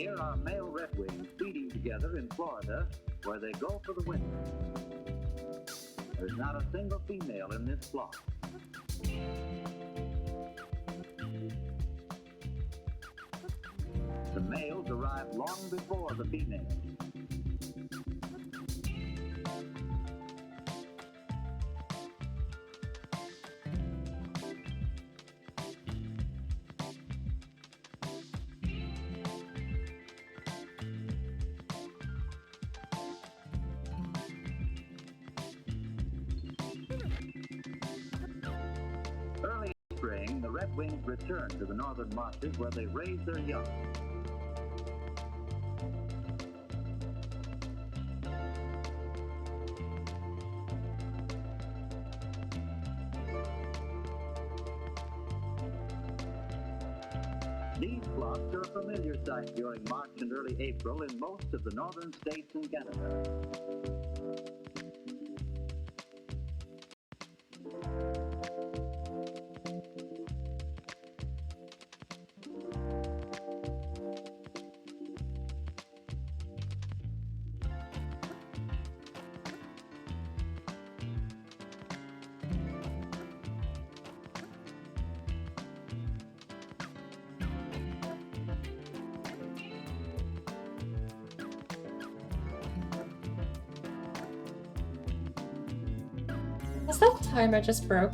Here are male redwings feeding together in Florida, where they go for the winter. There's not a single female in this flock. The males arrive long before the females. Early in spring, the redwings return to the northern marshes where they raise their young. These flocks are a familiar sight during March and early April in most of the northern states and Canada. Was that timer just broke?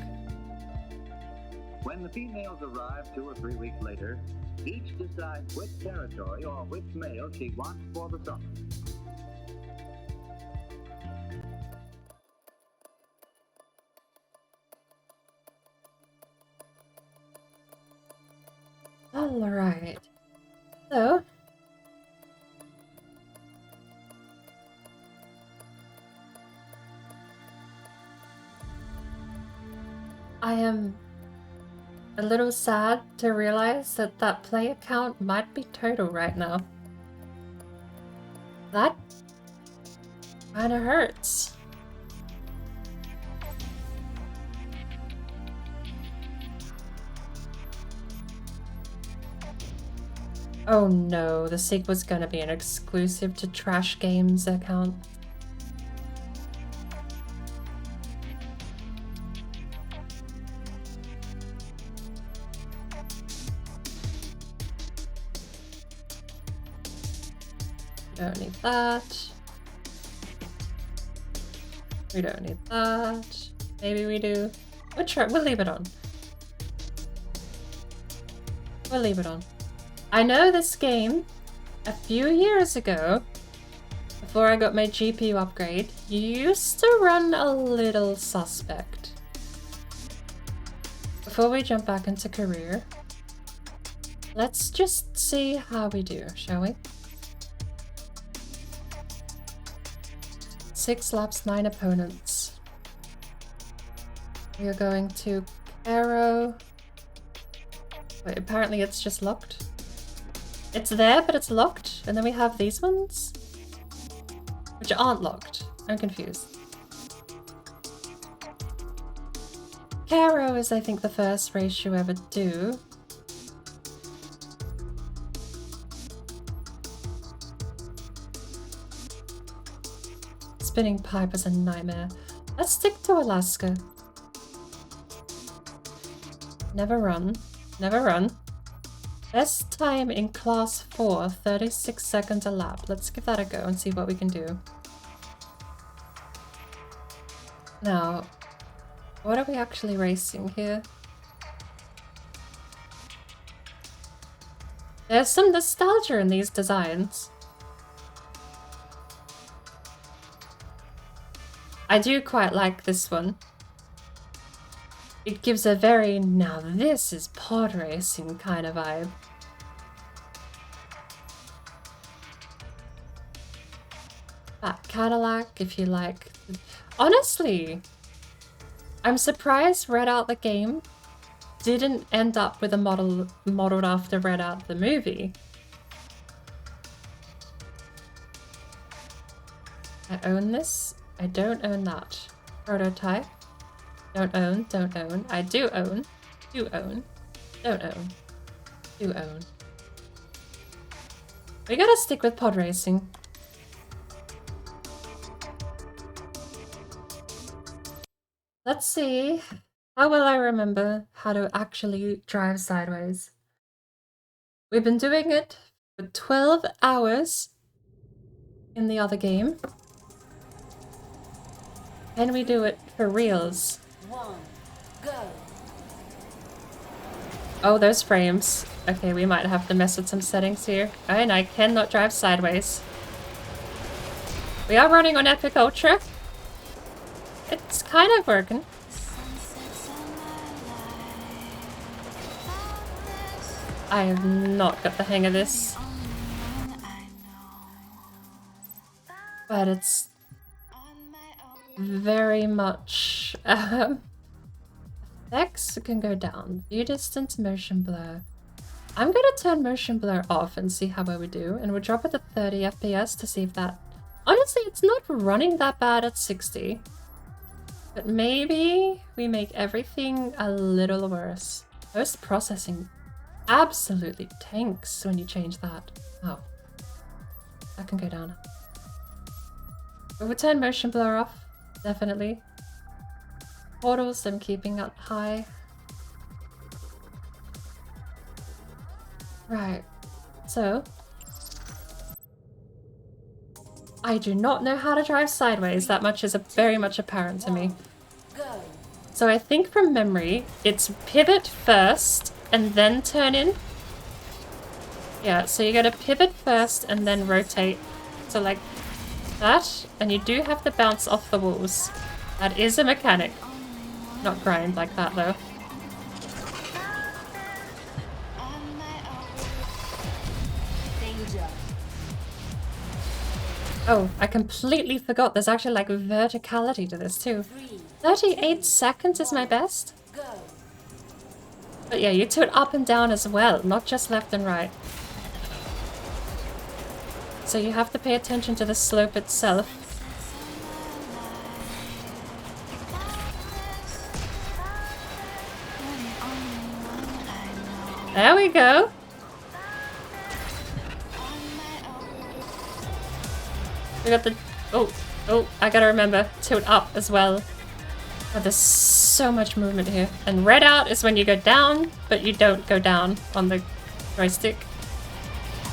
When the females arrive 2 or 3 weeks later, each decides which territory or which male she wants for the summer. All right. So, I am a little sad to realize that that player count might be total right now. That kind of hurts. Oh no, the sequel's gonna be an exclusive to Trash Games account. Don't need that. We don't need that. Maybe we do. We'll leave it on. We'll leave it on. I know this game, a few years ago, before I got my GPU upgrade, used to run a little suspect. Before we jump back into career, let's just see how we do, shall we? 6 laps, 9 opponents. We are going to Caro. Wait, apparently it's just locked. It's there, but it's locked. And then we have these ones, which aren't locked. I'm confused. Caro is, I think, the first race you ever do. Spinning pipe is a nightmare. Let's stick to Alaska. Never run. Never run. Best time in class 4, 36 seconds a lap. Let's give that a go and see what we can do. Now, what are we actually racing here? There's some nostalgia in these designs. I do quite like this one. It gives a very, now this is pod racing kind of vibe. That Cadillac, if you like. Honestly, I'm surprised Redout the game didn't end up with a model modeled after Redout the movie. I own this. I don't own that. Prototype. Don't own, don't own. I do own. Do own. Don't own. Do own. We gotta stick with pod racing. Let's see. How will I remember how to actually drive sideways? We've been doing it for 12 hours in the other game. Can we do it for reals? 1, go. Oh, those frames. Okay, we might have to mess with some settings here. Oh, and I cannot drive sideways. We are running on Epic Ultra. It's kind of working. I have not got the hang of this. But it's very much effects can go down. View distance, motion blur. I'm gonna turn motion blur off and see how well we do, and we'll drop it to 30 FPS to see if that... Honestly, it's not running that bad at 60. But maybe we make everything a little worse. Post-processing absolutely tanks when you change that. Oh. That can go down. We'll turn motion blur off, definitely. Portals I'm keeping up high. Right, so I do not know how to drive sideways. That much is very much apparent to me. So I think from memory, it's pivot first and then turn in. Yeah, so you gotta pivot first and then rotate. So like that, and you do have to bounce off the walls. That is a mechanic. Not grind like that though. Oh, I completely forgot. There's actually like verticality to this too. 38 seconds is my best. But yeah, you do it up and down as well, not just left and right. So you have to pay attention to the slope itself. There we go. We got the... Oh, I gotta remember. Tilt up as well. Oh, there's so much movement here. And Redout is when you go down, but you don't go down on the joystick.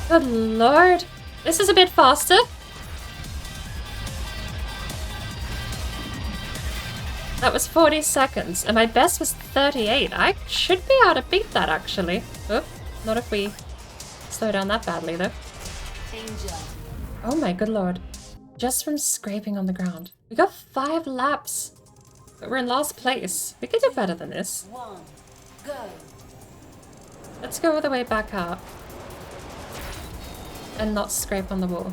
Good lord. This is a bit faster. That was 40 seconds, and my best was 38. I should be able to beat that, actually. Oh, not if we slow down that badly, though. Oh my good lord. Just from scraping on the ground. We got 5 laps. But we're in last place. We could do better than this. 1, go. Let's go all the way back up. And not scrape on the wall.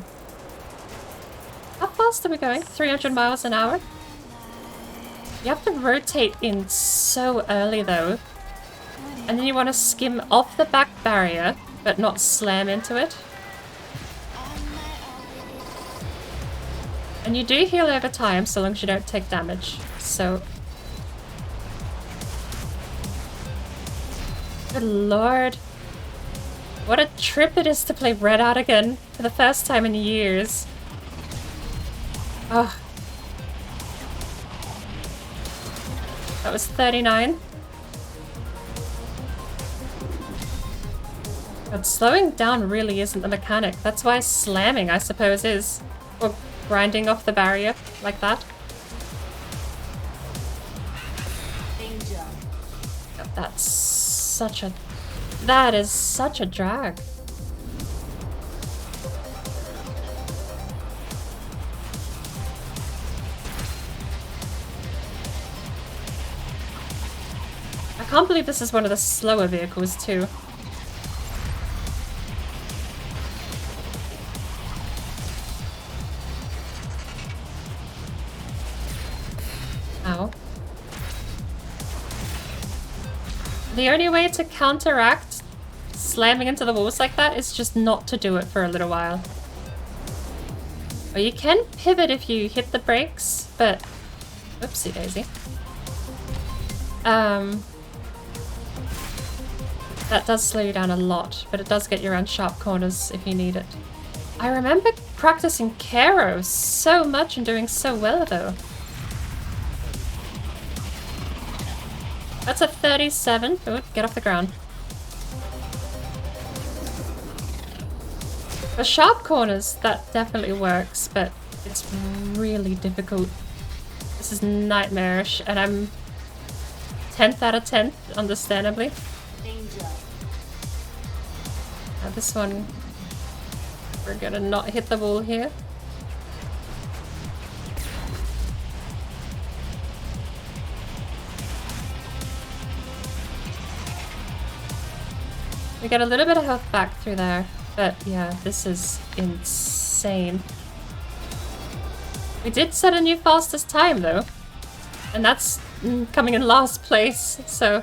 How fast are we going? 300 miles an hour? You have to rotate in so early though. And then you want to skim off the back barrier, but not slam into it. And you do heal over time, so long as you don't take damage. So... Good lord. What a trip it is to play Redout again for the first time in years. Oh. That was 39. God, slowing down really isn't the mechanic. That's why slamming, I suppose, is. Or grinding off the barrier like that. God, that's such a... That is such a drag. I can't believe this is one of the slower vehicles too. Ow. The only way to counteract slamming into the walls like that is just not to do it for a little while. Or you can pivot if you hit the brakes, but... Oopsie daisy. That does slow you down a lot, but it does get you around sharp corners if you need it. I remember practicing Kero so much and doing so well though. That's a 37. Oh, get off the ground. For sharp corners, that definitely works, but it's really difficult. This is nightmarish, and I'm 10th out of 10th, understandably. Danger. Now this one, we're gonna not hit the wall here. We get a little bit of health back through there, but yeah, this is insane. We did set a new fastest time though, and that's coming in last place, so...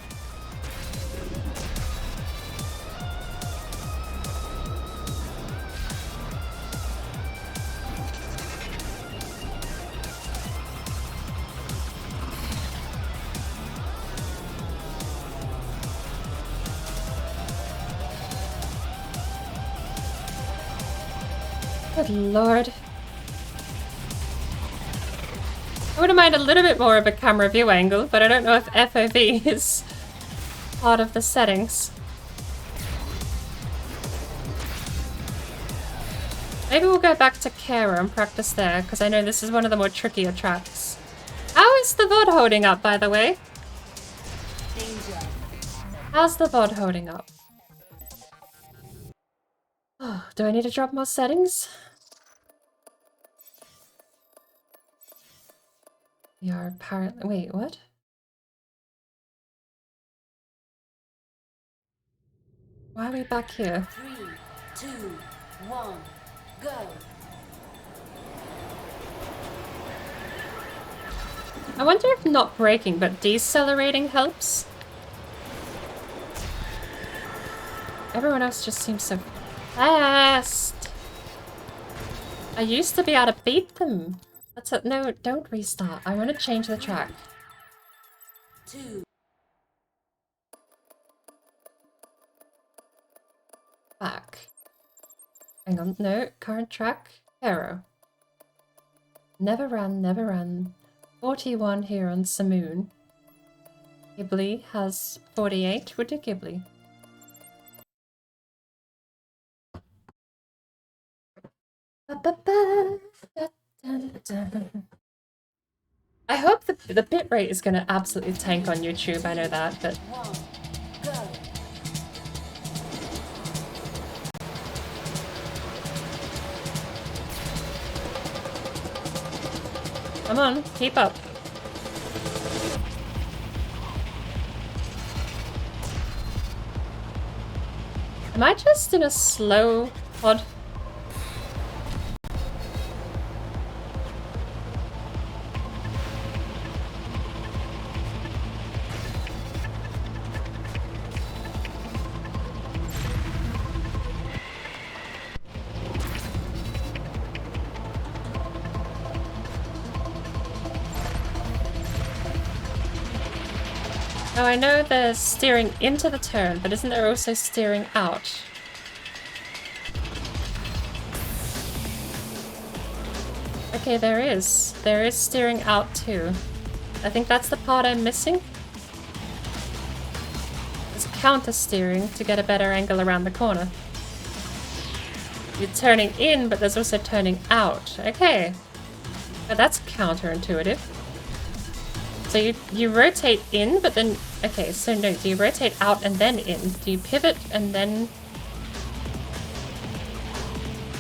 Good lord. I wouldn't mind a little bit more of a camera view angle, but I don't know if FOV is part of the settings. Maybe we'll go back to Kara and practice there, because I know this is one of the more trickier tracks. How is the VOD holding up, by the way? Danger. How's the VOD holding up? Oh, do I need to drop more settings? We are apparently... Wait, what? Why are we back here? 3, 2, 1, go. I wonder if not braking, but decelerating helps? Everyone else just seems so fast. I used to be able to beat them. That's it. No, don't restart. I want to change the track. 2. Back. Hang on. No, current track. Arrow. Never run, never run. 41 here on Samoon. Ghibli has 48. Would do Ghibli. I hope the bitrate is going to absolutely tank on YouTube, I know that, but... 1, go. Come on, keep up. Am I just in a slow pod? Now I know there's steering into the turn, but isn't there also steering out? Okay, there is. There is steering out too. I think that's the part I'm missing. There's counter steering to get a better angle around the corner. You're turning in, but there's also turning out. Okay. But that's counterintuitive. So you rotate in, but then... Okay, so no, do you rotate out and then in? Do you pivot and then...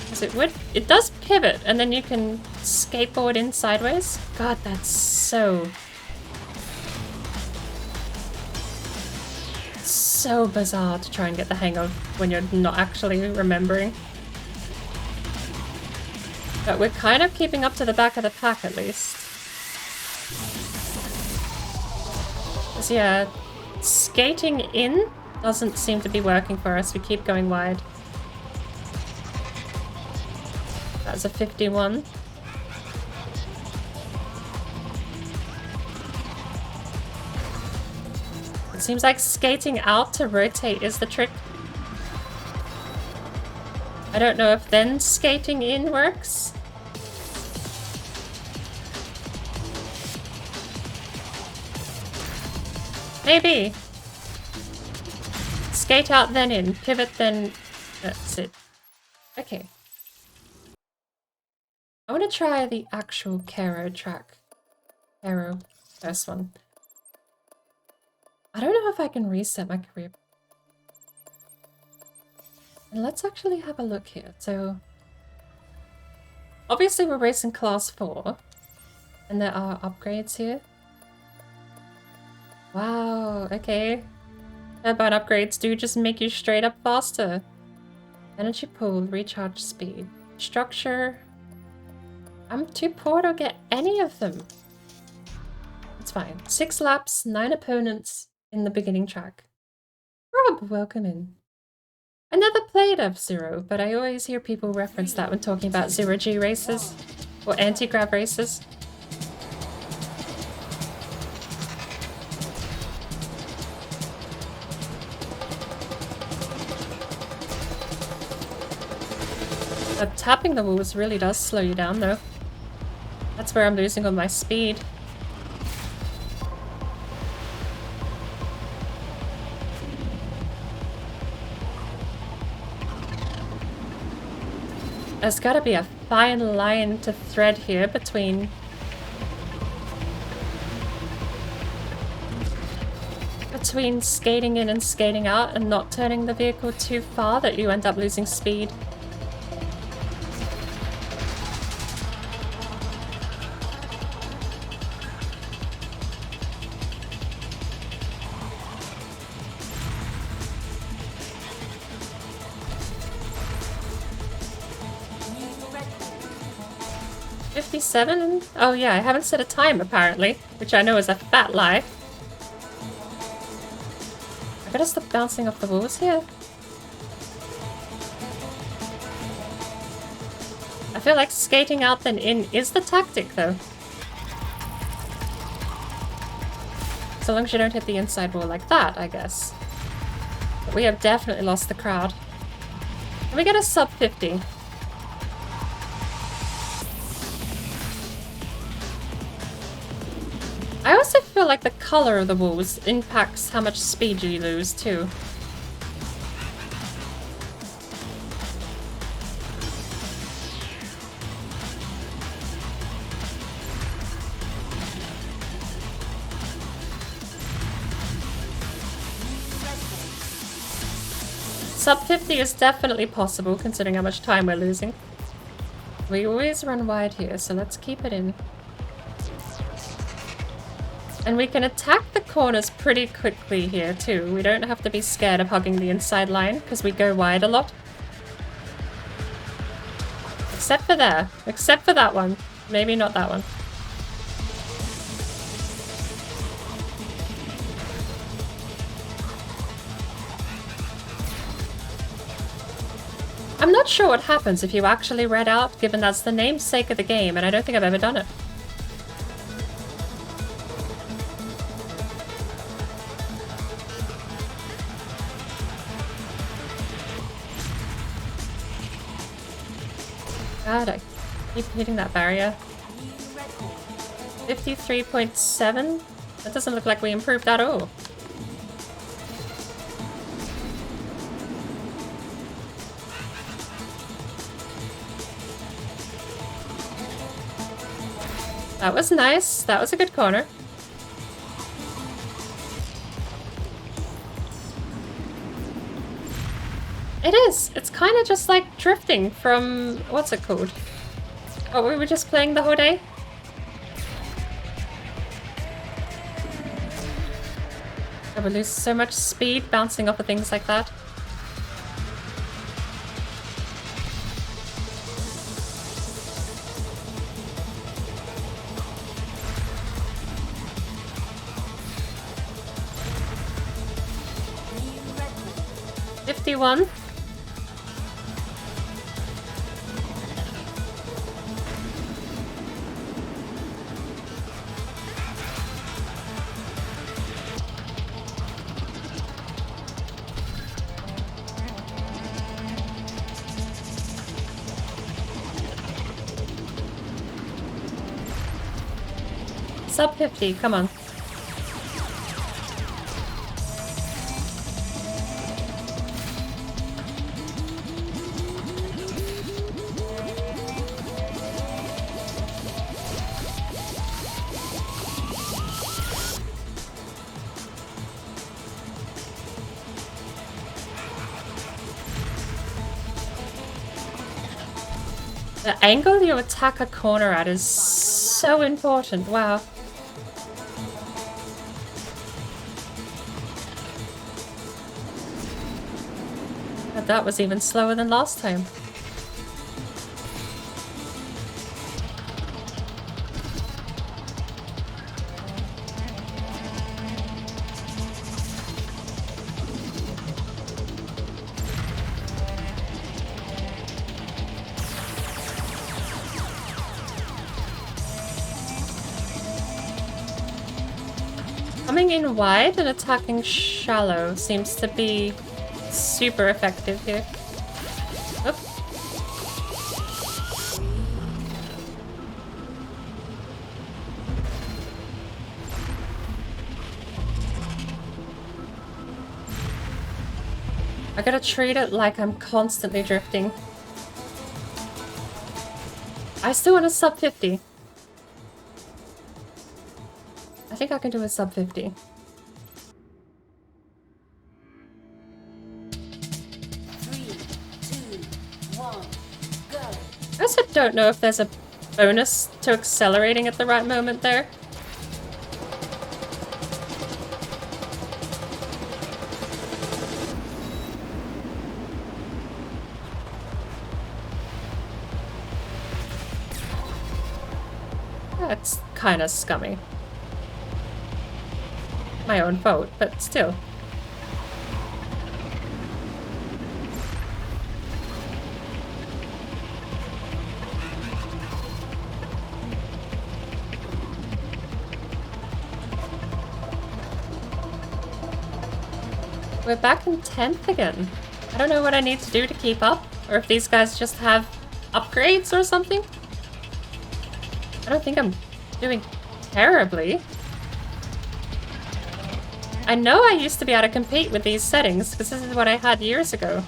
Because it does pivot, and then you can skateboard in sideways? God, that's so bizarre to try and get the hang of when you're not actually remembering. But we're kind of keeping up to the back of the pack at least. Because yeah, skating in doesn't seem to be working for us. We keep going wide. That's a 51. It seems like skating out to rotate is the trick. I don't know if then skating in works. Maybe. Skate out then in, pivot then... That's it. Okay. I want to try the actual Caro track. Caro, first one. I don't know if I can reset my career. And let's actually have a look here. So, obviously we're racing class 4. And there are upgrades here. Wow, okay. Turbine upgrades do just make you straight up faster. Energy pool, recharge speed. Structure. I'm too poor to get any of them. It's fine. 6 laps, 9 opponents in the beginning track. Rob, welcome in. I never played F-Zero, but I always hear people reference that when talking about zero-G races. Or anti-grav races. But tapping the walls really does slow you down though. That's where I'm losing all my speed. There's gotta be a fine line to thread here between skating in and skating out and not turning the vehicle too far that you end up losing speed. Oh yeah, I haven't set a time apparently, which I know is a fat lie. I gotta stop bouncing off the walls here. I feel like skating out then in is the tactic though. So long as you don't hit the inside wall like that, I guess. But we have definitely lost the crowd. Can we get a sub 50? I also feel like the color of the walls impacts how much speed you lose too. Sub 50 is definitely possible considering how much time we're losing. We always run wide here, so let's keep it in. And we can attack the corners pretty quickly here too. We don't have to be scared of hugging the inside line because we go wide a lot. Except for there. Except for that one. Maybe not that one. I'm not sure what happens if you actually read out, given that's the namesake of the game, and I don't think I've ever done it. God, I keep hitting that barrier. 53.7? That doesn't look like we improved at all. That was nice. That was a good corner. It is. It's kind of just like drifting from... What's it called? Oh, we were just playing the whole day? I would lose so much speed bouncing off of things like that. $51. Sub 50, come on. The angle you attack a corner at is so important, wow. But that was even slower than last time. Coming in wide and attacking shallow seems to be super effective here. Oop. I gotta treat it like I'm constantly drifting. I still want a sub 50. I think I can do a sub 50. 3, 2, 1, go. I also don't know if there's a bonus to accelerating at the right moment there. That's kind of scummy. My own fault, but still. We're back in 10th again. I don't know what I need to do to keep up, or if these guys just have upgrades or something. I don't think I'm doing terribly. I know I used to be able to compete with these settings, because this is what I had years ago.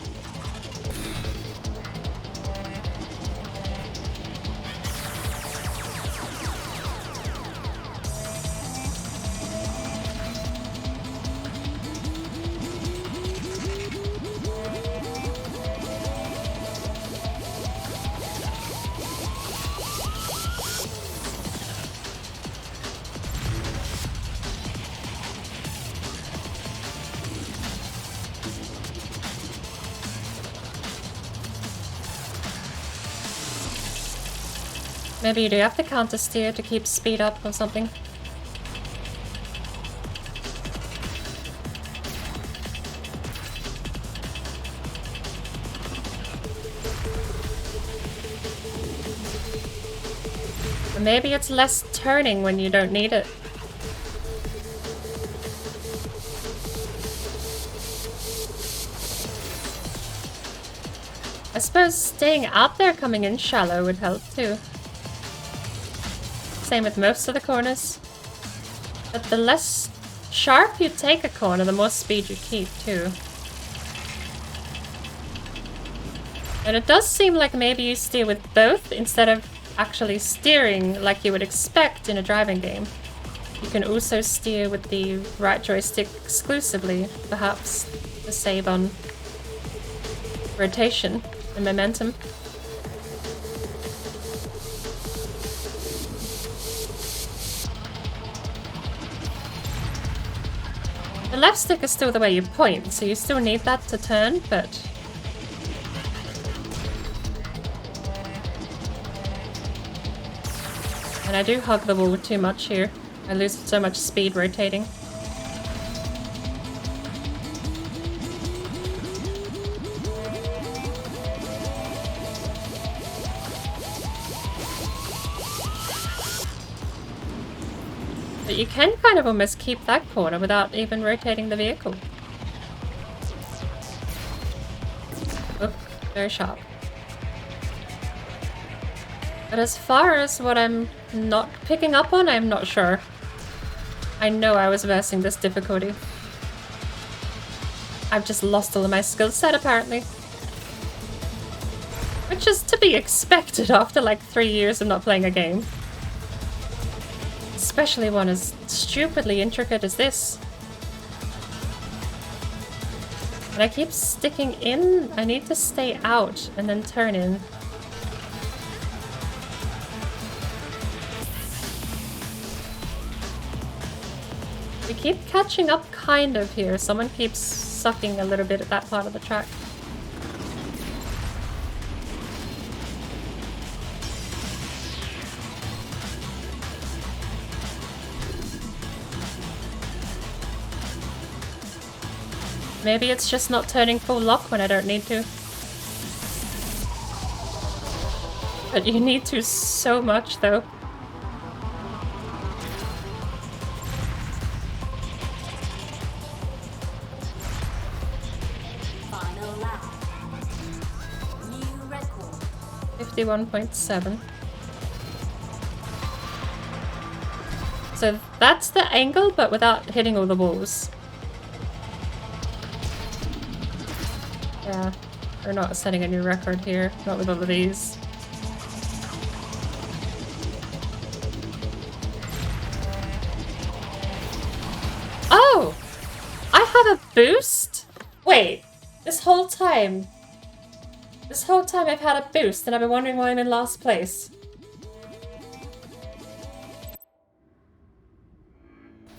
Maybe you do have to counter steer to keep speed up or something. Or maybe it's less turning when you don't need it. I suppose staying out there coming in shallow would help too. Same with most of the corners. But the less sharp you take a corner, the more speed you keep too. And it does seem like maybe you steer with both instead of actually steering like you would expect in a driving game. You can also steer with the right joystick exclusively, perhaps to save on rotation and momentum. The left stick is still the way you point, so you still need that to turn, but... And I do hug the wall too much here. I lose so much speed rotating. But you can kind of almost keep that corner without even rotating the vehicle. Oh, very sharp. But as far as what I'm not picking up on, I'm not sure. I know I was versing this difficulty. I've just lost all of my skill set apparently. Which is to be expected after like 3 years of not playing a game. Especially one as stupidly intricate as this. And I keep sticking in. I need to stay out and then turn in. We keep catching up kind of here. Someone keeps sucking a little bit at that part of the track. Maybe it's just not turning full lock when I don't need to. But you need to so much though. Final lap. New record. 51.7. So that's the angle, but without hitting all the walls. Yeah, we're not setting a new record here, not with all of these. Oh! I have a boost? Wait, this whole time I've had a boost and I've been wondering why I'm in last place.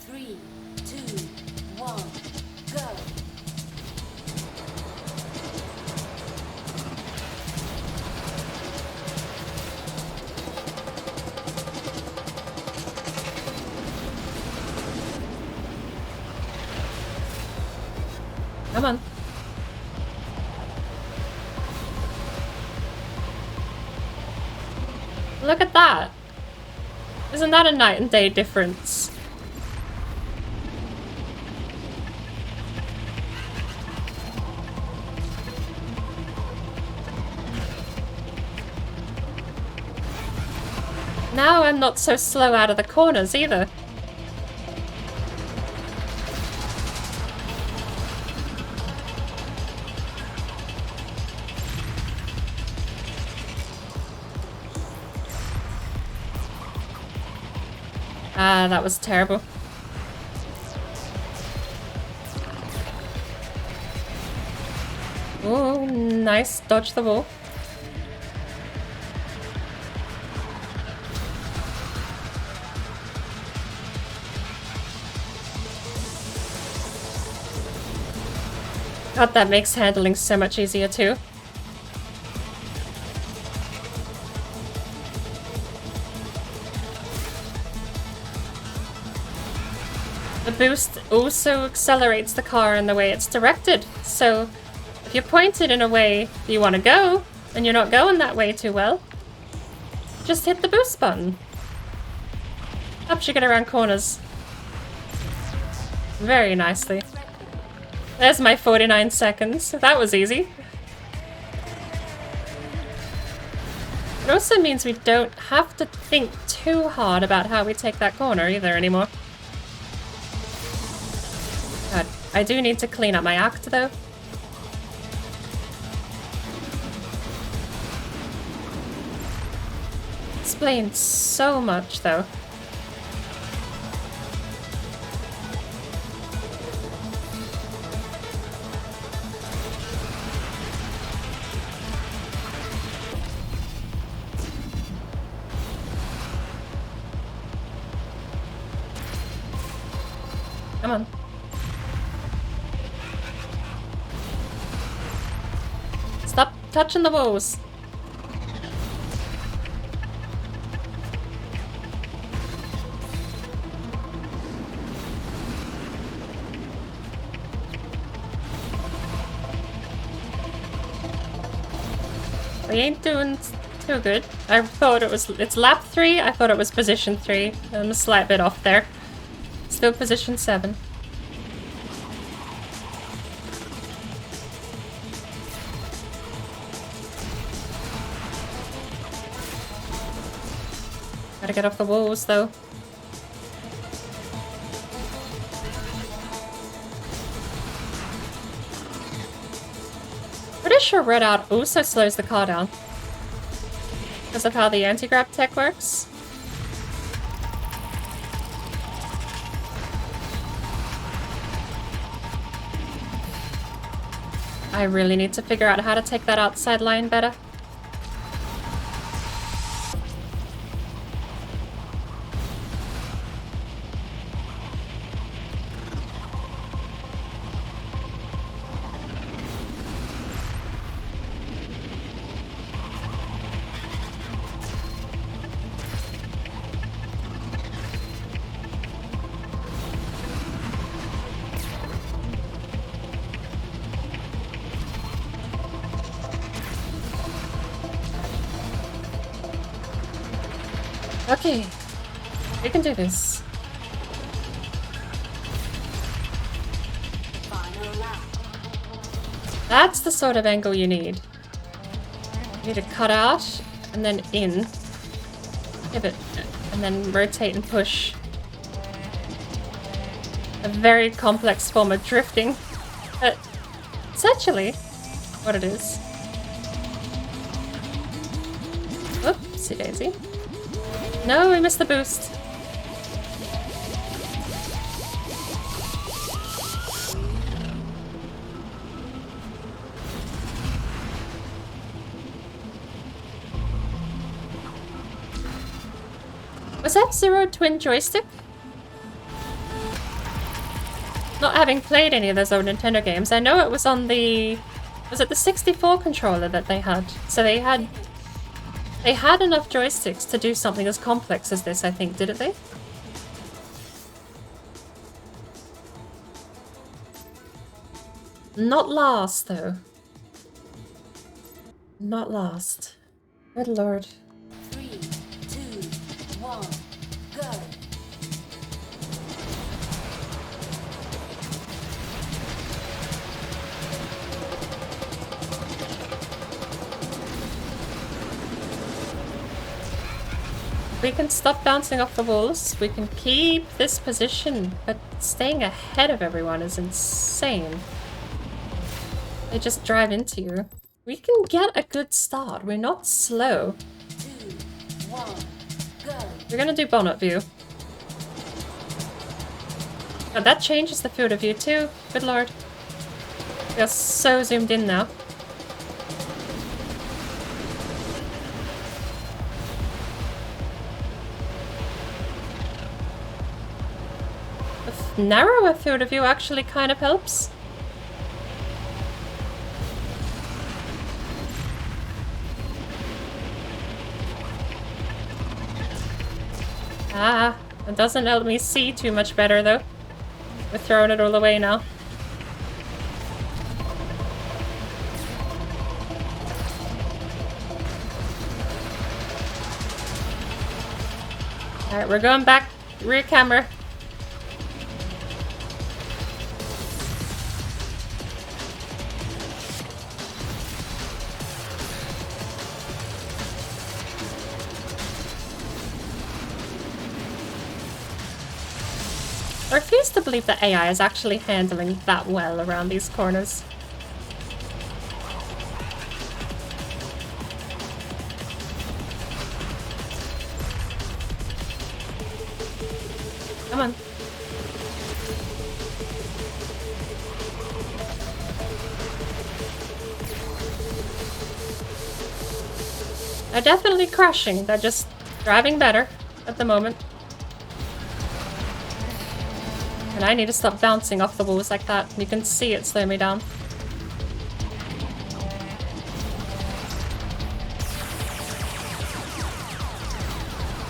3, 2, 1, go. Come on. Look at that. Isn't that a night and day difference? Now I'm not so slow out of the corners either. Ah, that was terrible. Oh, nice. Dodge the wall. God, that makes handling so much easier too. The boost also accelerates the car in the way it's directed, so if you point it in a way you want to go, and you're not going that way too well, just hit the boost button. Helps you get around corners very nicely. There's my 49 seconds. That was easy. It also means we don't have to think too hard about how we take that corner either anymore. God, I do need to clean up my act though. Explains so much though. Come on. Stop touching the walls. We ain't doing too good. I thought it's lap 3, I thought it was position 3. I'm a slight bit off there. Still position 7. get off the walls, though. Pretty sure Redout also slows the car down because of how the anti-grav tech works. I really need to figure out how to take that outside line better. Okay, we can do this. Final lap. That's the sort of angle you need. You need to cut out and then in, pivot, and then rotate and push. A very complex form of drifting, but it's actually what it is. Oopsie daisy. No, we missed the boost. Was F-Zero twin joystick? Not having played any of those old Nintendo games, I know it was on the... Was it the 64 controller that they had? So they had enough joysticks to do something as complex as this, I think, didn't they? Not last, though. Not last. Good lord. 3, 2, 1, go. We can stop bouncing off the walls. We can keep this position, but staying ahead of everyone is insane. They just drive into you. We can get a good start. We're not slow. 2, 1, go. We're gonna do bonnet view. Oh, that changes the field of view too. Good lord. We are so zoomed in now. A narrower field of view actually kind of helps. Ah, it doesn't help me see too much better though. We're throwing it all away now. Alright, we're going back. Rear camera. I refuse to believe that AI is actually handling that well around these corners. Come on. They're definitely crashing. They're just driving better at the moment. And I need to stop bouncing off the walls like that. You can see it slow me down.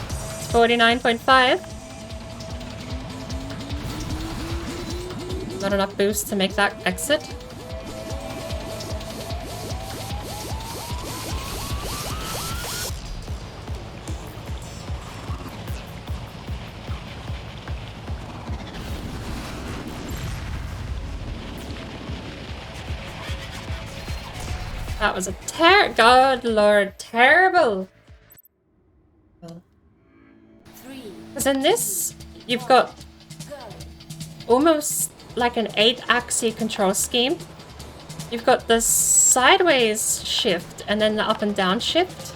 It's 49.5. Not enough boost to make that exit. That was a good lord, terrible. Well, Because in this, you've got almost like an 8-axis control scheme. You've got the sideways shift and then the up and down shift.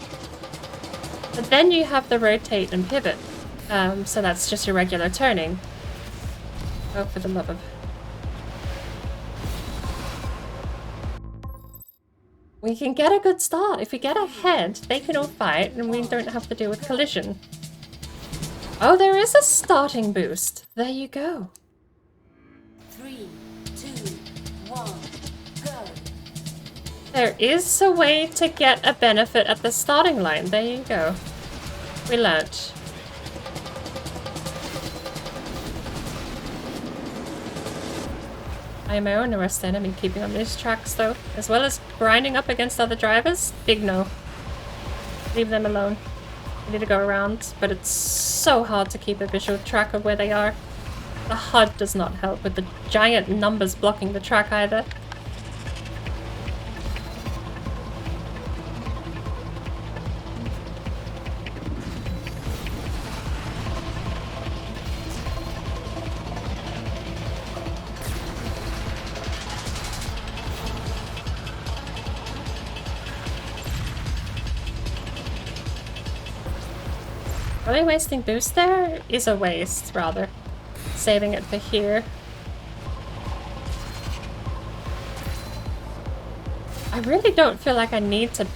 But then you have the rotate and pivot. So that's just your regular turning. Oh, for the love of... We can get a good start. If we get ahead, they can all fight and we don't have to deal with collision. Oh, there is a starting boost. There you go. 3, 2, 1, go. There is a way to get a benefit at the starting line. There you go. We learnt. I am my own worst enemy keeping on these tracks though, as well as grinding up against other drivers. Big no. Leave them alone. I need to go around, but it's so hard to keep a visual track of where they are. The HUD does not help with the giant numbers blocking the track either. Probably wasting boost there is a waste, rather. Saving it for here. I really don't feel like I need to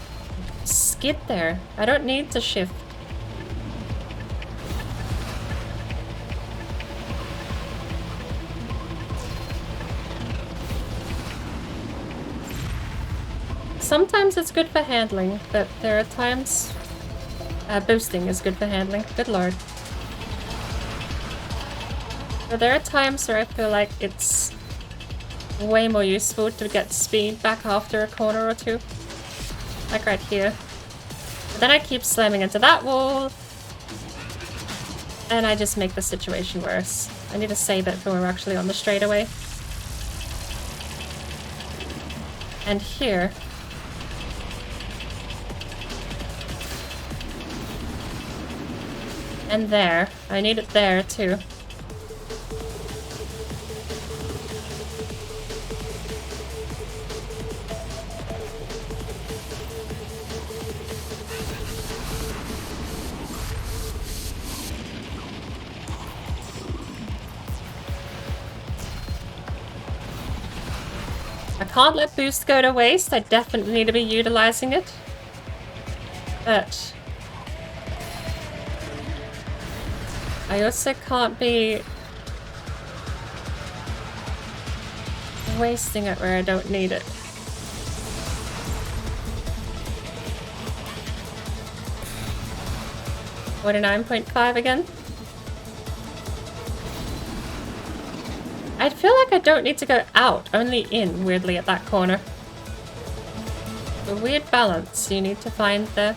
skid there. I don't need to shift. Sometimes it's good for handling, but there are times boosting is good for handling. Good lord. But there are times where I feel like it's way more useful to get speed back after a corner or two. Like right here. But then I keep slamming into that wall. And I just make the situation worse. I need to save it when we're actually on the straightaway. And here. And there. I need it there too. I can't let boost go to waste. I definitely need to be utilizing it. But I also can't be wasting it where I don't need it. What, a 9.5 again? I feel like I don't need to go out, only in, weirdly, at that corner. A weird balance you need to find there.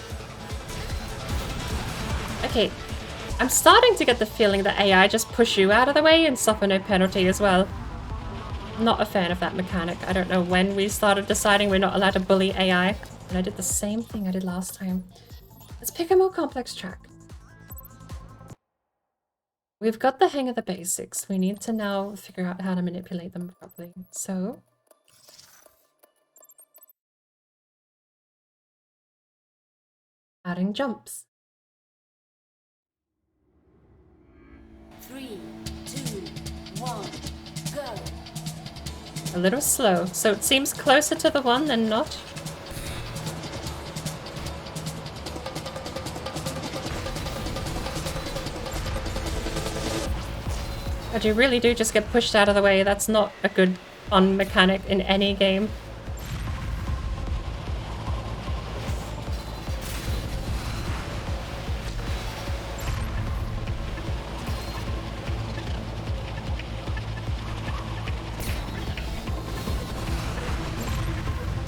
Okay. I'm starting to get the feeling that AI just push you out of the way and suffer no penalty as well. I'm not a fan of that mechanic. I don't know when we started deciding we're not allowed to bully AI. And I did the same thing I did last time. Let's pick a more complex track. We've got the hang of the basics. We need to now figure out how to manipulate them properly. So... adding jumps. 3, 2, 1, go. A little slow, so it seems closer to the one than not. But you really do just get pushed out of the way. That's not a good fun mechanic in any game.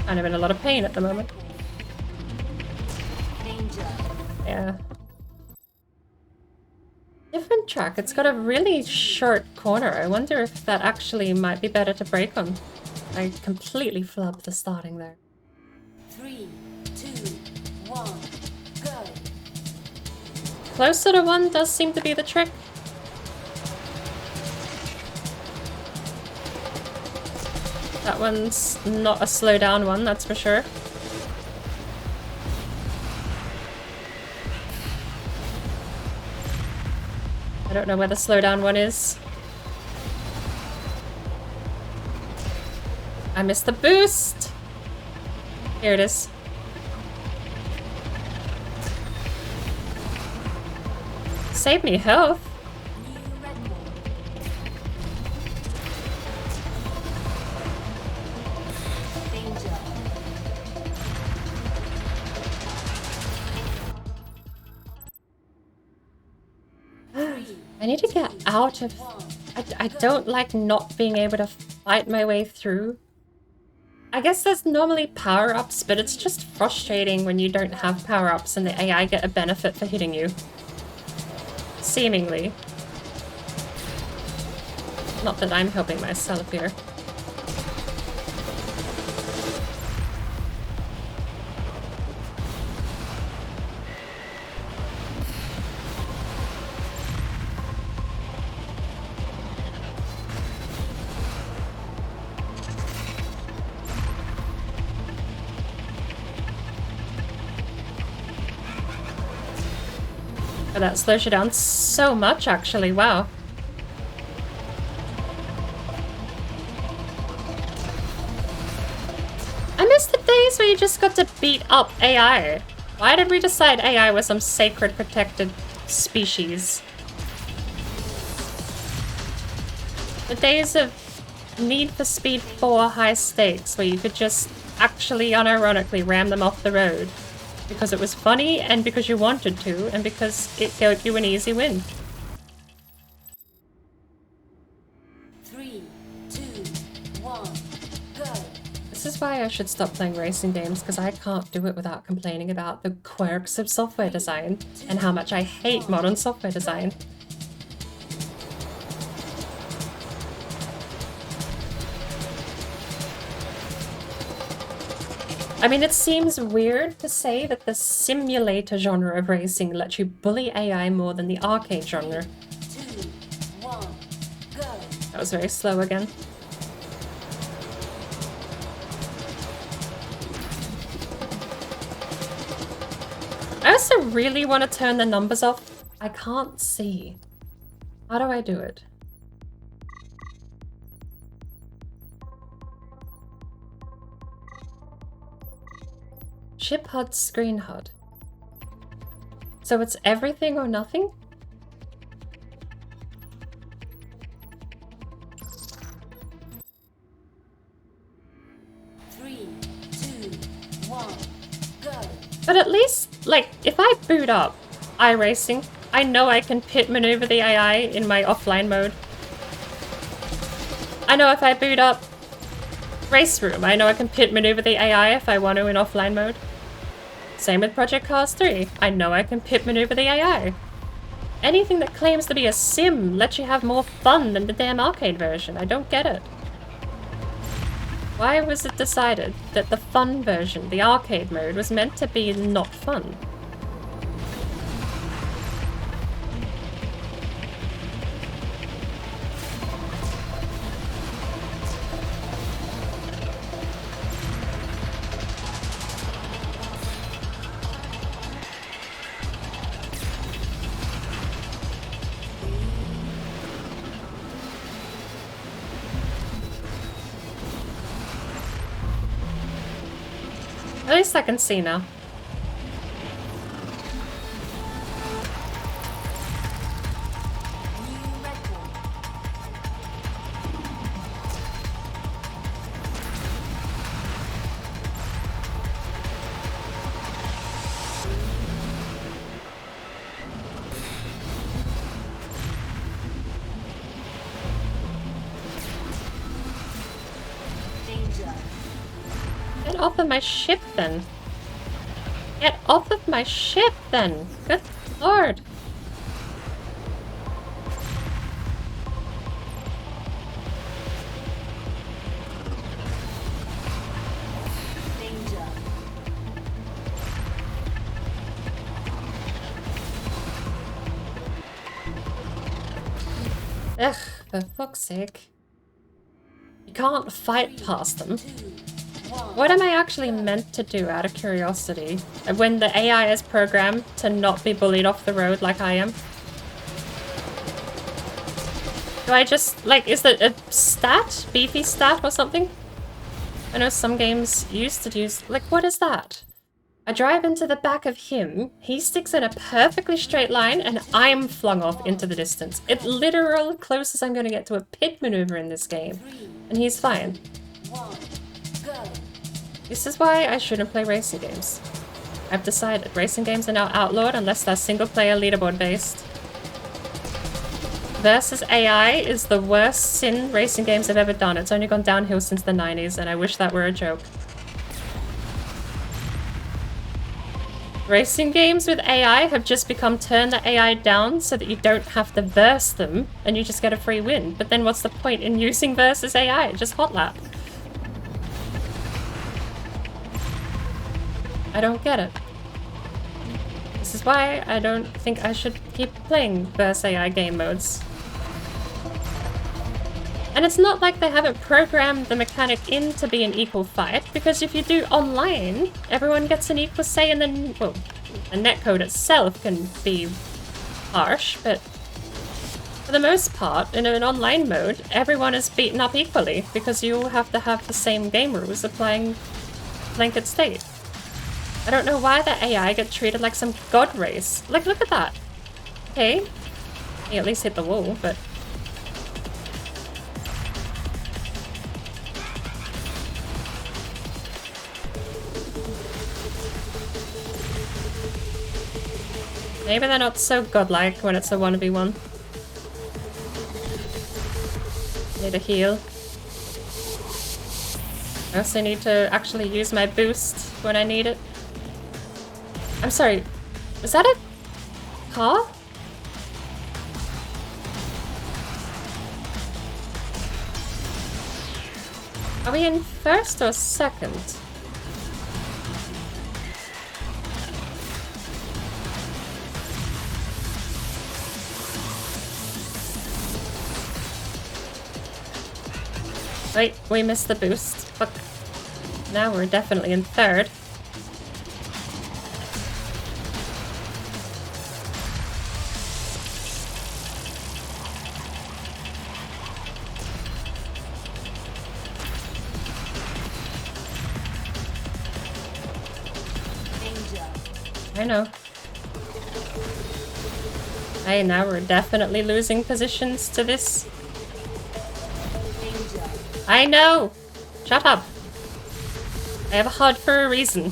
Kind of in a lot of pain at the moment. Danger. Yeah. Different track. It's got a really short corner. I wonder if that actually might be better to brake on. I completely flubbed the starting there. 3, 2, 1, go. closer to 1 does seem to be the trick. That one's not a slow down one, that's for sure. I don't know where the slowdown one is. I missed the boost! Here it is. Save me health. I need to get out of... I don't like not being able to fight my way through. I guess there's normally power-ups, but it's just frustrating when you don't have power-ups and the AI get a benefit for hitting you. Seemingly. Not that I'm helping myself here. Oh, that slows you down so much, actually. Wow. I miss the days where you just got to beat up AI. Why did we decide AI was some sacred protected species? The days of Need for Speed 4 high stakes where you could just actually unironically ram them off the road. Because it was funny, and because you wanted to, and because it gave you an easy win. 3, 2, 1, go. This is why I should stop playing racing games, because I can't do it without complaining about the quirks of software design, and how much I hate modern software design. I mean, it seems weird to say that the simulator genre of racing lets you bully AI more than the arcade genre. 2, 1, go. That was very slow again. I also really want to turn the numbers off. I can't see. How do I do it? Chip HUD, screen HUD. So it's everything or nothing? Three, 2, 1, go. But at least, like, if I boot up iRacing, I know I can pit maneuver the AI in my offline mode. I know if I boot up Race Room, I know I can pit maneuver the AI if I want to in offline mode. Same with Project Cars 3. I know I can pit maneuver the AI. Anything that claims to be a sim lets you have more fun than the damn arcade version. I don't get it. Why was it decided that the fun version, the arcade mode, was meant to be not fun? At least I can see now. New record. Danger. Get off of my ship then. Get off of my ship then. Good lord. Danger. Ugh, for fuck's sake. You can't fight past them. What am I actually meant to do out of curiosity when the AI is programmed to not be bullied off the road like I am? Do I just, like, is it a stat? Beefy stat or something? I know some games used to use, like, what is that? I drive into the back of him, he sticks in a perfectly straight line, and I'm flung off into the distance. It's literal closest I'm going to get to a pit maneuver in this game. And he's fine. This is why I shouldn't play racing games. I've decided racing games are now outlawed unless they're single-player leaderboard based. Versus AI is the worst sin racing games have ever done. It's only gone downhill since the 90s, and I wish that were a joke. Racing games with AI have just become turn the AI down so that you don't have to verse them, and you just get a free win. But then what's the point in using versus AI? Just hot lap. I don't get it. This is why I don't think I should keep playing versus AI game modes. And it's not like they haven't programmed the mechanic in to be an equal fight, because if you do online, everyone gets an equal say, and then, well, the netcode itself can be harsh, but for the most part, in an online mode, everyone is beaten up equally, because you all have to have the same game rules applying blanket state. I don't know why the AI get treated like some god race. Like, look at that. Okay. He at least hit the wall, but... maybe they're not so godlike when it's a 1v1. Need a heal. I also need to actually use my boost when I need it. I'm sorry, is that a car? Are we in first or second? Wait, we missed the boost. Fuck. Now we're definitely in third. I know. Hey, now we're definitely losing positions to this. I know! Shut up! I have a HUD for a reason.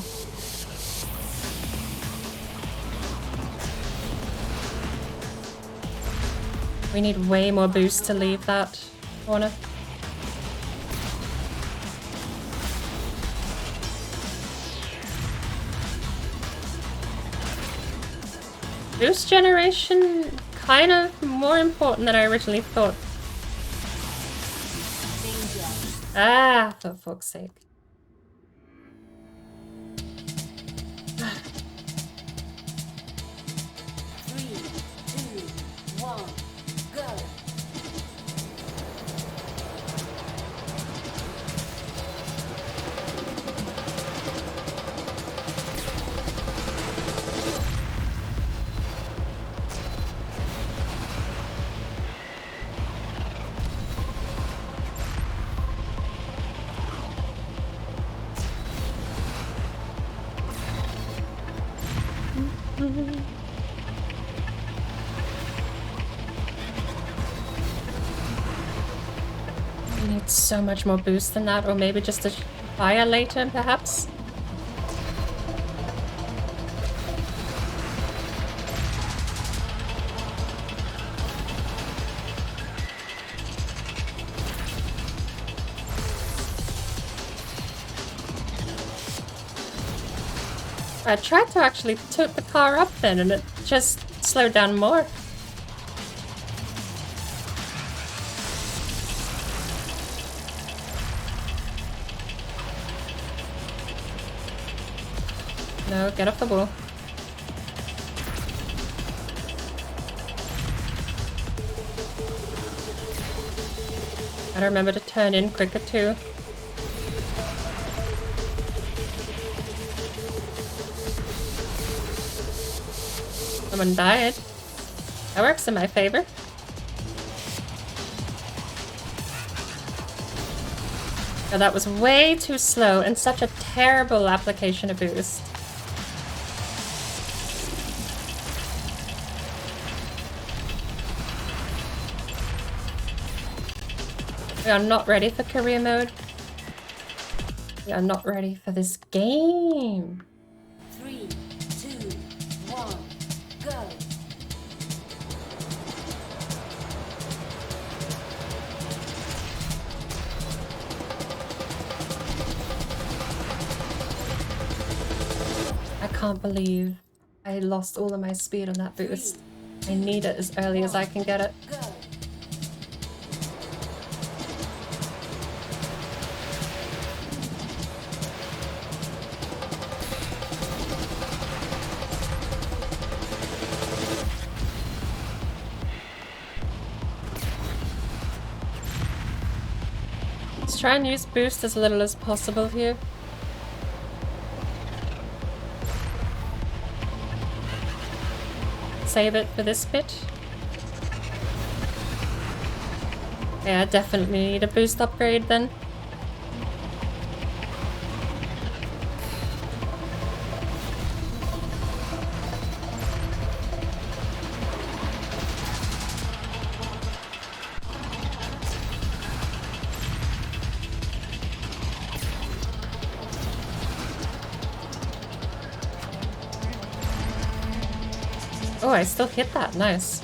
We need way more boost to leave that corner. Boost generation, kind of more important than I originally thought. Ah, for fuck's sake. We need so much more boost than that, or maybe just a fire later, perhaps? I tried to actually tilt the car up then, and it just slowed down more. No, get off the wall. Gotta remember to turn in quicker too. Someone died. That works in my favor. Oh, that was way too slow and such a terrible application of boost. We are not ready for career mode. We are not ready for this game. 3, 2, 1, go. I can't believe I lost all of my speed on that boost. I need it as early as I can get it. Go. Let's try and use boost as little as possible here. Save it for this bit. Yeah, I definitely need a boost upgrade then. Oh, I still hit that. Nice.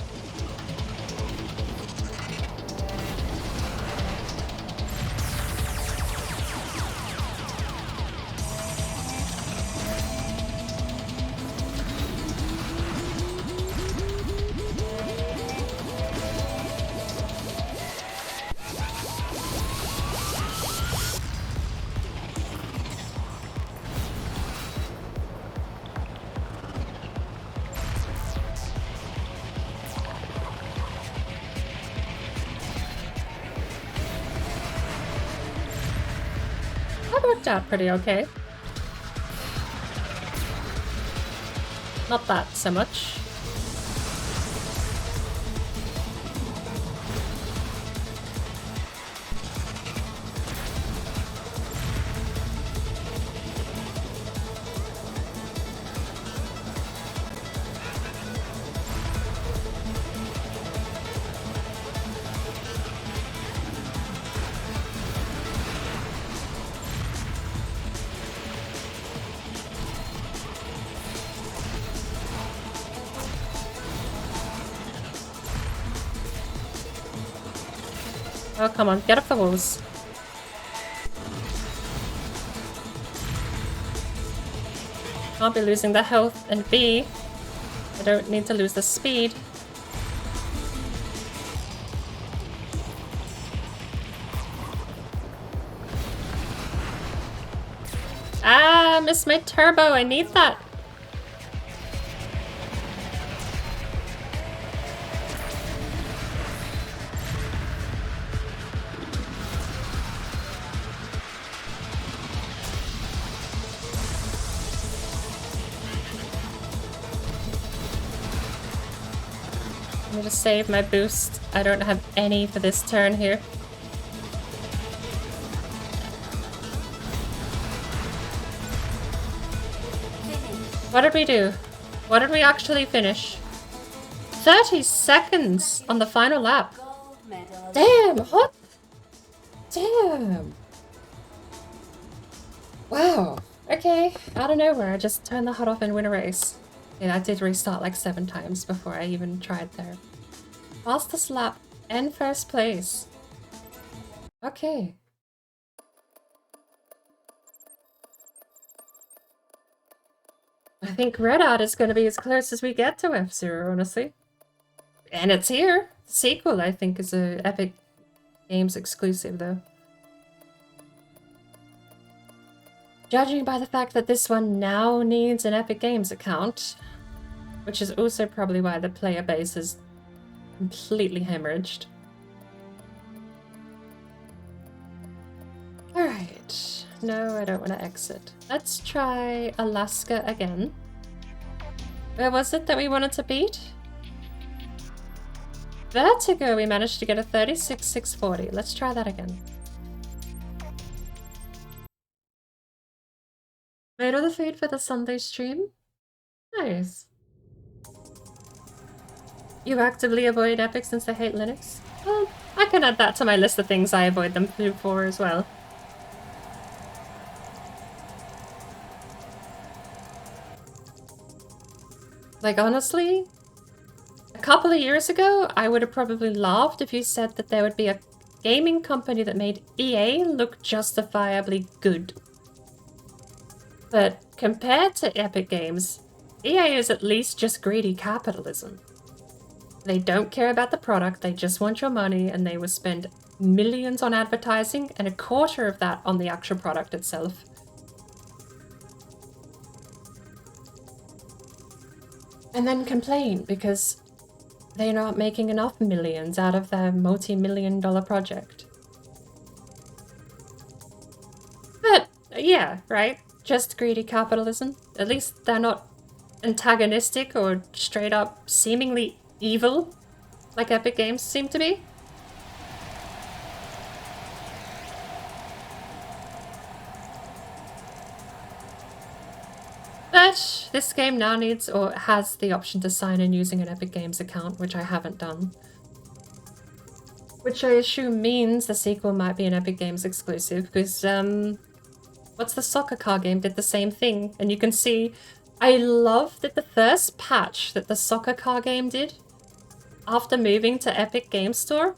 That worked out pretty okay. Not that so much. Oh, come on, get up the walls. Can't be losing the health, and B, I don't need to lose the speed. Ah, missed my turbo, I need that. I'm gonna save my boost. I don't have any for this turn here. What did we do? What did we actually finish? 30 seconds on the final lap. Gold medal. Damn, what? Damn. Wow. Okay, out of nowhere, I just turned the HUD off and win a race. Yeah, I did restart like 7 times before I even tried there. Fastest lap and first place. Okay. I think Redout is going to be as close as we get to F-Zero, honestly. And it's here. The sequel, I think, is a Epic Games exclusive, though. Judging by the fact that this one now needs an Epic Games account, which is also probably why the player base is completely hemorrhaged. No, I don't want to exit. Let's try Alaska again. Where was it that we wanted to beat? Vertigo, we managed to get a 36,640. Let's try that again. Made all the food for the Sunday stream? Nice. You actively avoid Epic since they hate Linux? Well, I can add that to my list of things I avoid them for as well. Like, honestly, a couple of years ago, I would have probably laughed if you said that there would be a gaming company that made EA look justifiably good. But compared to Epic Games, EA is at least just greedy capitalism. They don't care about the product, they just want your money, and they will spend millions on advertising and a quarter of that on the actual product itself. And then complain because they're not making enough millions out of their multi-million-dollar project. But, yeah, right? Just greedy capitalism. At least they're not antagonistic or straight up seemingly evil, like Epic Games seem to be. But this game now needs or has the option to sign in using an Epic Games account, which I haven't done. Which I assume means the sequel might be an Epic Games exclusive, because what's the soccer car game did the same thing, and you can see I love that the first patch that the soccer car game did after moving to Epic Games Store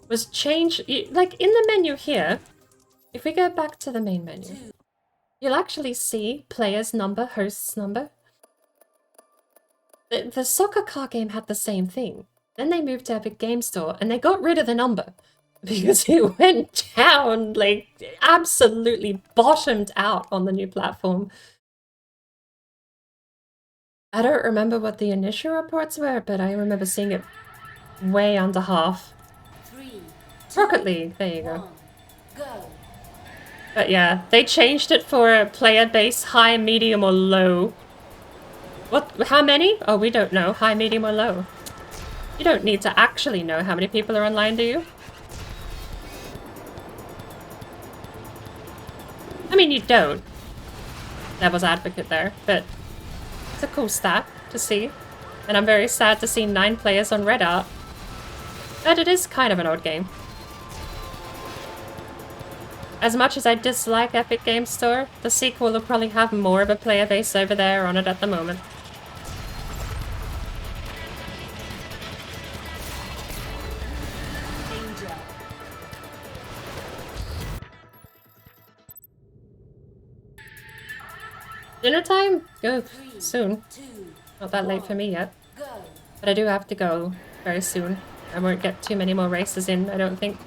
was change, like in the menu here, if we go back to the main menu, you'll actually see player's number, host's number. The soccer car game had the same thing. Then they moved to Epic Games Store and they got rid of the number because it went down, like absolutely bottomed out on the new platform. I don't remember what the initial reports were, but I remember seeing it way under half. 3, 2, Rocket League, there you go. 1, go. But yeah, they changed it for a player base high, medium, or low. What? How many? Oh, we don't know. High, medium, or low. You don't need to actually know how many people are online, do you? I mean, you don't. Devil's advocate there, but it's a cool stat to see. And I'm very sad to see 9 players on Redout. But it is kind of an odd game. As much as I dislike Epic Games Store, the sequel will probably have more of a player base over there on it at the moment. Danger. Dinner time? Go 3, soon. 2, Not that late for me yet. go. But I do have to go very soon. I won't get too many more races in, I don't think.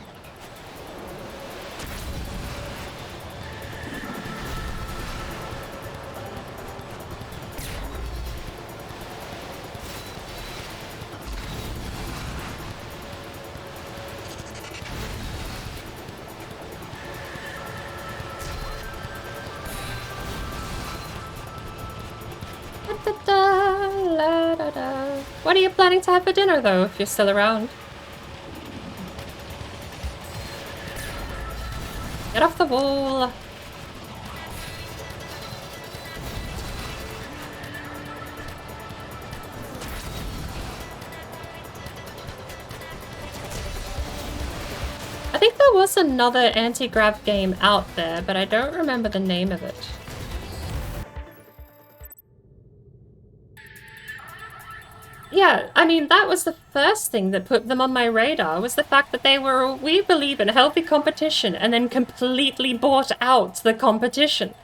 What are you planning to have for dinner, though, if you're still around? Get off the wall! I think there was another anti-grav game out there, but I don't remember the name of it. Yeah, I mean, that was the first thing that put them on my radar, was the fact that they were, we believe in healthy competition, and then completely bought out the competition.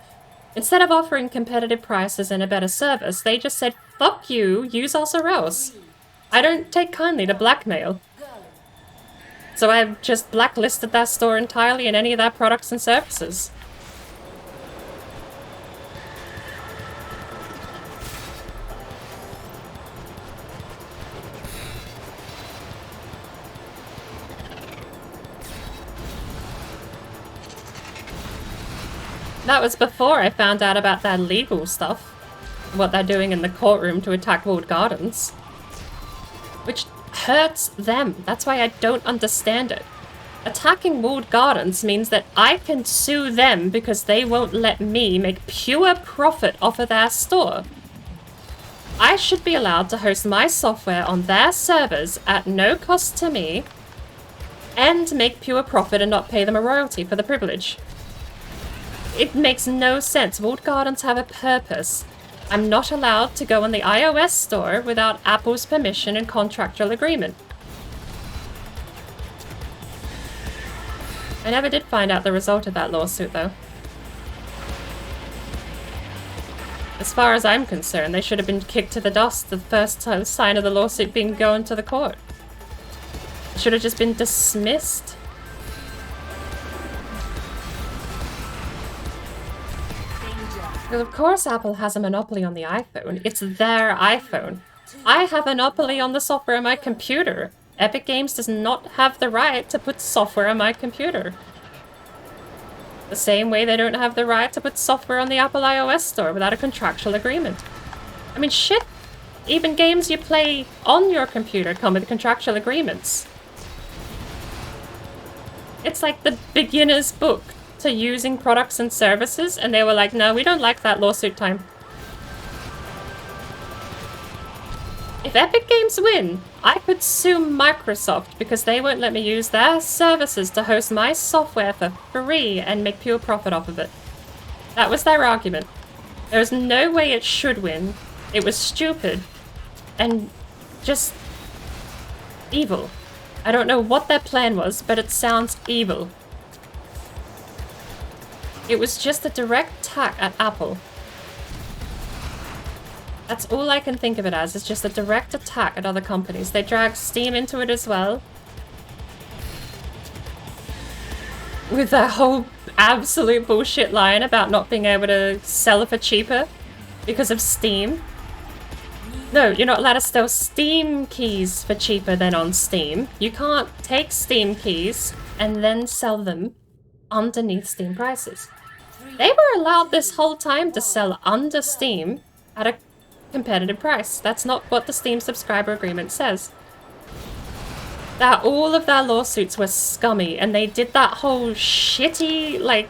Instead of offering competitive prices and a better service, they just said, fuck you, use us or else. I don't take kindly to blackmail. So I've just blacklisted that store entirely and any of their products and services. That was before I found out about their legal stuff. What they're doing in the courtroom to attack walled gardens. Which hurts them. That's why I don't understand it. Attacking walled gardens means that I can sue them because they won't let me make pure profit off of their store. I should be allowed to host my software on their servers at no cost to me and make pure profit and not pay them a royalty for the privilege. It makes no sense. Walled gardens have a purpose. I'm not allowed to go on the iOS store without Apple's permission and contractual agreement. I never did find out the result of that lawsuit, though. As far as I'm concerned, they should have been kicked to the dust the first sign of the lawsuit being going to the court. It should have just been dismissed. Well, of course Apple has a monopoly on the iPhone. It's their iPhone. I have a monopoly on the software on my computer. Epic Games does not have the right to put software on my computer. The same way they don't have the right to put software on the Apple iOS store without a contractual agreement. I mean, shit. Even games you play on your computer come with contractual agreements. It's like the beginner's book to using products and services, and they were like, no, we don't like that lawsuit time. If Epic Games win, I could sue Microsoft because they won't let me use their services to host my software for free and make pure profit off of it. That was their argument. There was no way it should win. It was stupid and just evil. I don't know what their plan was, but it sounds evil. It was just a direct attack at Apple. That's all I can think of it as, is just a direct attack at other companies. They drag Steam into it as well. With that whole absolute bullshit line about not being able to sell it for cheaper because of Steam. No, you're not allowed to sell Steam keys for cheaper than on Steam. You can't take Steam keys and then sell them underneath Steam prices. They were allowed this whole time to sell under Steam at a competitive price. That's not what the Steam subscriber agreement says. That all of their lawsuits were scummy, and they did that whole shitty, like,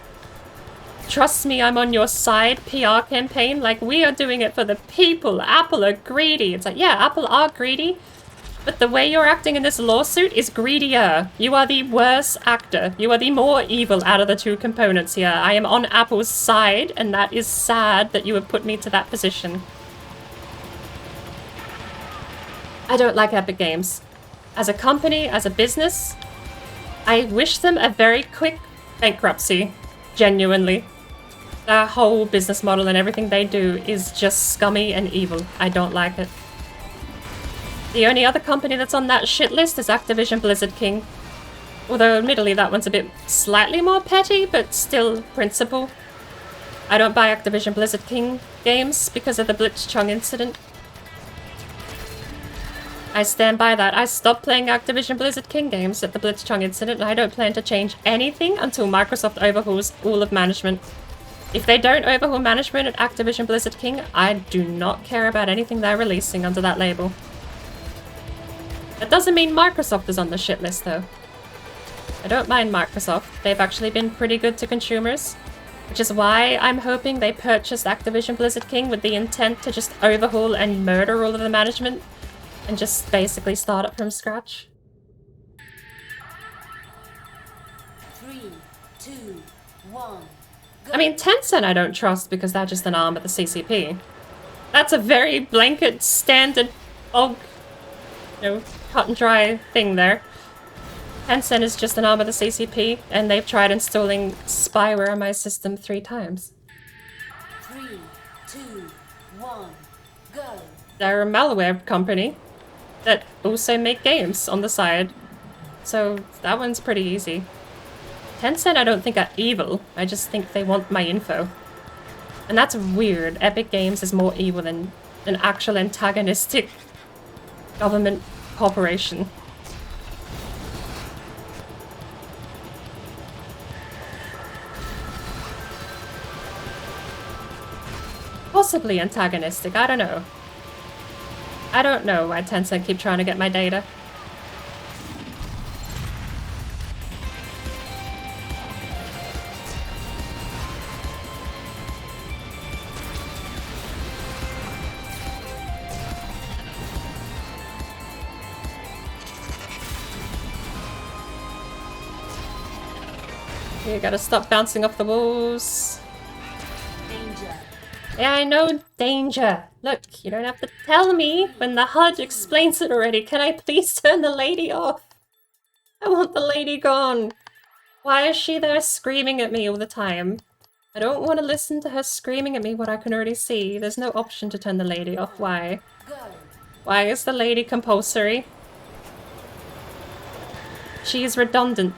trust me, I'm on your side PR campaign. Like, we are doing it for the people. Apple are greedy. It's like, yeah, Apple are greedy, but the way you're acting in this lawsuit is greedier. You are the worst actor. You are the more evil out of the two components here. I am on Apple's side, and that is sad that you have put me to that position. I don't like Epic Games. As a company, as a business, I wish them a very quick bankruptcy. Genuinely. Their whole business model and everything they do is just scummy and evil. I don't like it. The only other company that's on that shit list is Activision Blizzard King. Although, admittedly, that one's a bit slightly more petty, but still principle. I don't buy Activision Blizzard King games because of the Blitzchung incident. I stand by that. I stopped playing Activision Blizzard King games at the Blitzchung incident, and I don't plan to change anything until Microsoft overhauls all of management. If they don't overhaul management at Activision Blizzard King, I do not care about anything they're releasing under that label. That doesn't mean Microsoft is on the shit list, though. I don't mind Microsoft. They've actually been pretty good to consumers, which is why I'm hoping they purchased Activision Blizzard King with the intent to just overhaul and murder all of the management and just basically start it from scratch. 3, 2, 1. I mean, Tencent I don't trust because they're just an arm of the CCP. That's a very blanket, standard, cut and dry thing there. Tencent is just an arm of the CCP, and they've tried installing spyware on my system 3 times. 3, 2, 1, go. They're a malware company that also make games on the side. So that one's pretty easy. Tencent I don't think are evil, I just think they want my info. And that's weird. Epic Games is more evil than an actual antagonistic government corporation. possibly antagonistic. I don't know. I don't know why Tencent keep trying to get my data. You gotta stop bouncing off the walls. Danger. Yeah, I know danger. Look, you don't have to tell me when the HUD explains it already. Can I please turn the lady off? I want the lady gone. Why is she there screaming at me all the time? I don't want to listen to her screaming at me what I can already see. There's no option to turn the lady off. Why? Go. Why is the lady compulsory? She is redundant.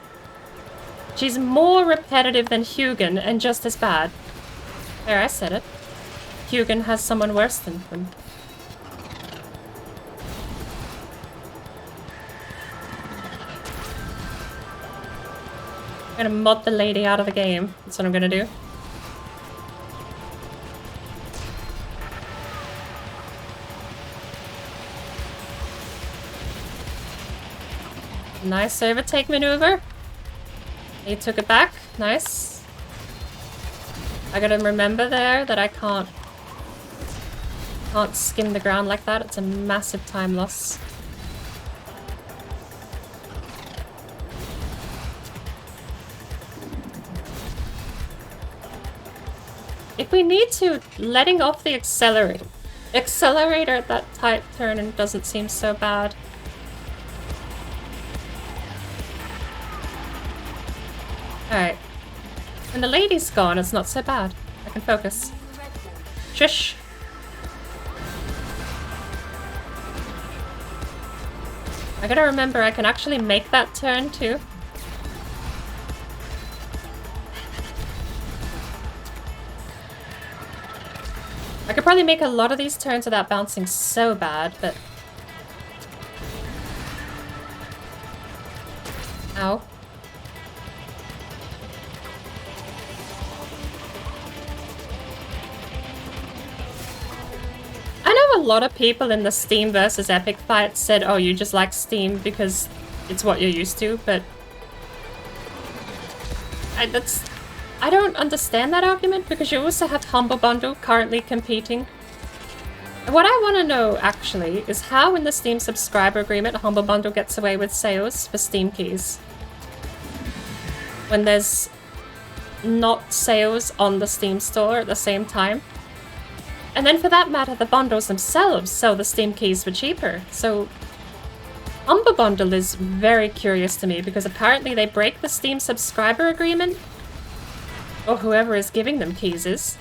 She's more repetitive than Hugin and just as bad. There, I said it. Hugin has someone worse than him. I'm gonna mod the lady out of the game. That's what I'm gonna do. Nice overtake maneuver. He took it back. Nice. I gotta remember there that I can't skim the ground like that. It's a massive time loss. If we need to, letting off the accelerator at that tight turn and doesn't seem so bad. Alright. When the lady's gone, it's not so bad. I can focus. Shush! I gotta remember I can actually make that turn too. I could probably make a lot of these turns without bouncing so bad, but... Ow. I know a lot of people in the Steam versus Epic fight said, oh, you just like Steam because it's what you're used to, but... I don't understand that argument because you also have Humble Bundle currently competing. And what I want to know, actually, is how in the Steam subscriber agreement Humble Bundle gets away with sales for Steam keys. When there's not sales on the Steam store at the same time. And then for that matter, the bundles themselves sell the Steam keys for cheaper. So Humble Bundle is very curious to me because apparently they break the Steam subscriber agreement. Or whoever is giving them keys is.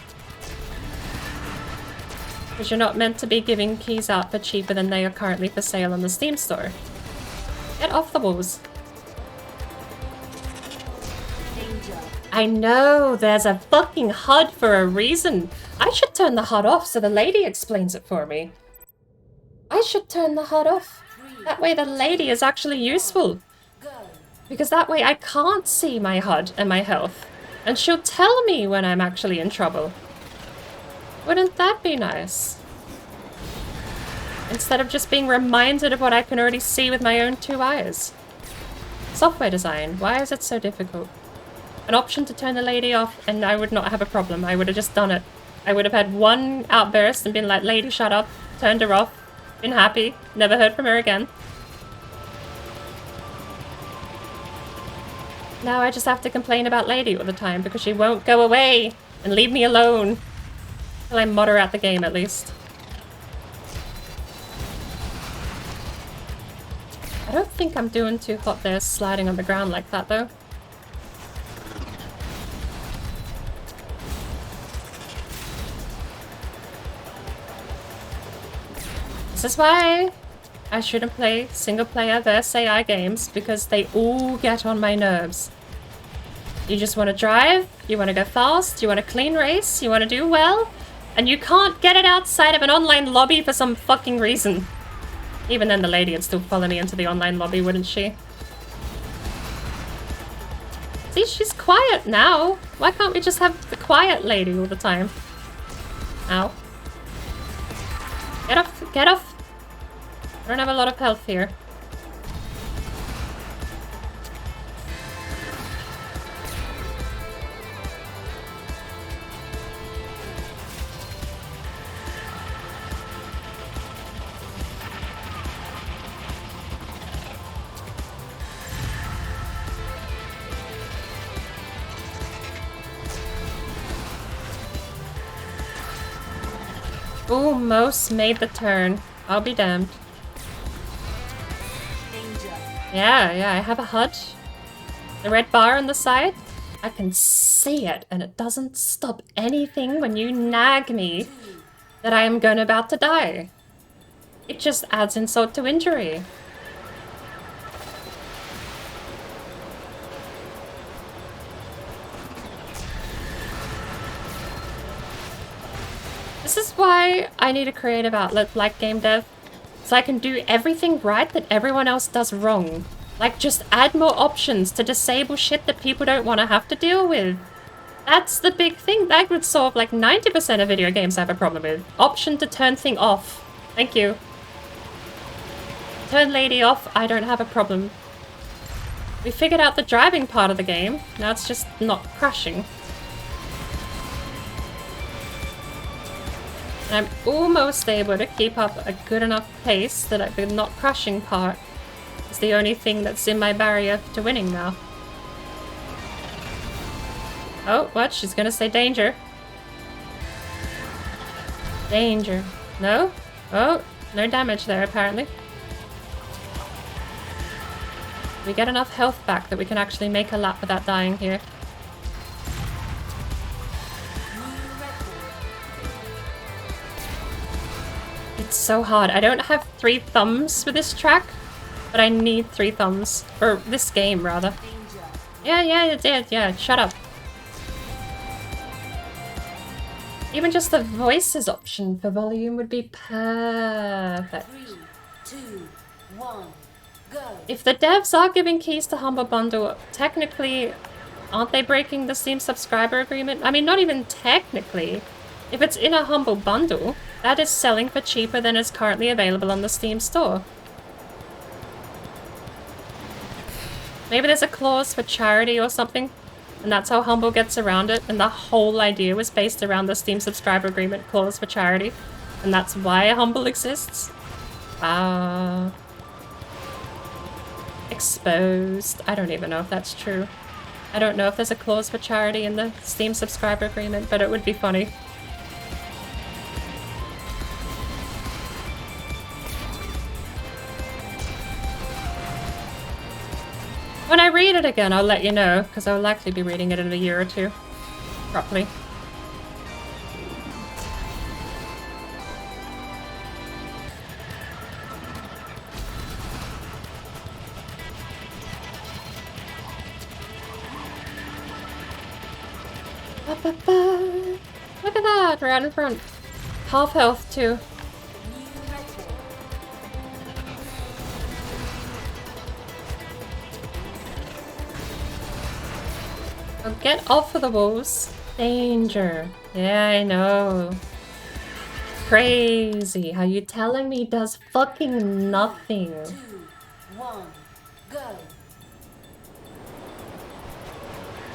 Because you're not meant to be giving keys out for cheaper than they are currently for sale on the Steam store. Get off the walls. Danger. I know, there's a fucking HUD for a reason. I should turn the HUD off so the lady explains it for me. I should turn the HUD off. That way the lady is actually useful. Go. Because that way I can't see my HUD and my health. And she'll tell me when I'm actually in trouble. Wouldn't that be nice? Instead of just being reminded of what I can already see with my own two eyes. Software design, why is it so difficult? An option to turn the lady off and I would not have a problem. I would have just done it. I would have had one outburst and been like, lady, shut up. Turned her off. Been happy. Never heard from her again. Now I just have to complain about lady all the time because she won't go away and leave me alone. Till I mod her out the game at least. I don't think I'm doing too hot there sliding on the ground like that though. This is why I shouldn't play single player versus AI games because they all get on my nerves. You just want to drive, you want to go fast, you want to clean race, you want to do well, and you can't get it outside of an online lobby for some fucking reason. Even then the lady would still follow me into the online lobby, wouldn't she? See, she's quiet now. Why can't we just have the quiet lady all the time? Ow. get off. I don't have a lot of health here. Almost made the turn. I'll be damned. Danger. Yeah, I have a HUD. The red bar on the side. I can see it, and it doesn't stop anything when you nag me that I am about to die. It just adds insult to injury. This is why I need a creative outlet like game dev, so I can do everything right that everyone else does wrong. Like, just add more options to disable shit that people don't want to have to deal with. That's the big thing. That would solve like 90% of video games I have a problem with. Option to turn thing off. Thank you. Turn lady off, I don't have a problem. We figured out the driving part of the game. Now it's just not crashing. And I'm almost able to keep up a good enough pace that the not crashing part is the only thing that's in my barrier to winning now. Oh, what? She's gonna say danger. Danger. No? Oh, no damage there apparently. We get enough health back that we can actually make a lap without dying here. It's so hard. I don't have 3 thumbs for this track, but I need 3 thumbs. Or this game, rather. Yeah, it did. Yeah, shut up. Even just the voices option for volume would be perfect. 3, 2, 1, go. If the devs are giving keys to Humble Bundle, technically, aren't they breaking the Steam subscriber agreement? I mean, not even technically. If it's in a Humble Bundle, that is selling for cheaper than is currently available on the Steam store. Maybe there's a clause for charity or something, and that's how Humble gets around it, and the whole idea was based around the Steam subscriber agreement clause for charity, and that's why Humble exists. Exposed. I don't even know if that's true. I don't know if there's a clause for charity in the Steam subscriber agreement, but it would be funny. When I read it again, I'll let you know, because I'll likely be reading it in a year or two. Properly. Look at that, right in front. Half health, too. Oh, get off of the walls. Danger. Yeah, I know. Crazy how you telling me does fucking nothing. 2, 1, go.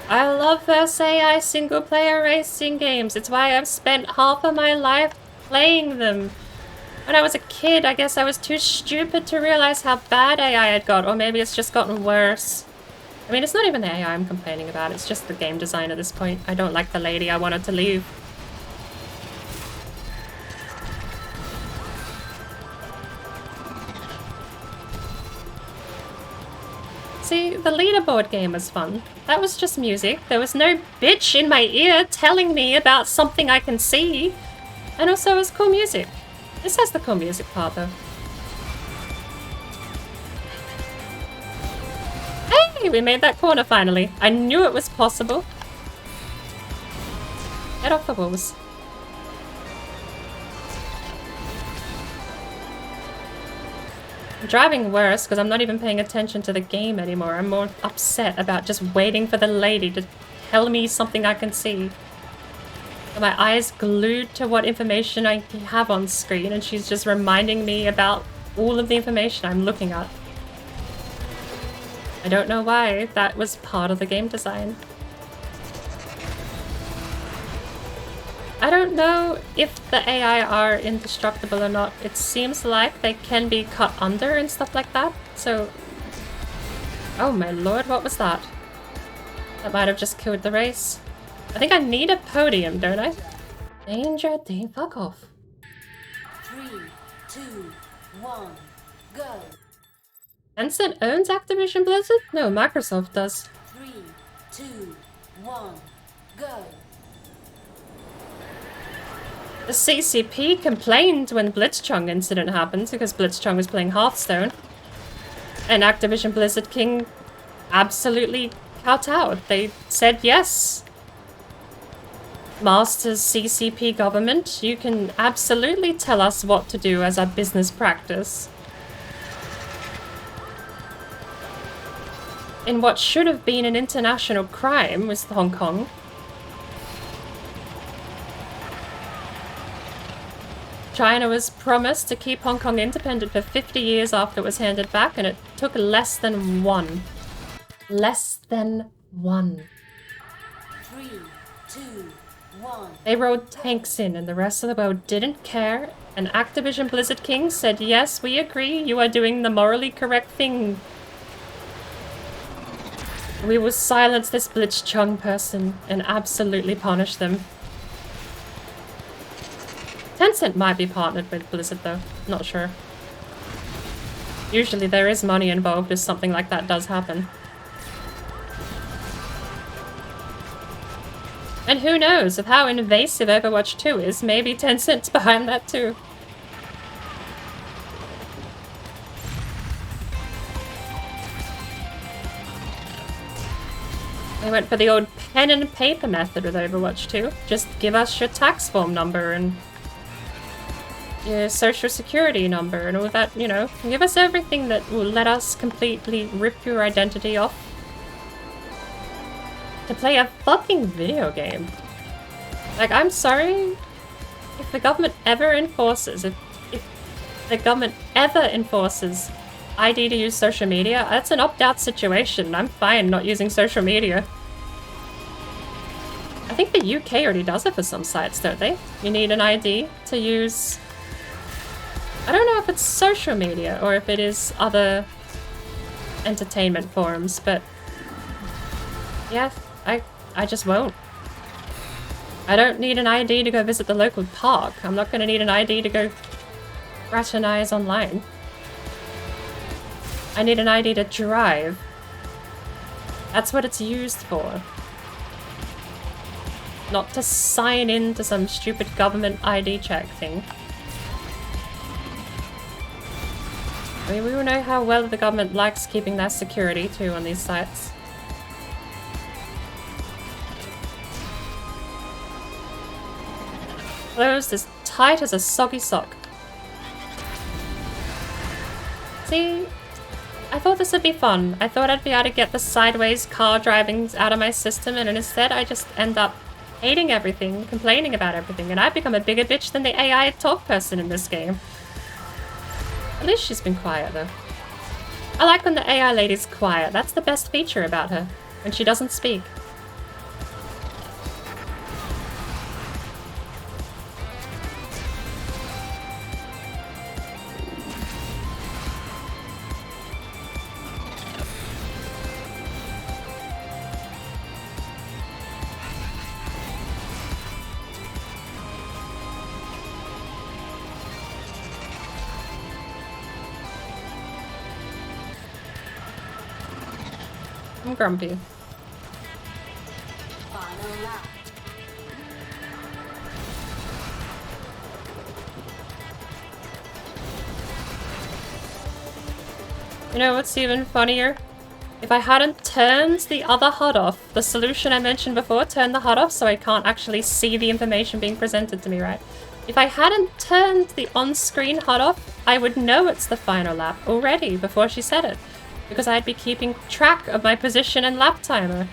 I love this AI single-player racing games. It's why I've spent half of my life playing them. When I was a kid, I guess I was too stupid to realize how bad AI had got, or maybe it's just gotten worse. I mean, it's not even the AI I'm complaining about, it's just the game design at this point. I don't like the lady, I wanted to leave. See, the leaderboard game was fun. That was just music. There was no bitch in my ear telling me about something I can see. And also, it was cool music. This has the cool music part, though. Hey, we made that corner finally. I knew it was possible. Get off the walls. I'm driving worse because I'm not even paying attention to the game anymore. I'm more upset about just waiting for the lady to tell me something I can see. My eyes glued to what information I have on screen, and she's just reminding me about all of the information I'm looking at. I don't know why that was part of the game design. I don't know if the AI are indestructible or not. It seems like they can be cut under and stuff like that, so... Oh my lord, what was that? That might have just killed the race. I think I need a podium, don't I? Danger, fuck off. 3, 2, 1, go. Tencent owns Activision Blizzard? No, Microsoft does. 3, 2, 1, go. The CCP complained when Blitzchung incident happened because Blitzchung was playing Hearthstone. And Activision Blizzard King absolutely kowtowed. They said yes. Masters CCP government, you can absolutely tell us what to do as our business practice. In what should have been an international crime was Hong Kong. China was promised to keep Hong Kong independent for 50 years after it was handed back, and it took less than one. Less than one. 3, 2, 1. They rode tanks in, and the rest of the world didn't care, and Activision Blizzard King said, yes, we agree, you are doing the morally correct thing. We will silence this Blitzchung person and absolutely punish them. Tencent might be partnered with Blizzard though, not sure. Usually there is money involved if something like that does happen. And who knows, with how invasive Overwatch 2 is, maybe Tencent's behind that too. They went for the old pen and paper method with Overwatch 2. Just give us your tax form number and your social security number and all that, you know. Give us everything that will let us completely rip your identity off to play a fucking video game. Like, I'm sorry, if the government ever enforces, if the government ever enforces ID to use social media, that's an opt-out situation. I'm fine not using social media. I think the UK already does it for some sites, don't they? You need an ID to use... I don't know if it's social media or if it is other entertainment forums, but yeah, I just won't. I don't need an ID to go visit the local park. I'm not going to need an ID to go fraternize online. I need an ID to drive. That's what it's used for. Not to sign in to some stupid government ID check thing. I mean, we all know how well the government likes keeping their security too on these sites. Closed as tight as a soggy sock. See, I thought this would be fun. I thought I'd be able to get the sideways car driving out of my system, and instead I just end up hating everything, complaining about everything, and I've become a bigger bitch than the AI talk person in this game. At least she's been quiet, though. I like when the AI lady's quiet. That's the best feature about her, when she doesn't speak. I'm grumpy. Final lap. You know what's even funnier? If I hadn't turned the other HUD off, the solution I mentioned before, turn the HUD off so I can't actually see the information being presented to me, right? If I hadn't turned the on-screen HUD off, I would know it's the final lap already before she said it. Because I'd be keeping track of my position and lap timer.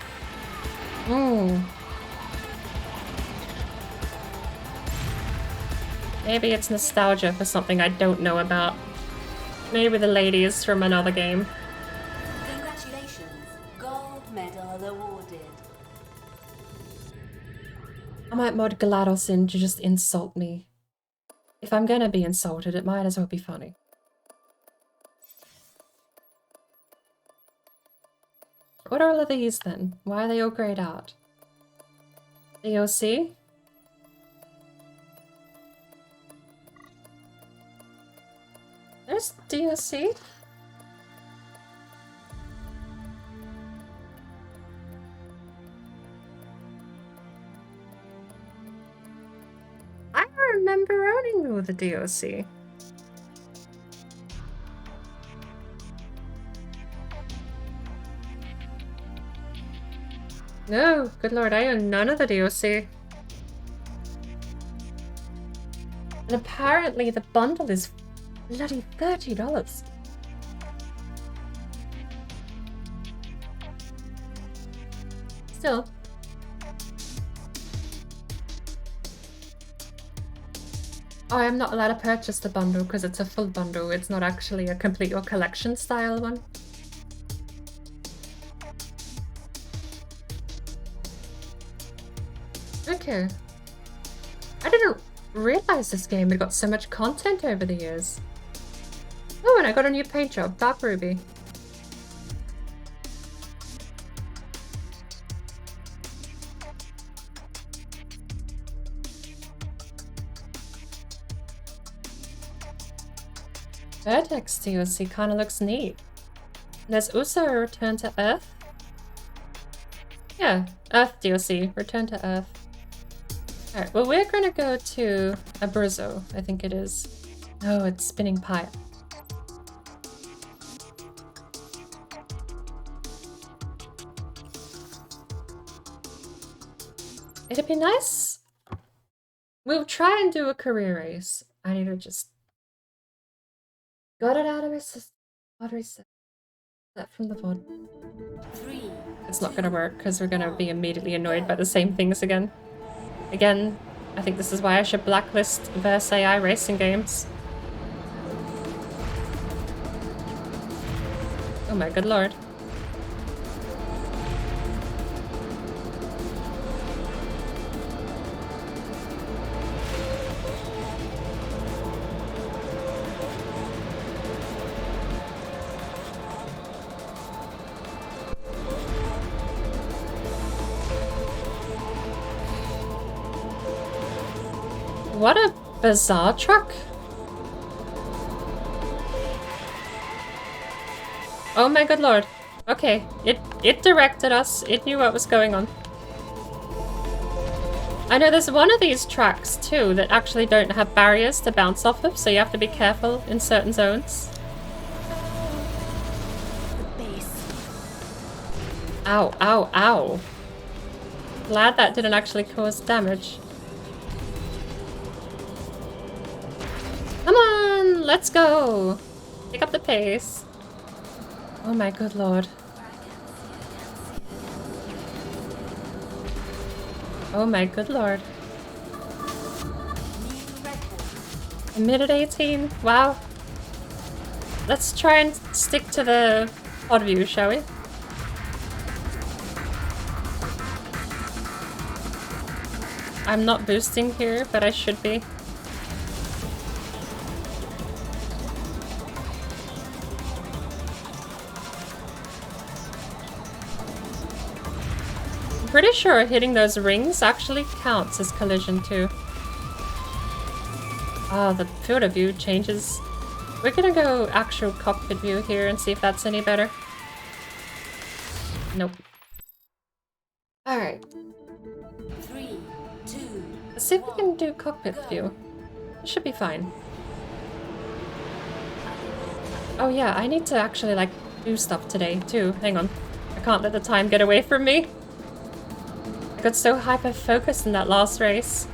Maybe it's nostalgia for something I don't know about. Maybe the lady is from another game. Congratulations. Gold medal awarded. I might mod GLaDOS in to just insult me. If I'm gonna be insulted, it might as well be funny. What are all of these then? Why are they all grayed out? DOC? There's DOC? I remember owning all the DOC. No, good lord, I own none of the DOC. And apparently the bundle is bloody $30. Still. Oh, I'm not allowed to purchase the bundle because it's a full bundle. It's not actually a complete or collection style one. Okay. I didn't realize this game had got so much content over the years. Oh, and I got a new paint job, Dark Ruby. Vertex DLC kind of looks neat. There's also a Return to Earth. Yeah, Earth DLC, Return to Earth. Alright, well we're gonna go to Abruzzo, I think it is. Oh, it's Spinning Pipe. It'd be nice. We'll try and do a career race. I need to just... Got it out of my system. How do I set that from the VOD? It's not gonna work because we're gonna be immediately annoyed by the same things again. Again, I think this is why I should blacklist Verse AI racing games. Oh my good lord. What a bizarre truck. Oh my good lord. Okay, it directed us. It knew what was going on. I know there's one of these tracks too that actually don't have barriers to bounce off of, so you have to be careful in certain zones. Ow, ow, ow. Glad that didn't actually cause damage. Come on, let's go. Pick up the pace. Oh my good lord. Oh my good lord. A minute 18? Wow. Let's try and stick to the pod view, shall we? I'm not boosting here, but I should be. Pretty sure hitting those rings actually counts as collision too. Ah, the field of view changes. We're gonna go actual cockpit view here and see if that's any better. Nope. Alright. 3, 2, Let's see if we can do cockpit view. It should be fine. Oh yeah, I need to actually like do stuff today too. Hang on. I can't let the time get away from me. I got so hyper-focused in that last race.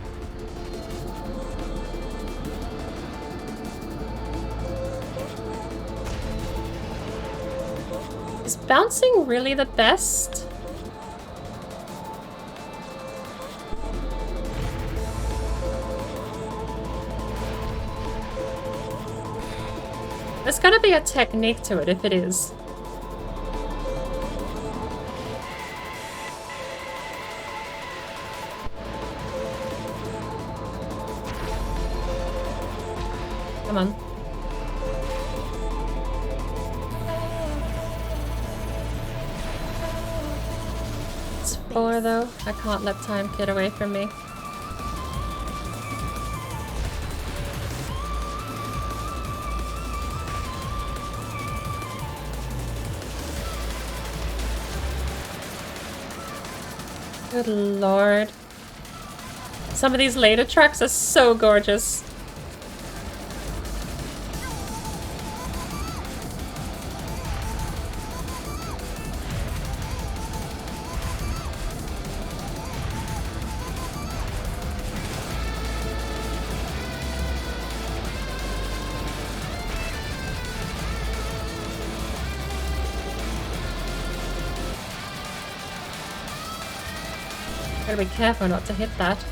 Is bouncing really the best? There's gotta be a technique to it if it is. Come on. It's 4 though. I can't let time get away from me. Good lord. Some of these later tracks are so gorgeous. Gotta be careful not to hit that.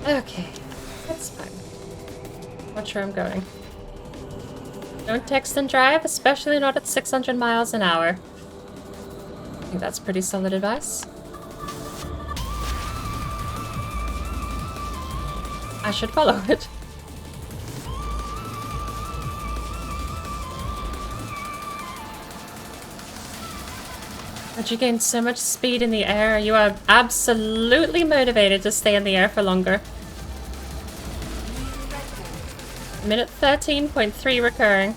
Okay, that's fine. Watch where I'm going. Don't text and drive, especially not at 600 miles an hour. I think that's pretty solid advice. I should follow it. But you gain so much speed in the air, you are absolutely motivated to stay in the air for longer. Minute 13.3 recurring.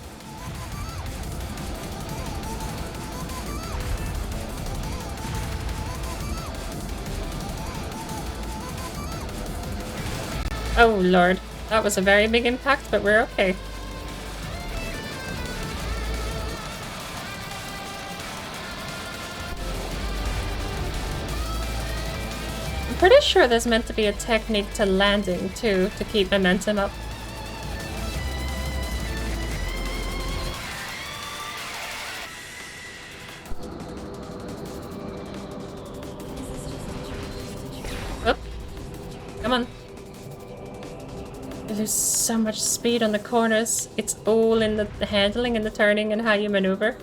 Oh lord, that was a very big impact, but we're okay. I'm pretty sure there's meant to be a technique to landing too, to keep momentum up. Oh, come on. There's so much speed on the corners. It's all in the handling and the turning and how you maneuver.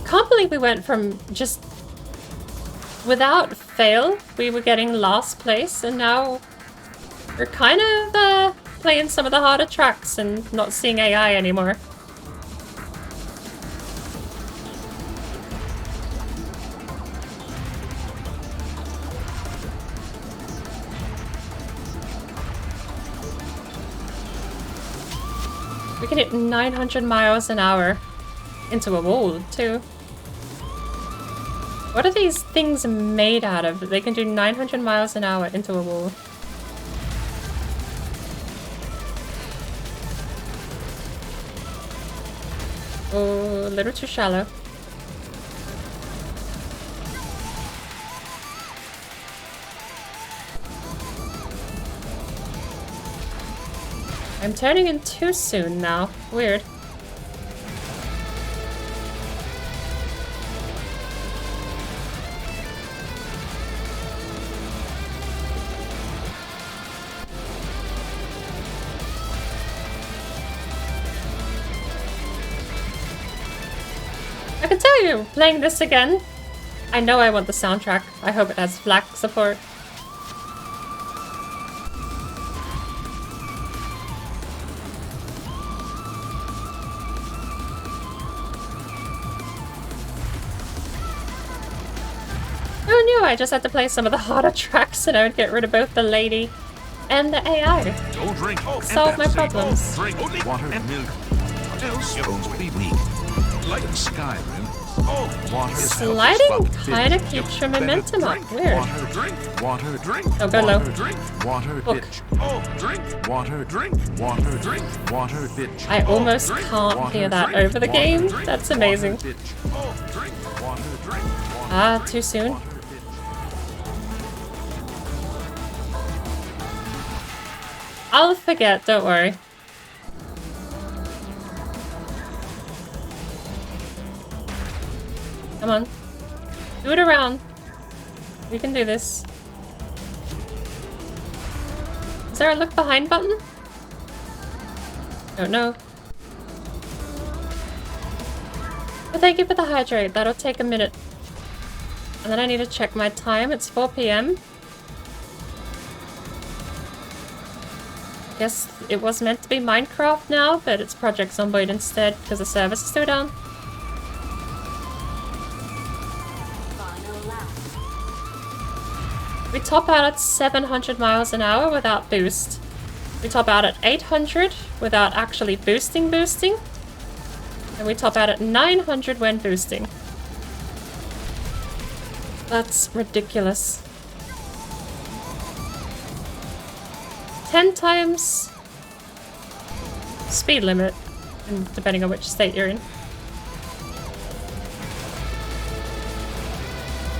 Can't believe we went from just without fail, we were getting last place, and now we're kind of playing some of the harder tracks and not seeing AI anymore. We can hit 900 miles an hour into a wall, too. What are these things made out of? They can do 900 miles an hour into a wall. Oh, a little too shallow. I'm turning in too soon now. Weird. I can tell you, playing this again, I know I want the soundtrack. I hope it has FLAC support. I just had to play some of the harder tracks and I would get rid of both the lady and the AI. Don't drink. Solve my problems. Drink water and milk. Else you're going to be weak. Like Skyrim. Water is sliding kind of keeps your momentum up. Weird. Water, drink. Water, drink. Oh, go low. Drink. Water, bitch. Oh, drink. Water, drink. Water, drink. Water, bitch. I almost can't hear that over the game. That's amazing. Oh, drink. Water, Ah, too soon. I'll forget, don't worry. Come on. Do it around. We can do this. Is there a look behind button? Don't know. But thank you for the hydrate. That'll take a minute. And then I need to check my time. It's 4 p.m. Guess it was meant to be Minecraft now, but it's Project Zomboid instead because the service is still down. We top out at 700 miles an hour without boost. We top out at 800 without actually boosting. And we top out at 900 when boosting. That's ridiculous. 10 times speed limit, depending on which state you're in.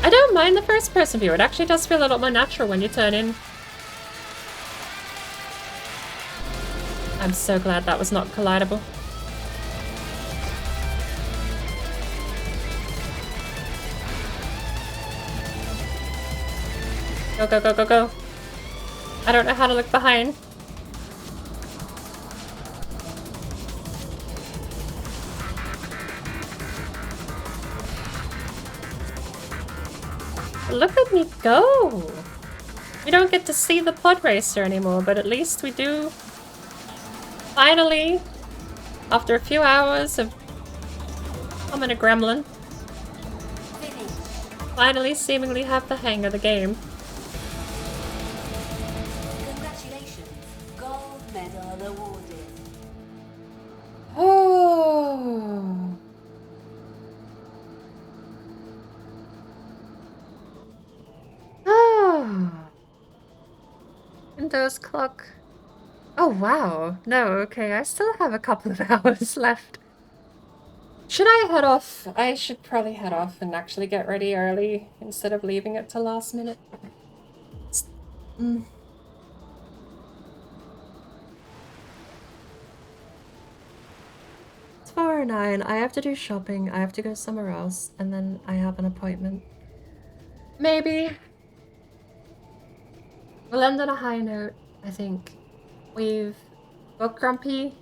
I don't mind the first person view. It actually does feel a lot more natural when you turn in. I'm so glad that was not collidable. Go, go, go, go, go. I don't know how to look behind. Look at me go! We don't get to see the pod racer anymore, but at least we do finally, after a few hours of becoming a gremlin, finally seemingly have the hang of the game. Congratulations. Gold medal awarded. Oh. Ah. Windows clock. Oh wow. No, okay, I still have a couple of hours left. Should I head off? I should probably head off and actually get ready early instead of leaving it till last minute. It's 4:09. I have to do shopping. I have to go somewhere else, and then I have an appointment. Maybe we'll end on a high note. I think we've got grumpy,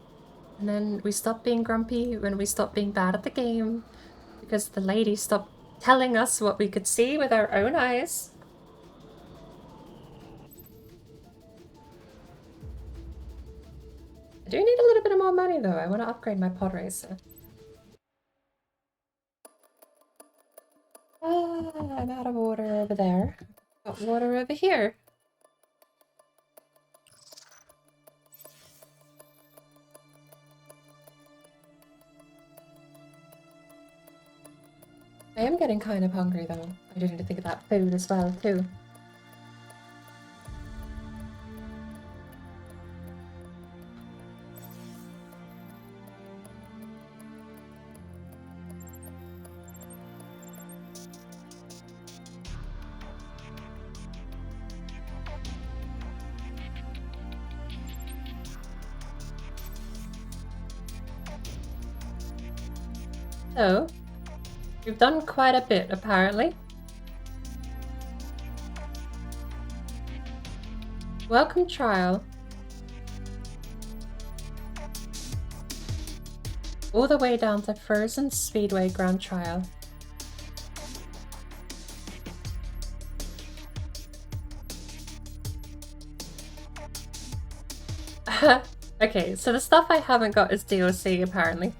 and then we stopped being grumpy when we stopped being bad at the game because the lady stopped telling us what we could see with our own eyes. I do need a little bit of more money though. I want to upgrade my pod racer. I'm out of water over there. Got water over here. I am getting kind of hungry though. I do need to think of that food as well too. So, we've done quite a bit, apparently. Welcome trial. All the way down to Frozen Speedway Grand Trial. Okay, so the stuff I haven't got is DLC, apparently.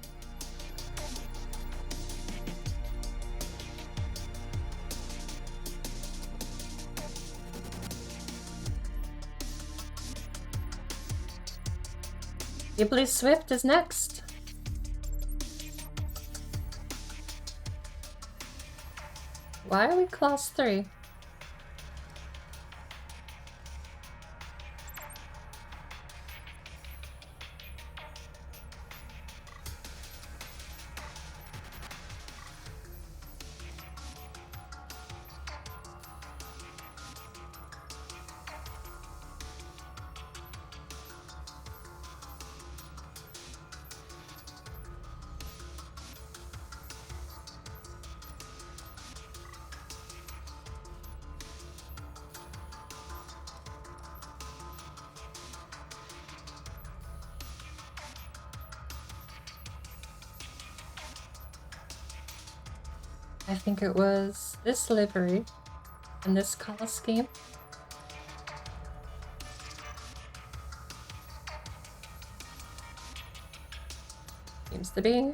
Ghibli Swift is next. Why are we class 3? I think it was this livery and this color scheme. Seems to be.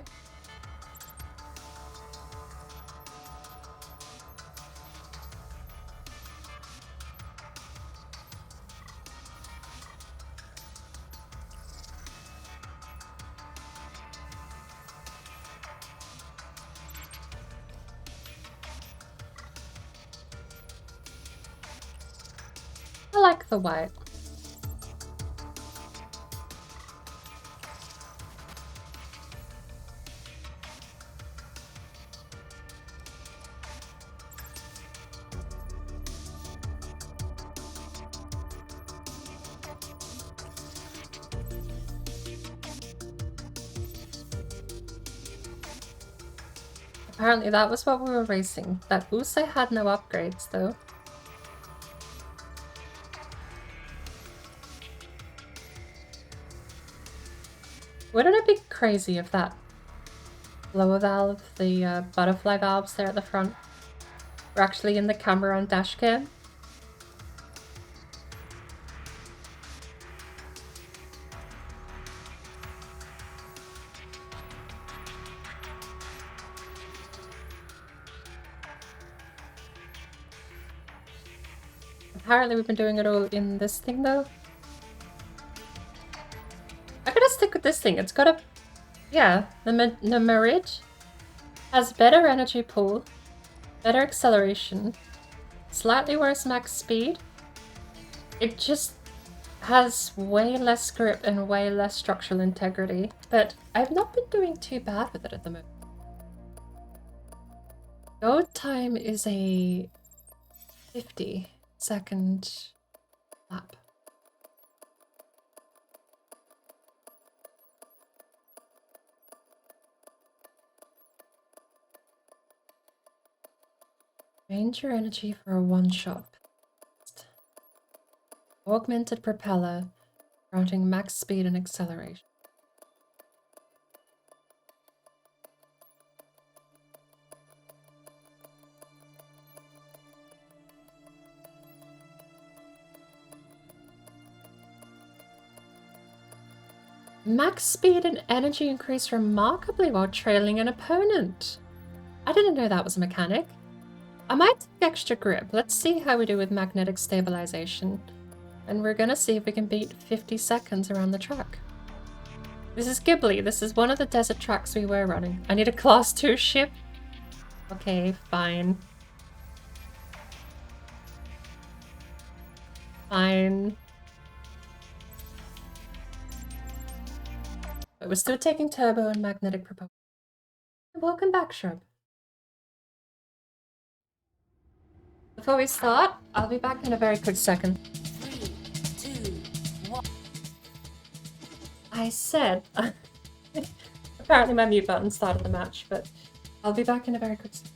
I like the white. Apparently that was what we were racing. That Usai had no upgrades though. Wouldn't it be crazy if that blower valve, the butterfly valves there at the front, were actually in the camera on dashcam? Apparently we've been doing it all in this thing though. I'm gonna stick with this thing. It's got a... yeah, the Mirage has better energy pool, better acceleration, slightly worse max speed. It just has way less grip and way less structural integrity, but I've not been doing too bad with it at the moment. Go time is a 50-second lap. Change your energy for a one-shot. Augmented propeller, granting max speed and acceleration. Max speed and energy increase remarkably while trailing an opponent. I didn't know that was a mechanic. I might take extra grip. Let's see how we do with magnetic stabilization. And we're gonna see if we can beat 50 seconds around the track. This is Ghibli. This is one of the desert tracks we were running. I need a class 2 ship. Okay, fine. Fine. But we're still taking turbo and magnetic propulsion. Welcome back, Shrub. Before we start, I'll be back in a very quick second. 3, 2, 1. I said... apparently my mute button started the match, but I'll be back in a very quick second.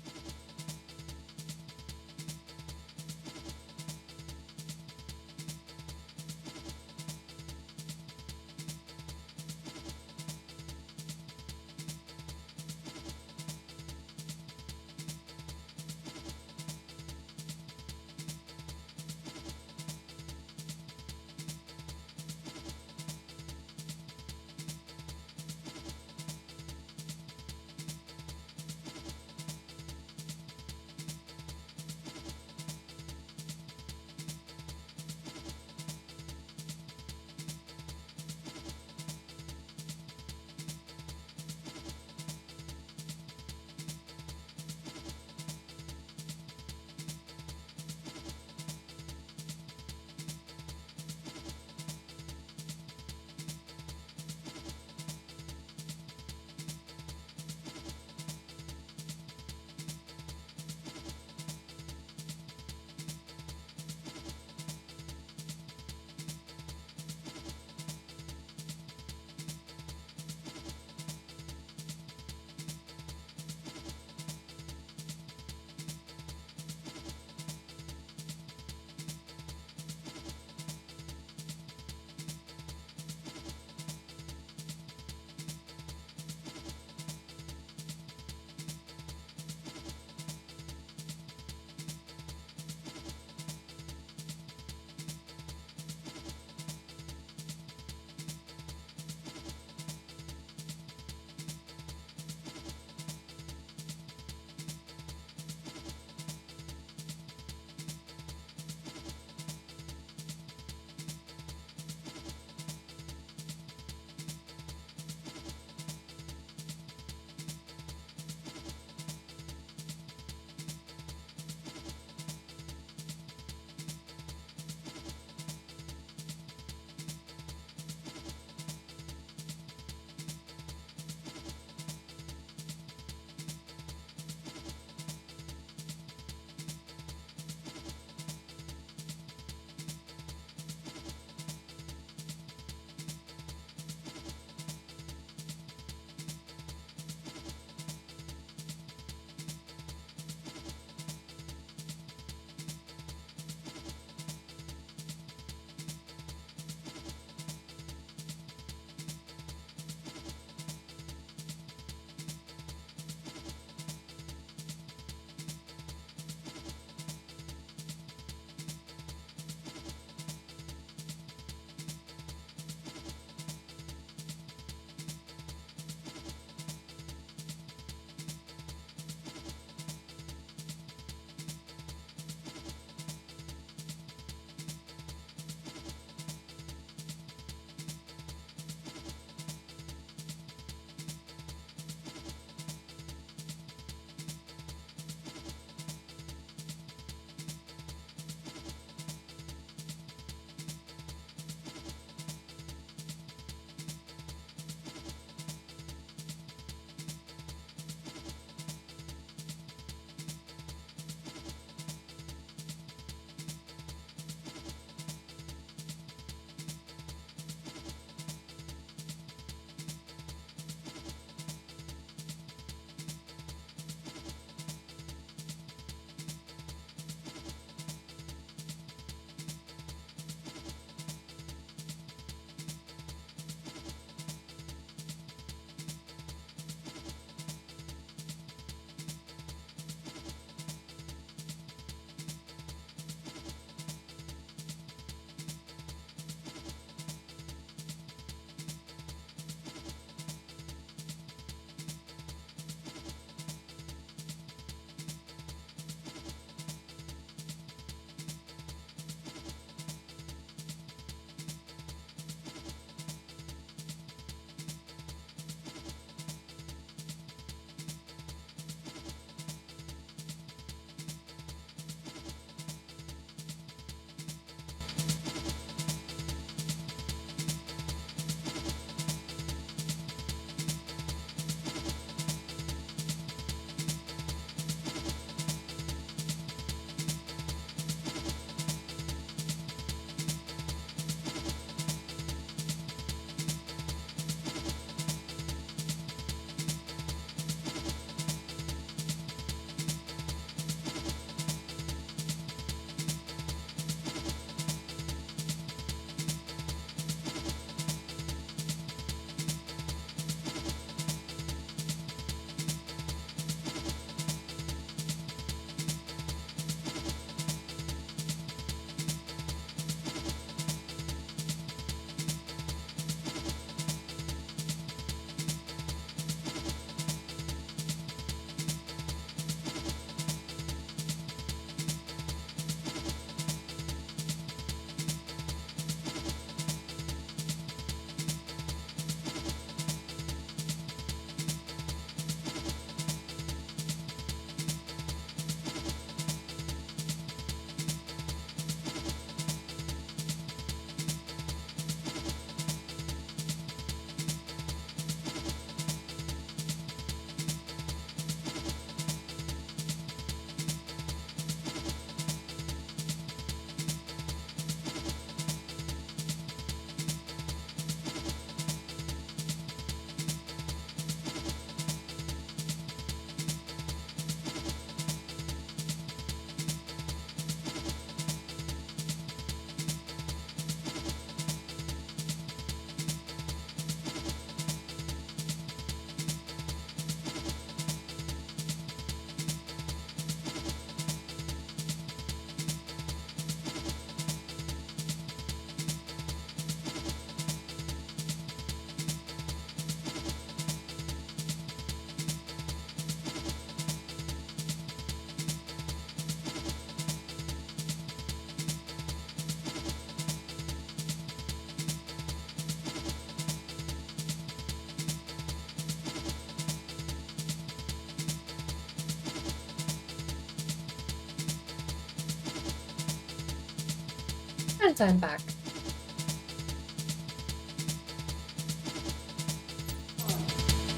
And I'm back.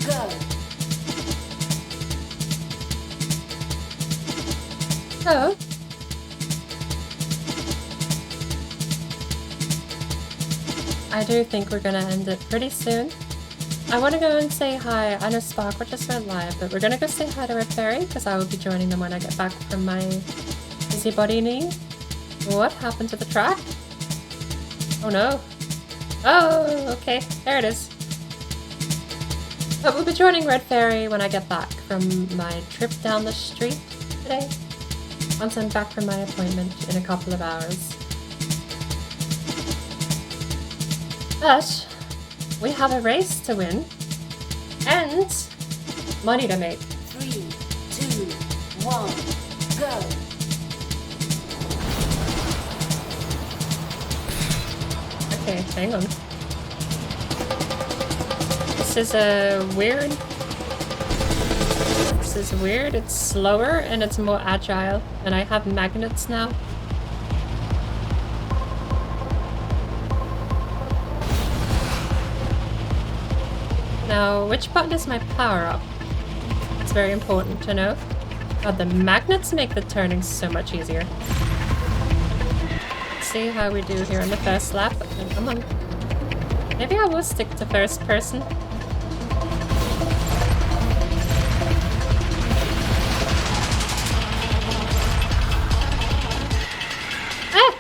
Go. So, I do think we're gonna end it pretty soon. I want to go and say hi. I know Sparkle just went live, but we're gonna go say hi to Red Fairy because I will be joining them when I get back from my busybody knee. What happened to the track? Oh no. Oh, okay. There it is. But we'll be joining Red Fairy when I get back from my trip down the street today. Once I'm back from my appointment in a couple of hours. But we have a race to win and money to make. 3, 2, 1, go. Okay, hang on. This is weird. This is weird. It's slower and it's more agile. And I have magnets now. Now, which button is my power up? It's very important to know. God, the magnets make the turning so much easier. Let's see how we do here in the first lap. Oh, come on. Maybe I will stick to first person. Ah!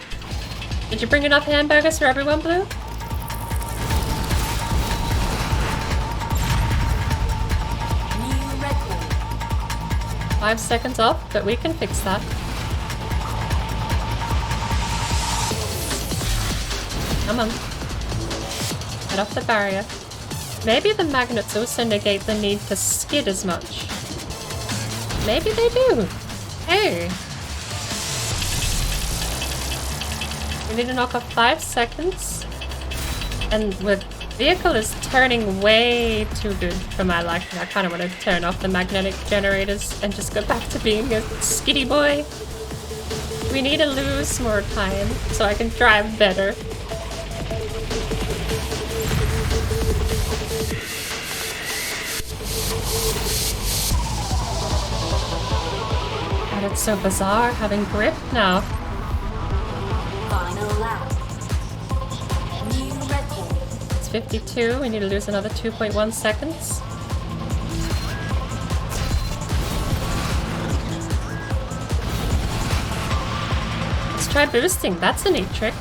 Did you bring enough hamburgers for everyone, Blue? New record. 5 seconds off, but we can fix that. Come on. Get off the barrier. Maybe the magnets also negate the need to skid as much. Maybe they do. Hey! We need to knock off 5 seconds. And the vehicle is turning way too good for my liking. I kind of want to turn off the magnetic generators and just go back to being a skiddy boy. We need to lose more time so I can drive better. God, it's so bizarre having grip now. Final lap. New record. It's 52. We need to lose another 2.1 seconds. Let's try boosting. That's a neat trick.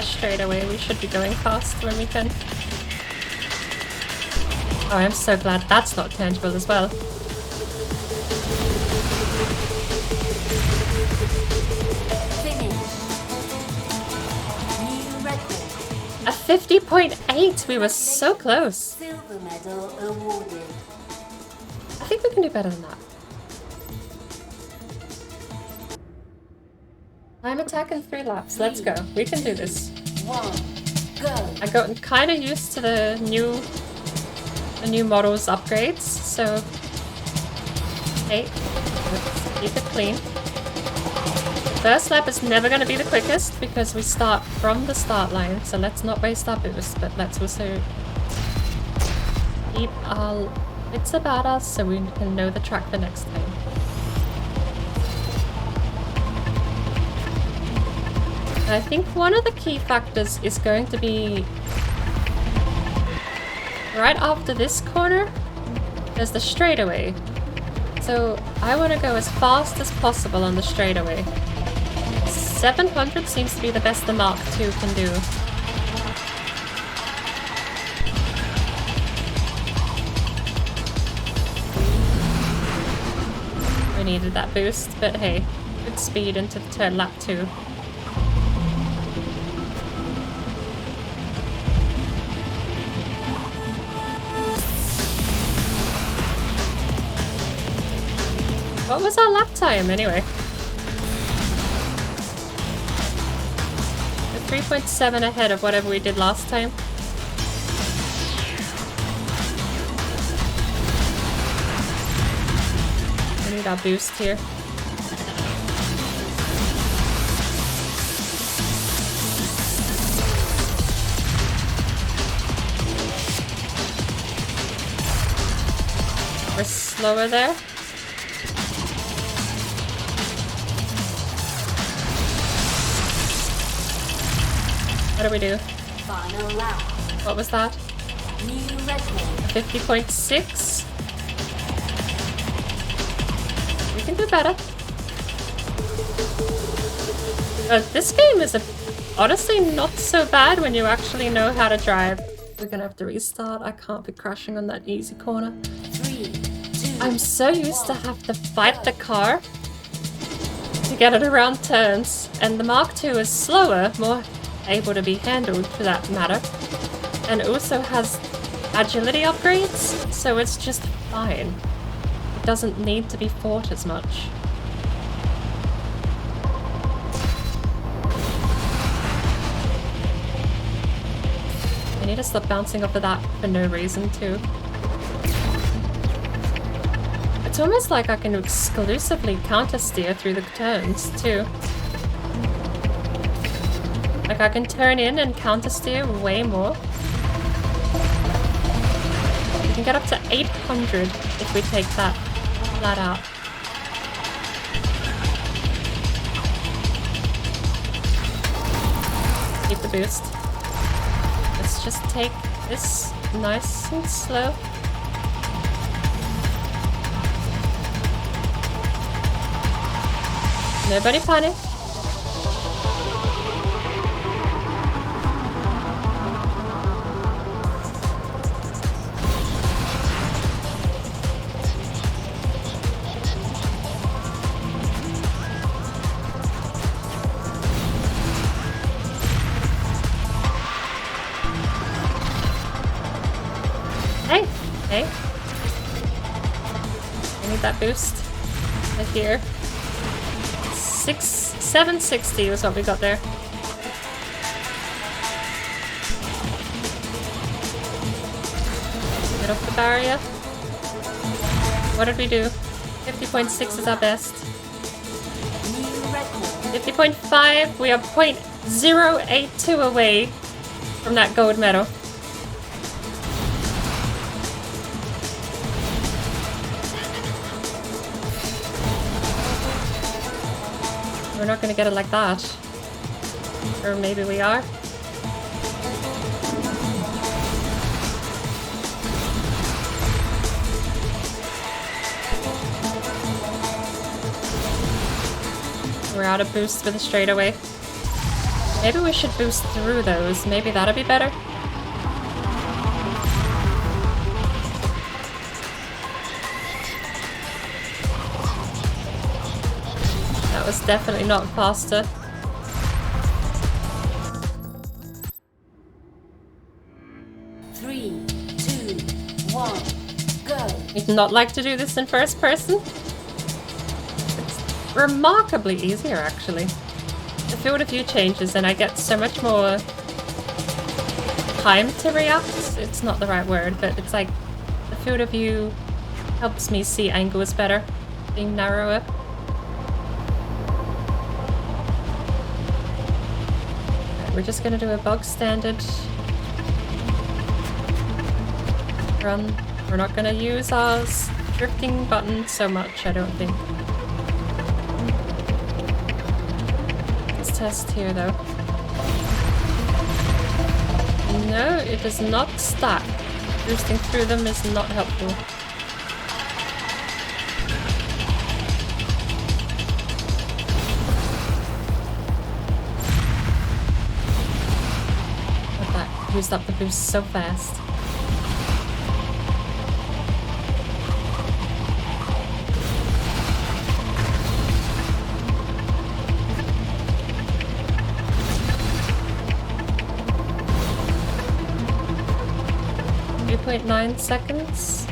Straightaway, we should be going fast when we can. Oh, I'm so glad that's not tangible as well. Finish. New record. A 50.8! We were so close. Silver medal awarded. I think we can do better than that. Time attack in 3 laps. Let's go. We can do this. 1, go. I got kind of used to the new models upgrades, so hey, let's keep it clean. First lap is never going to be the quickest because we start from the start line, so let's not waste our boost, but let's also keep our wits about us so we can know the track the next time. I think one of the key factors is going to be right after this corner, there's the straightaway. So I want to go as fast as possible on the straightaway. 700 seems to be the best the Mark II can do. We needed that boost, but hey, good speed into lap 2. What was our lap time anyway? 3.7 ahead of whatever we did last time. We need our boost here. We're slower there. What do we do? Final lap. What was that? New record. 50.6. We can do better. This game is honestly not so bad when you actually know how to drive. We're gonna have to restart. I can't be crashing on that easy corner. 3, 2. I'm so used to have to fight the car to get it around turns, and the Mark II is slower, more able to be handled for that matter, and also has agility upgrades, so it's just fine. It doesn't need to be fought as much. I need to stop bouncing off of that for no reason too. It's almost like I can exclusively counter steer through the turns too. Like I can turn in and counter steer way more. We can get up to 800 if we take that flat out. Keep the boost. Let's just take this nice and slow. Nobody panic. Hey. I need that boost. Right here. 760 was what we got there. Get off the barrier. What did we do? 50.6 is our best. 50.5, we are 0.082 away from that gold medal. We're not gonna get it like that. Or maybe we are. We're out of boost with a straightaway. Maybe we should boost through those. Maybe that'll be better. That was definitely not faster. Three, 2, 1, go. You'd not like to do this in first person? It's remarkably easier, actually. I feel a few changes and I get so much more time to react. It's not the right word, but it's like the field of view helps me see angles better, being narrower. We're just gonna do a bog standard run. We're not gonna use our drifting button so much, I don't think. Let's test here though. No, it does not stack. Boosting through them is not helpful. Used up the boost so fast. .9 seconds.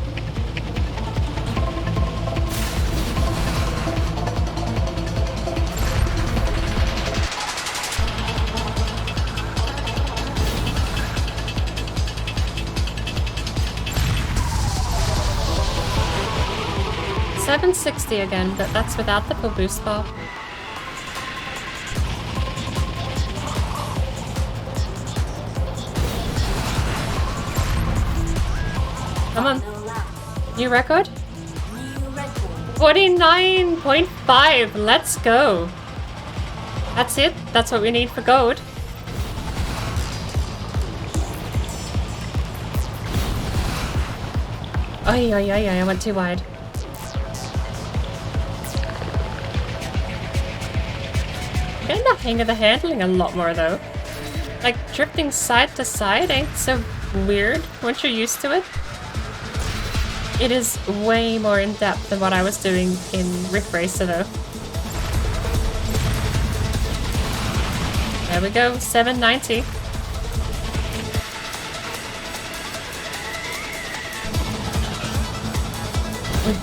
760 again, but that's without the full boost bar. Come on. New record? 49.5. Let's go. That's it. That's what we need for gold. Ay, ay, ay, ay, I went too wide. Getting the hang of the handling a lot more though. Like drifting side to side ain't so weird once you're used to it. It is way more in depth than what I was doing in Rift Racer though. There we go, 790.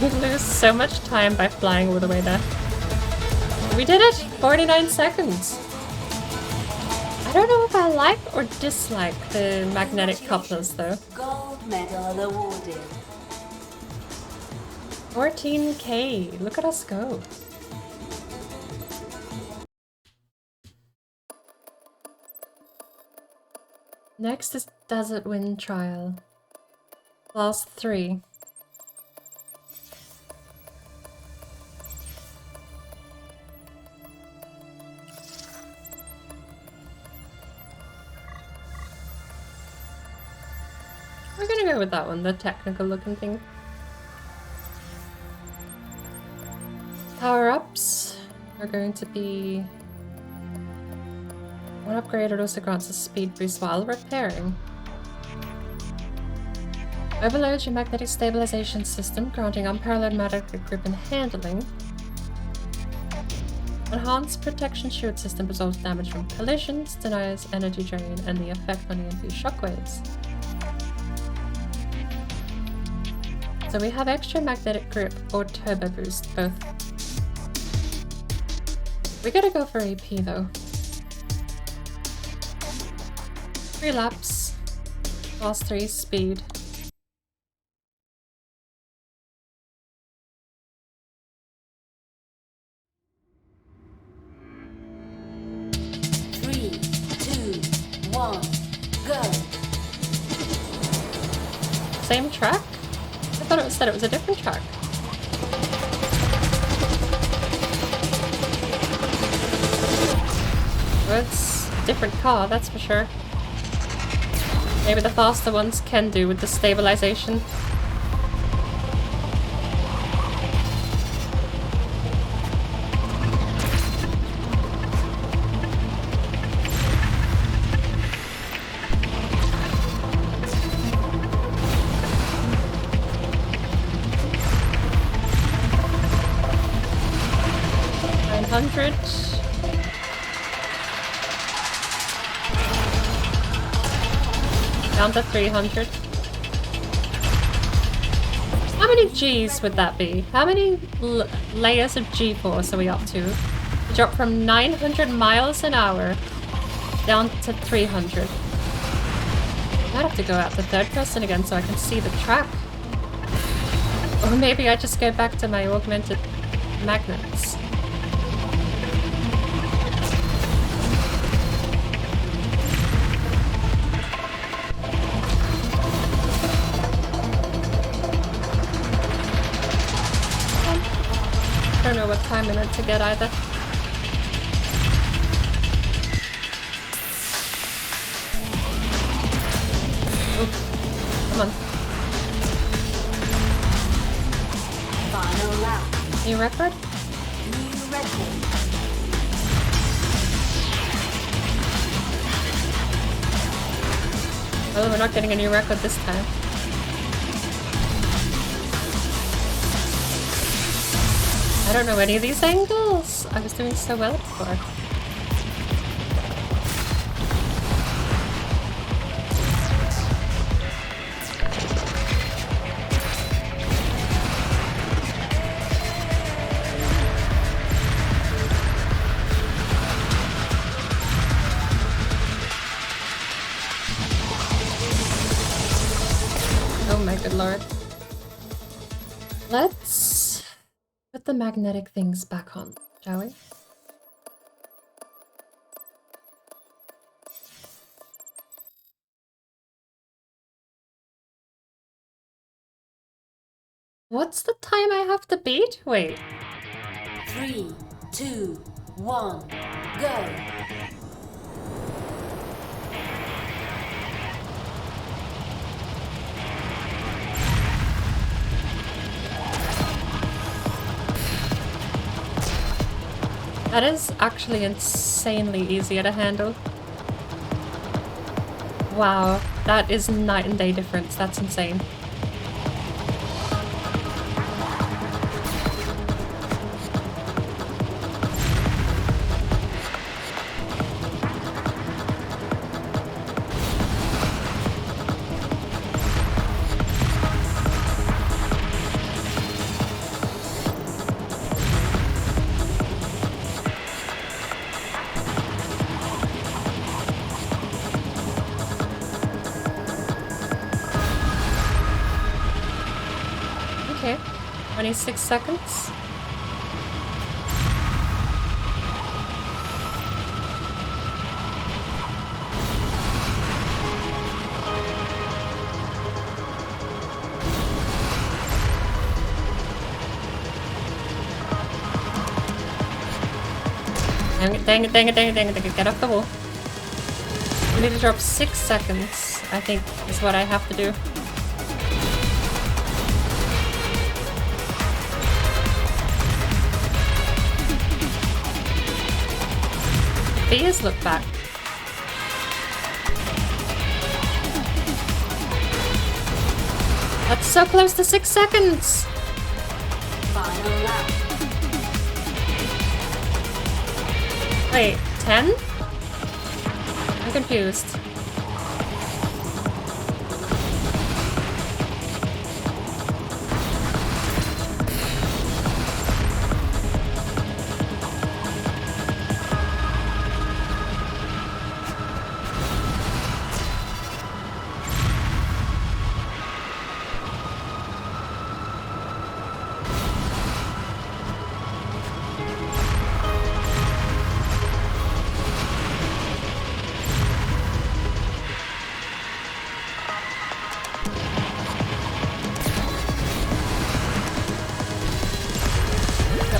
We lose so much time by flying all the way there. We did it! 49 seconds! I don't know if I like or dislike the magnetic couplers though. Gold medal awarded. 14k! Look at us go! Next is Desert Wind Trial. Class 3. We're gonna go with that one, the technical looking thing. Power-ups are going to be... One upgrade also grants a speed boost while repairing. Overload your magnetic stabilization system, granting unparalleled magnetic grip and handling. Enhanced protection shield system resolves damage from collisions, denies energy drain, and the effect on EMP shockwaves. So we have extra magnetic grip or turbo boost, both. We gotta go for AP though. 3 laps, class 3 speed. Three, two, one, go. Same track? I thought it said it was a different track. Well, it's a different car, that's for sure. Maybe the faster ones can do with the stabilization. Down to 300. How many G's would that be? How many layers of G-force are we up to? We dropped from 900 miles an hour down to 300. I'd have to go out to third person again so I can see the track. Or maybe I just go back to my augmented magnets. I don't know what time I meant to get either. Ooh, come on. Final lap. New record? New record. Well, we're not getting a new record this time. I don't know any of these angles. I was doing so well before. Oh my good lord. Let's the magnetic things back on, shall we? What's the time I have to beat? Wait. 3, 2, 1, go. That is actually insanely easier to handle. Wow, that is night and day difference. That's insane. Okay, 26 seconds. Dang it, dang it, dang it, dang it, dang it, get off the wall. We need to drop 6 seconds, I think, is what I have to do. Please look back. That's so close to 6 seconds! Final lap. Wait, 10? I'm confused.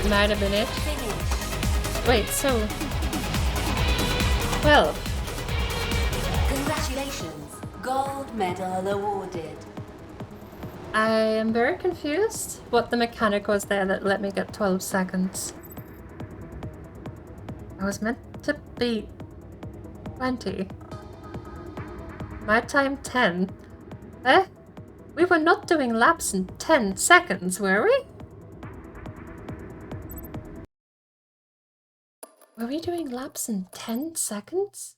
Might have been it. Finish. Wait, so... 12. Congratulations. Gold medal awarded. I am very confused what the mechanic was there that let me get 12 seconds. I was meant to beat 20. My time 10. Eh? We were not doing laps in 10 seconds, were we? Were we doing laps in 10 seconds?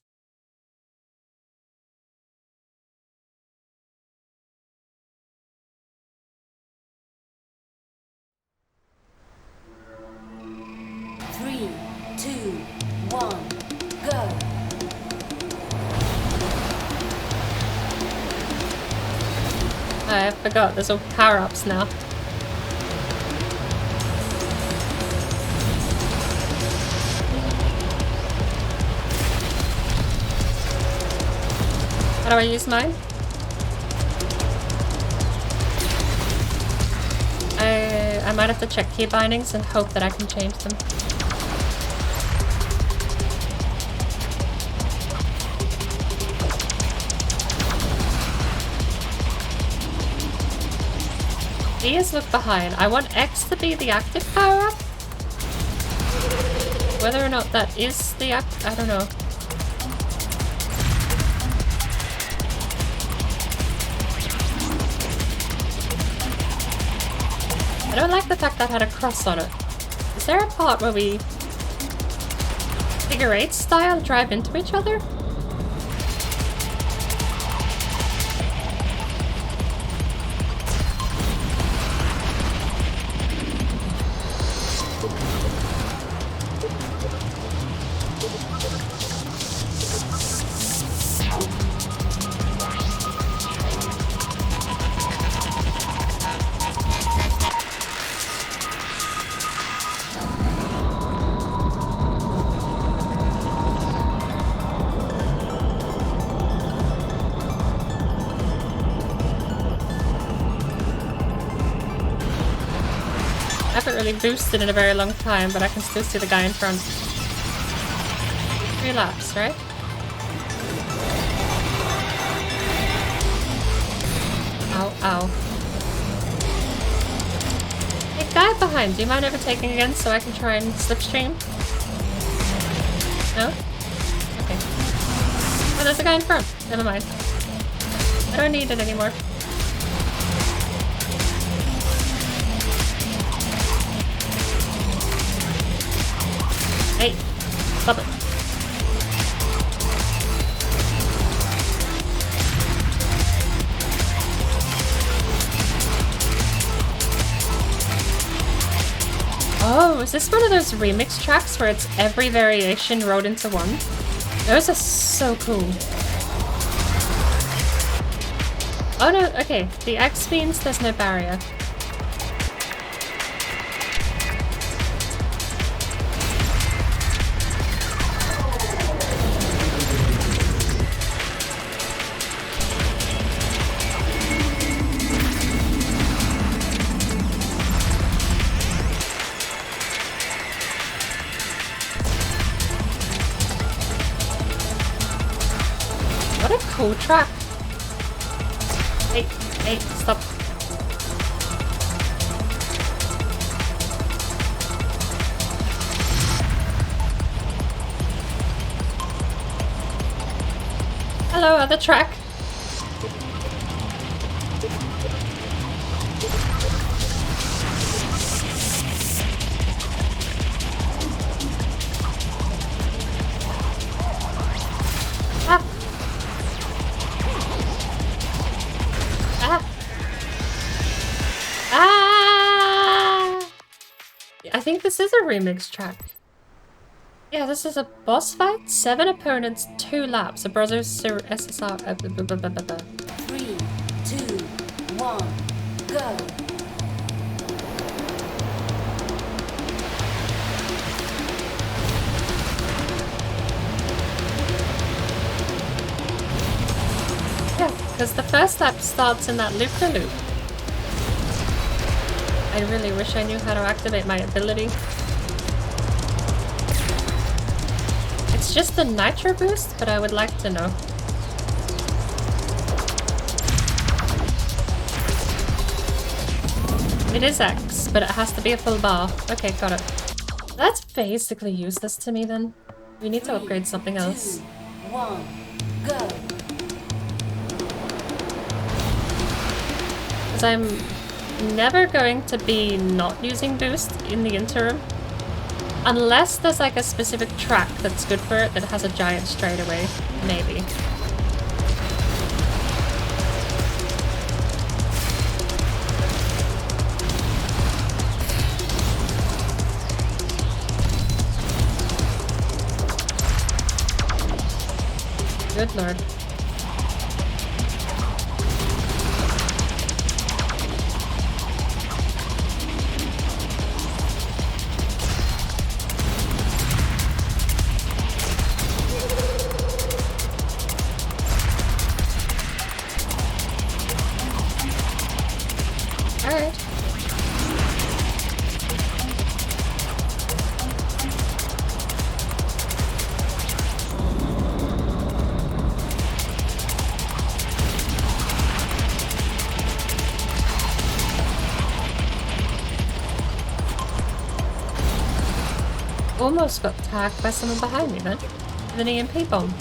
Three, 2, 1, go. I forgot, there's all power-ups now. How do I use mine? I might have to check key bindings and hope that I can change them. E is look behind. I want X to be the active power-up. Whether or not that is the I don't know. I don't like the fact that had a cross on it. Is there a part where we figure 8 style drive into each other? haven't really boosted in a very long time, but I can still see the guy in front. 3 laps, right? Ow, ow. Hey, guy behind, do you mind overtaking again so I can try and slipstream? No? Okay. Oh, there's a guy in front. Never mind. I don't need it anymore. Hey, stop it. Oh, is this one of those remix tracks where it's every variation rolled into one? Those are so cool. Oh no, okay. The X means there's no barrier. Cool track. Hey, hey, stop. Hello, other track. I think this is a remix track. Yeah, this is a boss fight. 7 opponents, 2 laps. A Brothers SSR. 3, 2, 1, go. Yeah, because the first lap starts in that loop-de-loop. I really wish I knew how to activate my ability. It's just a nitro boost, but I would like to know. It is X, but it has to be a full bar. Okay, got it. That's basically useless to me then. We need to upgrade something else. 2, 1, go. Because I'm never going to be not using boost in the interim. Unless there's like a specific track that's good for it that has a giant straightaway. Maybe. Good lord. Alright. Almost got attacked by someone behind me then. With an EMP bomb.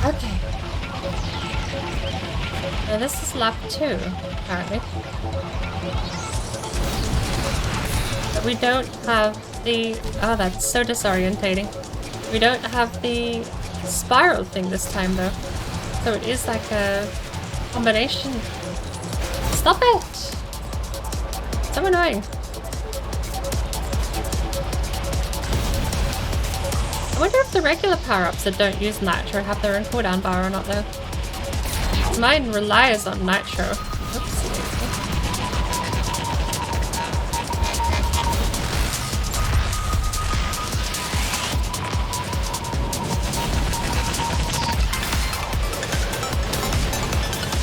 Okay. Now this is lap 2, apparently. But we don't have the... Oh, that's so disorientating. We don't have the spiral thing this time, though. So it is like a combination. Stop it! So annoying. I wonder if the regular power-ups that don't use Nitro have their own cooldown bar or not though. Mine relies on Nitro. Oops.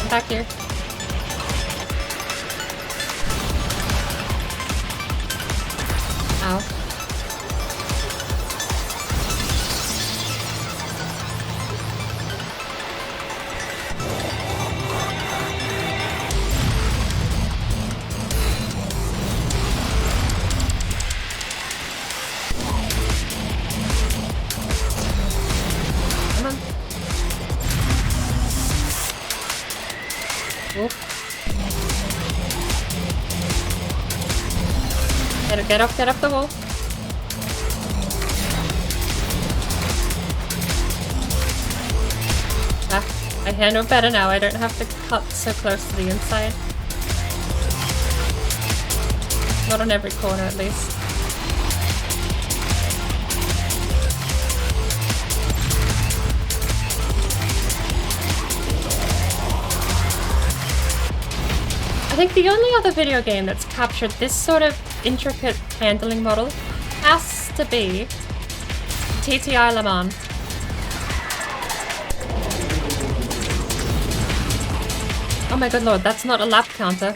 I'm back here. Ow. Come on. Whoop. Get off the wall. Ah, I handle better now. I don't have to cut so close to the inside. Not on every corner, at least. I think the only other video game that's captured this sort of intricate handling model has to be TTI Le Mans. Oh my good lord, that's not a lap counter.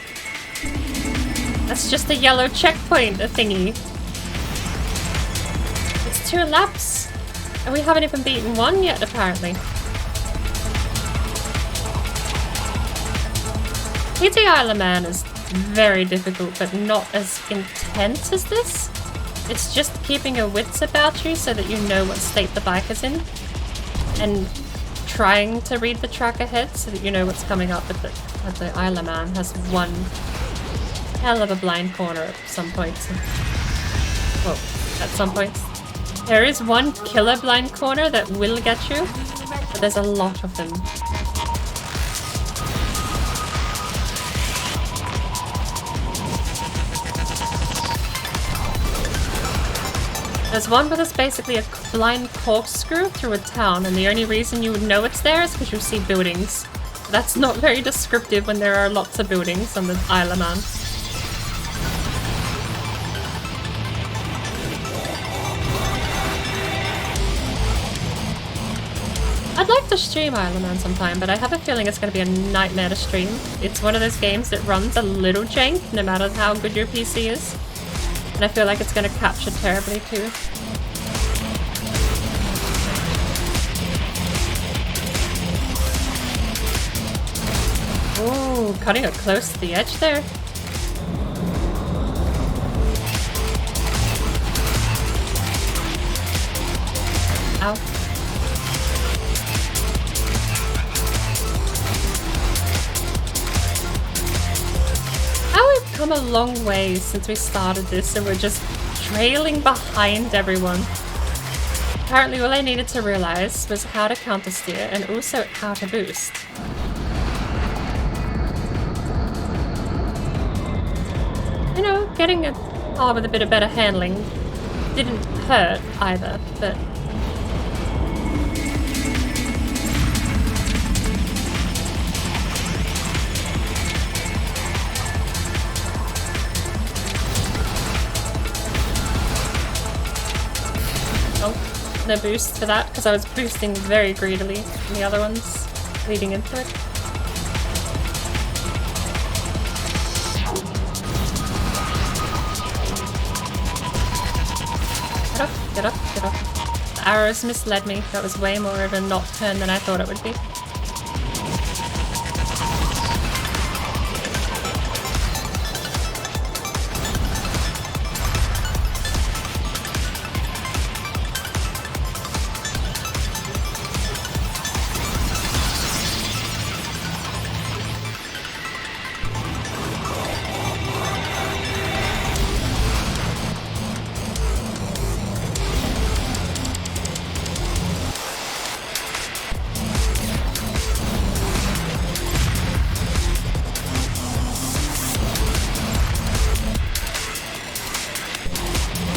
That's just a yellow checkpoint thingy. It's 2 laps, and we haven't even beaten 1 yet, apparently. TTI Le Mans is very difficult, but not as intense as this. It's just keeping your wits about you so that you know what state the bike is in, and trying to read the track ahead so that you know what's coming up. But the Isle of Man has one hell of a blind corner at some points. Well, at some points. There is one killer blind corner that will get you, but there's a lot of them. There's one where there's basically a blind corkscrew through a town, and the only reason you would know it's there is because you see buildings. That's not very descriptive when there are lots of buildings on the Isle of Man. I'd like to stream Isle of Man sometime, but I have a feeling it's going to be a nightmare to stream. It's one of those games that runs a little jank, no matter how good your PC is. And I feel like it's going to capture terribly too. Ooh, cutting it close to the edge there. Ow. We've come a long way since we started this, and we're just trailing behind everyone. Apparently all I needed to realize was how to counter steer and also how to boost. You know, getting a car with a bit of better handling didn't hurt either, but no boost for that, because I was boosting very greedily in the other ones leading into it. Get up, get up, get up. The arrows misled me. That was way more of a not turn than I thought it would be.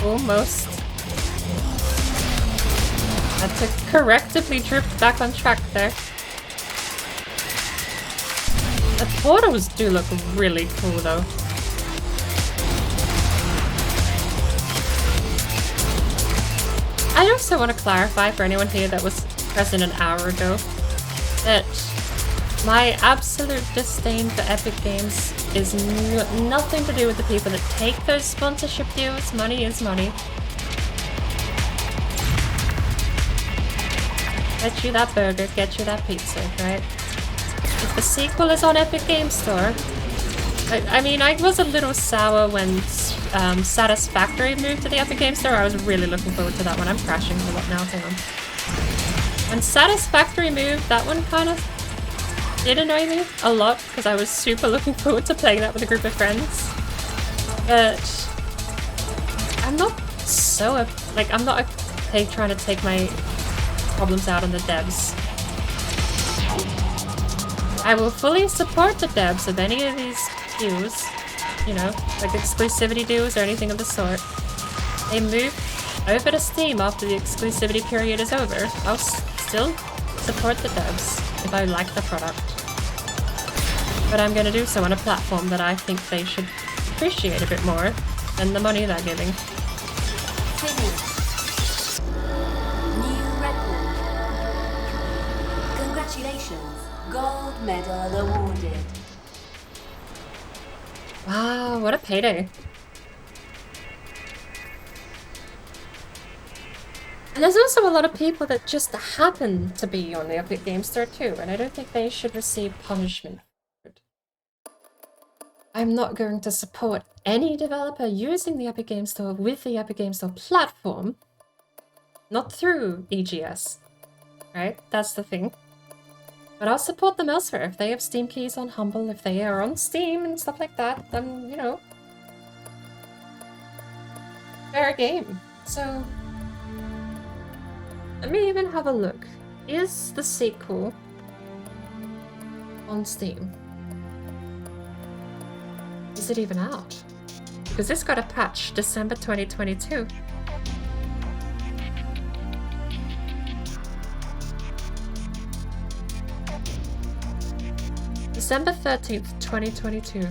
Almost. to correctively drift back on track there. The portals do look really cool though. I also want to clarify for anyone here that was present an hour ago that my absolute disdain for Epic Games is nothing to do with the people that take those sponsorship deals. Money is money. Get you that burger, get you that pizza, right? If the sequel is on Epic Games Store, I mean, I was a little sour when Satisfactory moved to the Epic Games Store. I was really looking forward to that one. I'm crashing a lot now, hang on. When Satisfactory moved, that one kind of did annoy me a lot because I was super looking forward to playing that with a group of friends. But I'm not so, like, I'm not trying to take my problems out on the devs. I will fully support the devs of any of these deals, you know, like exclusivity deals or anything of the sort. They move over to Steam after the exclusivity period is over. I'll still support the devs if I like the product. But I'm going to do so on a platform that I think they should appreciate a bit more than the money they're giving. Finish. New record. Congratulations. Gold medal awarded. Wow, what a payday. And there's also a lot of people that just happen to be on the Epic Games Store too, and I don't think they should receive punishment for it. I'm not going to support any developer using the Epic Games Store with the Epic Games Store platform, not through EGS, right? That's the thing. But I'll support them elsewhere. If they have Steam keys on Humble, if they are on Steam and stuff like that, then, you know, fair game. So, let me even have a look. Is the sequel on Steam? Is it even out? Because this got a patch December 2022. December 13th, 2022.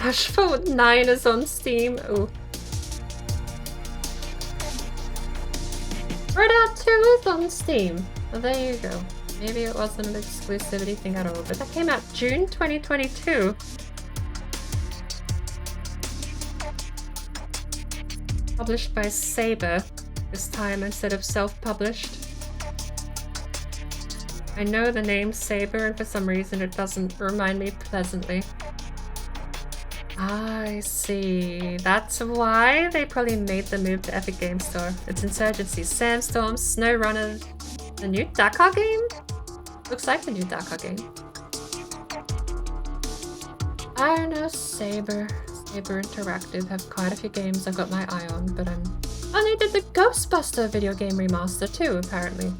Asphalt 9 is on Steam. Ooh. Redout 2 is on Steam. Well, there you go. Maybe it wasn't an exclusivity thing at all, but that came out June 2022. Published by Saber this time instead of self-published. I know the name Saber, and for some reason it doesn't remind me pleasantly. I see. That's why they probably made the move to Epic Games Store. It's Insurgency, Sandstorm, SnowRunner, the new Dakar game? Looks like the new Dakar game. I don't know, Saber Interactive have quite a few games I've got my eye on, but oh, they did the Ghostbuster video game remaster too, apparently.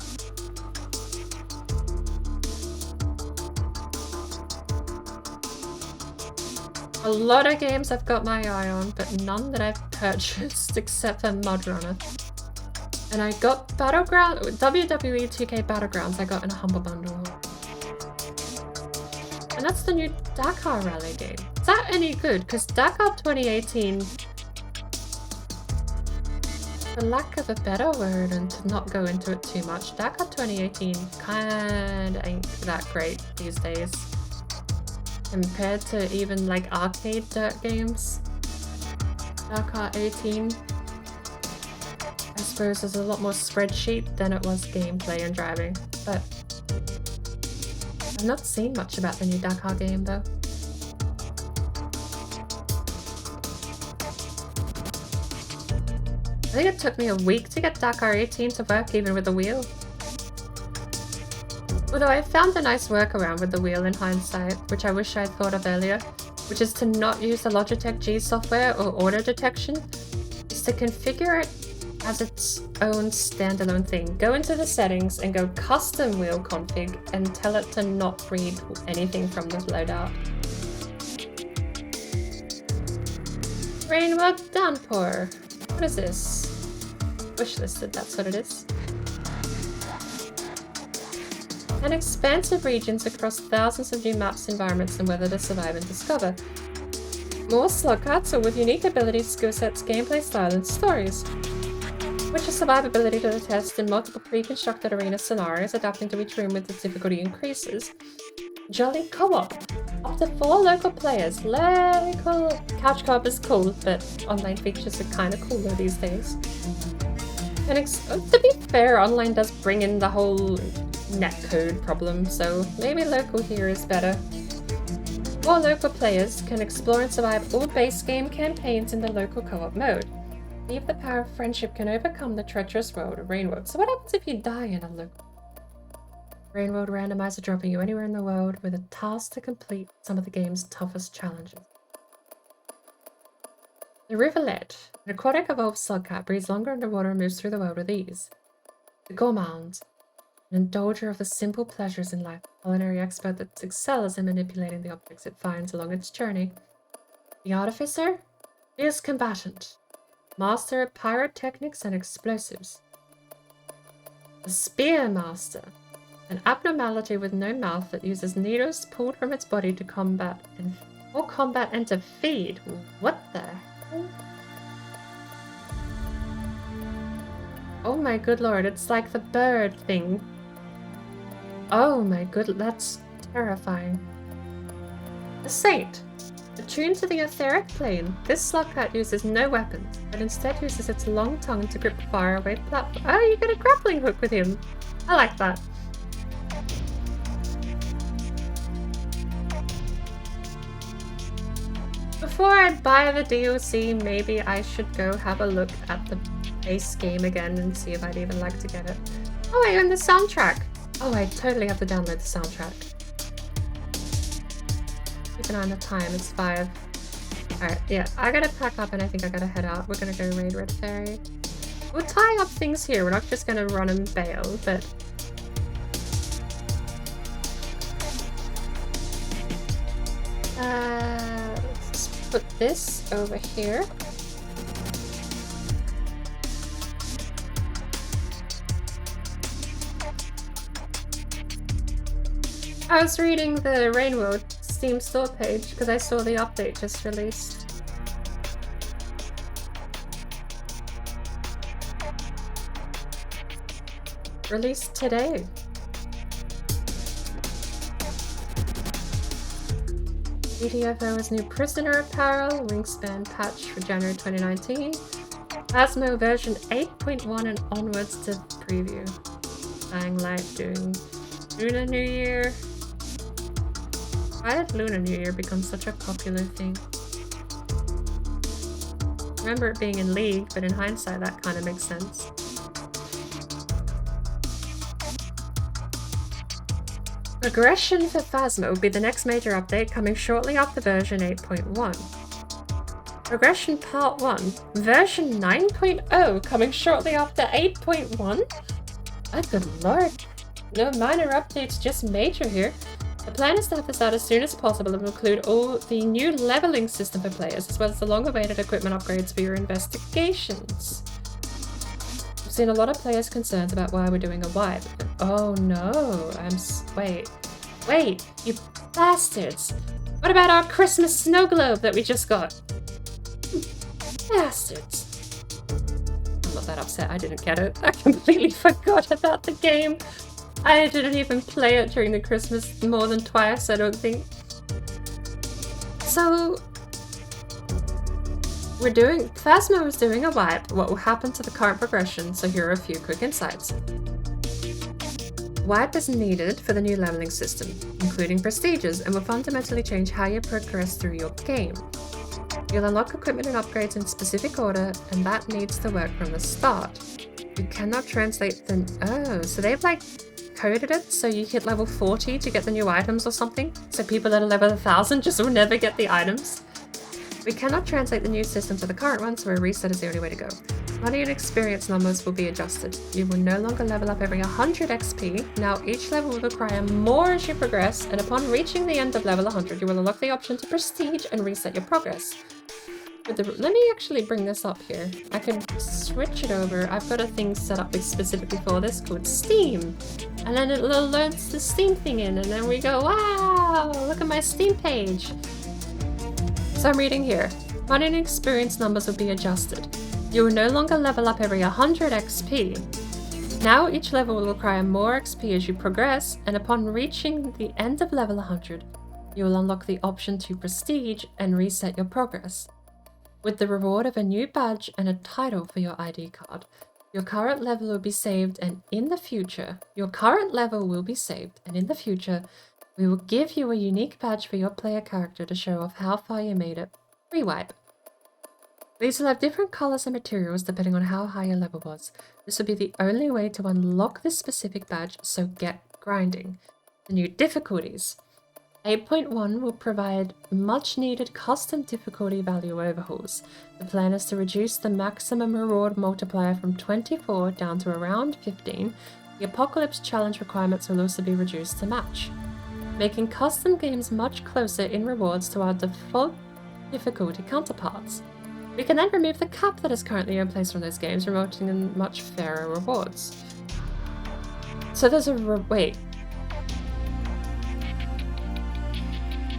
A lot of games I've got my eye on, but none that I've purchased except for MudRunner. And I got WWE 2K Battlegrounds I got in a Humble Bundle. And that's the new Dakar Rally game. Is that any good? Because Dakar 2018, for lack of a better word and to not go into it too much, Dakar 2018 kinda ain't that great these days. Compared to even like arcade dirt games. Dakar 18, I suppose, there's a lot more spreadsheet than it was gameplay and driving, but I've not seen much about the new Dakar game though. I think it took me a week to get Dakar 18 to work even with the wheel. Although I found a nice workaround with the wheel in hindsight, which I wish I'd thought of earlier. which is to not use the Logitech G software or auto detection, is to configure it as its own standalone thing. Go into the settings and go custom wheel config and tell it to not read anything from the loadout. Rainbow downpour. What is this? Wishlisted, that's what it is. And expansive regions across thousands of new maps, environments, and weather to survive and discover. More slug carts or with unique abilities, skill sets, gameplay style, and stories. Which is survivability to the test in multiple pre-constructed arena scenarios, adapting to each room with its difficulty increases. Jolly co-op. Up to 4 local players. Very cool. Couch co-op is cool, but online features are kind of cooler these days. And to be fair, online does bring in the whole netcode problem, so maybe local here is better. 4 local players can explore and survive all base game campaigns in the local co-op mode. Believe the power of friendship can overcome the treacherous world of Rainworld. So what happens if you die in a local? Rainworld randomizer dropping you anywhere in the world with a task to complete some of the game's toughest challenges. The Rivulet, an aquatic evolved slugcat, breathes longer underwater and moves through the world with ease. The Gourmand, an indulger of the simple pleasures in life, a culinary expert that excels in manipulating the objects it finds along its journey. The Artificer, fierce combatant, master of pyrotechnics and explosives. The Spear Master, an abnormality with no mouth that uses needles pulled from its body to combat and to feed. What the hell? Oh my good lord, it's like the bird thing. Oh my good, that's terrifying. The Saint, attuned to the etheric plane, this slugcat uses no weapons, but instead uses its long tongue to grip faraway platform. Oh, you get a grappling hook with him. I like that. Before I buy the DLC, maybe I should go have a look at the base game again and see if I'd even like to get it. Oh, I own the soundtrack. Oh, I totally have to download the soundtrack. Keep an eye on the time, it's 5. Alright, yeah, I gotta pack up and I think I gotta head out. We're gonna go raid Red Fairy. We'll tie up things here, we're not just gonna run and bail, but... let's just put this over here. I was reading the Rainworld Steam store page because I saw the update just released. Released today. GTFO has new prisoner apparel, wingspan patch for January 2019. Phasmo version 8.1 and onwards to preview. Dying Light doing Lunar New Year. Why did Lunar New Year become such a popular thing? I remember it being in League, but in hindsight that kind of makes sense. Regression for Phasma will be the next major update coming shortly after version 8.1. Regression Part 1, version 9.0 coming shortly after 8.1? Oh good lord, no minor updates, just major here. The plan is to have this out as soon as possible and will include all the new leveling system for players, as well as the long-awaited equipment upgrades for your investigations. I've seen a lot of players' concerns about why we're doing a wipe. Oh no, wait, you bastards! What about our Christmas snow globe that we just got? Bastards! I'm not that upset, I didn't get it. I completely forgot about the game. I didn't even play it during the Christmas more than twice, I don't think. So, Phasma was doing a wipe, what will happen to the current progression, so here are a few quick insights. Wipe is needed for the new leveling system, including prestiges, and will fundamentally change how you progress through your game. You'll unlock equipment and upgrades in specific order, and that needs to work from the start. You cannot translate them. Oh, so they've like coded it so you hit level 40 to get the new items or something. So people that are level 1000 just will never get the items. We cannot translate the new system to the current one, so a reset is the only way to go. Money and experience numbers will be adjusted. You will no longer level up every 100 XP. Now each level will require more as you progress, and upon reaching the end of level 100, you will unlock the option to prestige and reset your progress. Let me actually bring this up here. I can switch it over. I've got a thing set up specifically for this called Steam. And then it loads the Steam thing in, and then we go, wow, look at my Steam page. So I'm reading here. Money and experience numbers will be adjusted. You will no longer level up every 100 XP. Now each level will require more XP as you progress, and upon reaching the end of level 100, you will unlock the option to prestige and reset your progress. With the reward of a new badge and a title for your ID card, your current level will be saved, and in the future, we will give you a unique badge for your player character to show off how far you made it. Rewipe. These will have different colors and materials depending on how high your level was. This will be the only way to unlock this specific badge, so get grinding. The new difficulties. 8.1 will provide much needed custom difficulty value overhauls. The plan is to reduce the maximum reward multiplier from 24 down to around 15. The Apocalypse challenge requirements will also be reduced to match, making custom games much closer in rewards to our default difficulty counterparts. We can then remove the cap that is currently in place from those games, resulting in much fairer rewards. So there's a wait.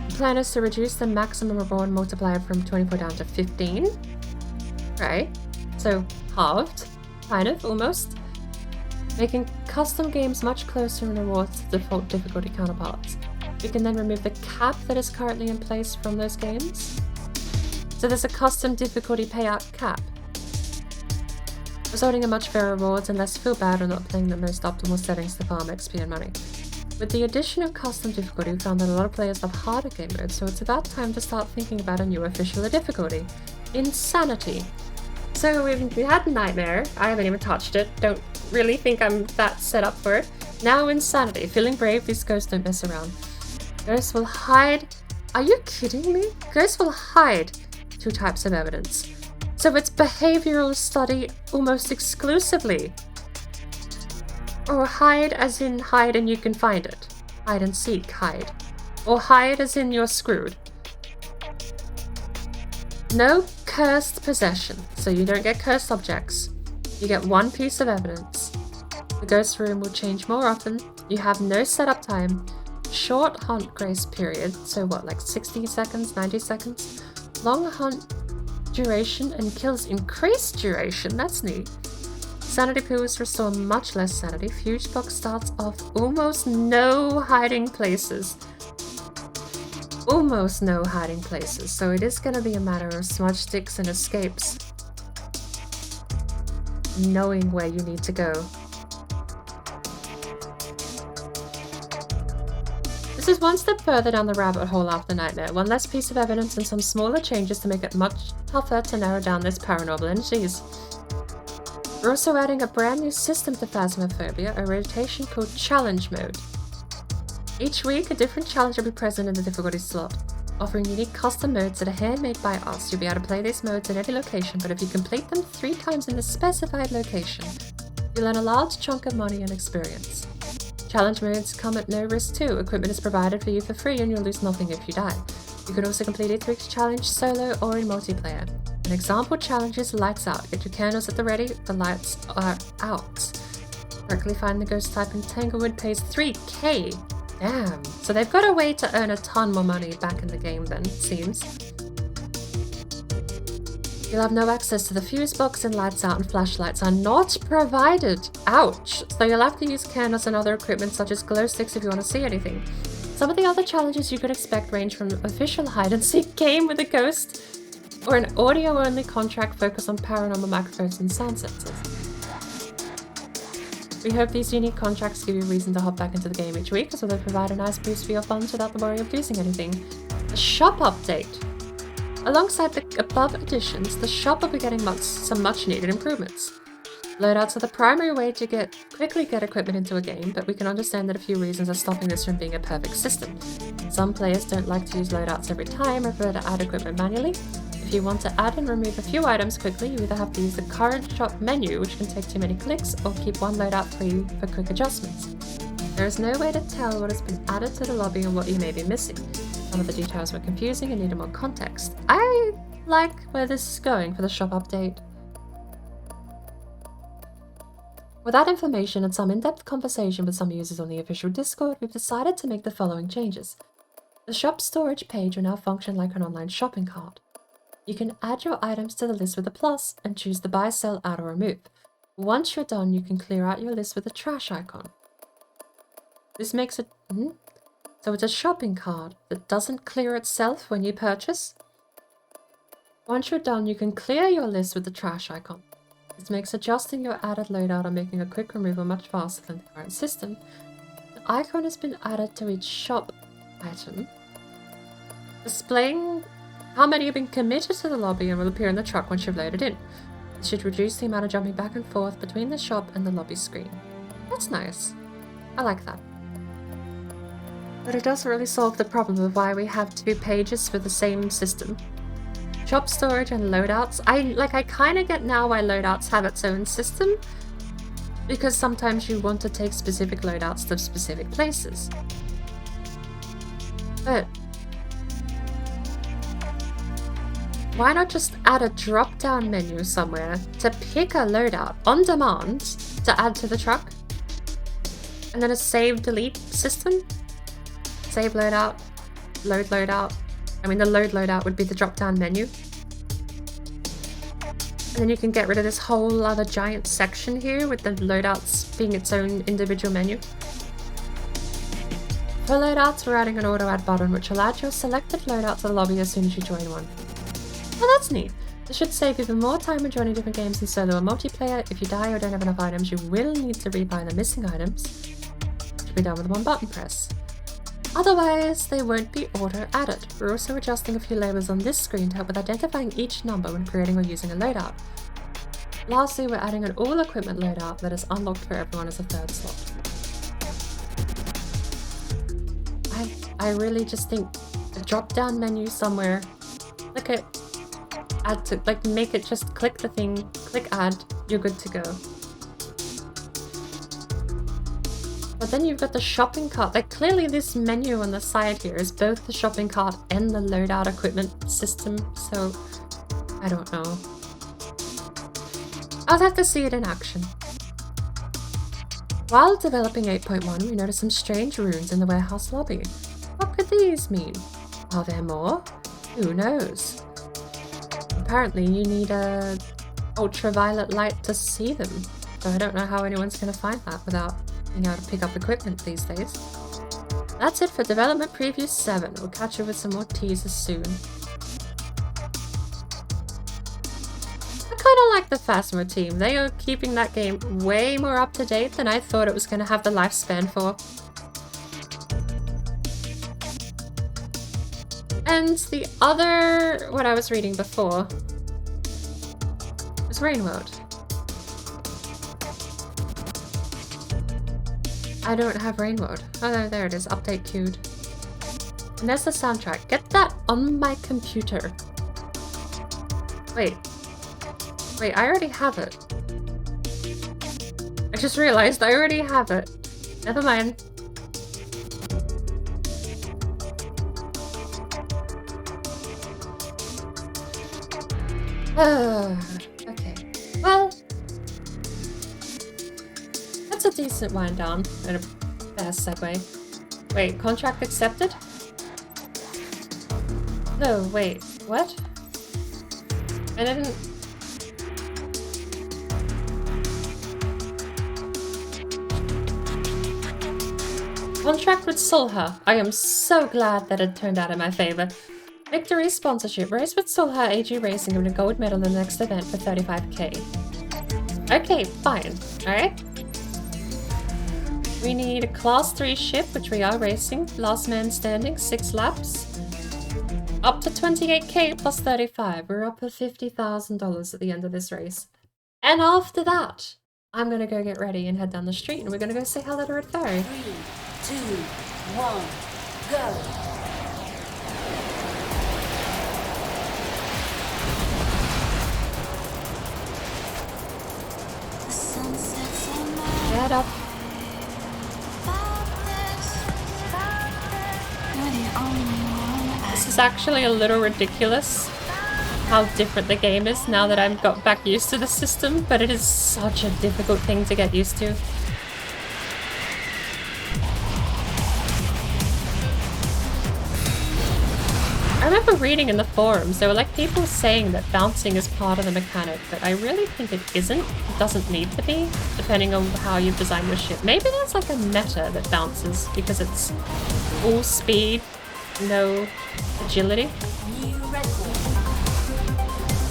The plan is to reduce the maximum reward multiplier from 24 down to 15. Right? So halved, kind of, almost. Making custom games much closer in rewards to default difficulty counterparts. We can then remove the cap that is currently in place from those games. So there's a custom difficulty payout cap, resulting in much fairer rewards and less feel bad or not playing the most optimal settings to farm XP and money. With the addition of custom difficulty, we found that a lot of players love harder game modes, so it's about time to start thinking about a new official difficulty. Insanity. So we had Nightmare. I haven't even touched it. Don't really think I'm that set up for it. Now Insanity. Feeling brave, these ghosts don't mess around. Ghosts will hide. Are you kidding me? Ghosts will hide 2 types of evidence. So it's behavioral study almost exclusively. Or hide as in hide and you can find it. Hide and seek, hide. Or hide as in you're screwed. No cursed possession, so you don't get cursed objects. You get 1 piece of evidence. The ghost room will change more often. You have no setup time. Short hunt grace period, so what, like 60 seconds, 90 seconds? Long hunt duration and kills increased duration, that's neat. Sanity pools restore much less sanity. Fuse box starts off almost no hiding places. Almost no hiding places, so it is going to be a matter of smudge sticks and escapes. Knowing where you need to go. This is one step further down the rabbit hole after Nightmare. 1 less piece of evidence and some smaller changes to make it much tougher to narrow down those paranormal entities. We're also adding a brand new system to Phasmophobia, a rotation called Challenge Mode. Each week, a different challenge will be present in the difficulty slot, offering unique custom modes that are handmade by us. You'll be able to play these modes in any location, but if you complete them 3 times in the specified location, you'll earn a large chunk of money and experience. Challenge modes come at no risk too. Equipment is provided for you for free and you'll lose nothing if you die. You can also complete each week's challenge solo or in multiplayer. An example challenge is Lights Out. Get your candles at the ready, the lights are out. Correctly find the ghost type in Tanglewood pays 3k. Damn. So they've got a way to earn a ton more money back in the game then, it seems. You'll have no access to the fuse box, and Lights Out and flashlights are not provided. Ouch. So you'll have to use candles and other equipment such as glow sticks if you want to see anything. Some of the other challenges you could expect range from an official hide-and-seek game with a ghost, or an audio-only contract focused on paranormal microphones and sound sensors. We hope these unique contracts give you a reason to hop back into the game each week, as well as provide a nice boost for your funds without the worry of losing anything. A shop update. Alongside the above additions, the shop will be getting some much needed improvements. Loadouts are the primary way to quickly get equipment into a game, but we can understand that a few reasons are stopping this from being a perfect system. Some players don't like to use loadouts every time or prefer to add equipment manually. If you want to add and remove a few items quickly, you either have to use the current shop menu, which can take too many clicks, or keep one loadout free for quick adjustments. There is no way to tell what has been added to the lobby and what you may be missing. Some of the details were confusing and needed more context. I like where this is going for the shop update. With that information and some in-depth conversation with some users on the official Discord, we've decided to make the following changes. The shop storage page will now function like an online shopping cart. You can add your items to the list with a plus and choose the buy, sell, add, or remove. Once you're done, you can clear out your list with a trash icon. This makes it... So it's a shopping cart that doesn't clear itself when you purchase. Once you're done, you can clear your list with the trash icon. This makes adjusting your added loadout or making a quick removal much faster than the current system. The icon has been added to each shop item, displaying how many have been committed to the lobby and will appear in the truck once you've loaded in. This should reduce the amount of jumping back and forth between the shop and the lobby screen. That's nice. I like that. But it doesn't really solve the problem of why we have 2 pages for the same system. Shop storage and loadouts. I kind of get now why loadouts have its own system, because sometimes you want to take specific loadouts to specific places. But why not just add a drop-down menu somewhere to pick a loadout on demand to add to the truck? And then a save-delete system? Save loadout, load loadout. I mean, the load loadout would be the drop-down menu. And then you can get rid of this whole other giant section here with the loadouts being its own individual menu. For loadouts, we're adding an auto-add button which will add your selected loadout to the lobby as soon as you join one. Oh, that's neat. This should save even more time when joining different games in solo or multiplayer. If you die or don't have enough items, you will need to rebuy the missing items, which will be done with one button press. Otherwise, they won't be auto-added. We're also adjusting a few labels on this screen to help with identifying each number when creating or using a loadout. Lastly, we're adding an all-equipment loadout that is unlocked for everyone as a 3rd slot. I really just think a drop-down menu somewhere, like make it just click the thing, click add, you're good to go. But then you've got the shopping cart. Like, clearly this menu on the side here is both the shopping cart and the loadout equipment system, so I don't know. I'll have to see it in action. While developing 8.1, we noticed some strange runes in the warehouse lobby. What could these mean? Are there more? Who knows? Apparently you need a ultraviolet light to see them, so I don't know how anyone's going to find that without being able to pick up equipment these days. That's it for Development Preview 7. We'll catch you with some more teasers soon. I kind of like the Phasma team. They are keeping that game way more up to date than I thought it was going to have the lifespan for. And the other, what I was reading before, was Rain World. I don't have Rain World. Oh, no, there it is. Update queued. And there's the soundtrack. Get that on my computer. Wait, I already have it. I just realized I already have it. Never mind. Okay. Well, that's a decent wind down and a fast segue. Wait, contract accepted? No, wait, what? I didn't... Contract with Solha. I am so glad that it turned out in my favor. Victory sponsorship. Race with Solha AG Racing and a gold medal in the next event for 35k. Okay, fine. Alright. We need a class 3 ship, which we are racing. Last man standing, 6 laps. Up to 28k plus 35. We're up to $50,000 at the end of this race. And after that, I'm gonna go get ready and head down the street, and we're gonna go say hello to Red Fairy. 3, 2, 1, go. The sun sets on my Get up. This is actually a little ridiculous how different the game is now that I've got back used to the system, but it is such a difficult thing to get used to. I remember reading in the forums, there were like people saying that bouncing is part of the mechanic, but I really think it isn't. It doesn't need to be, depending on how you've designed your ship. Maybe there's like a meta that bounces because it's all speed, no agility. new record.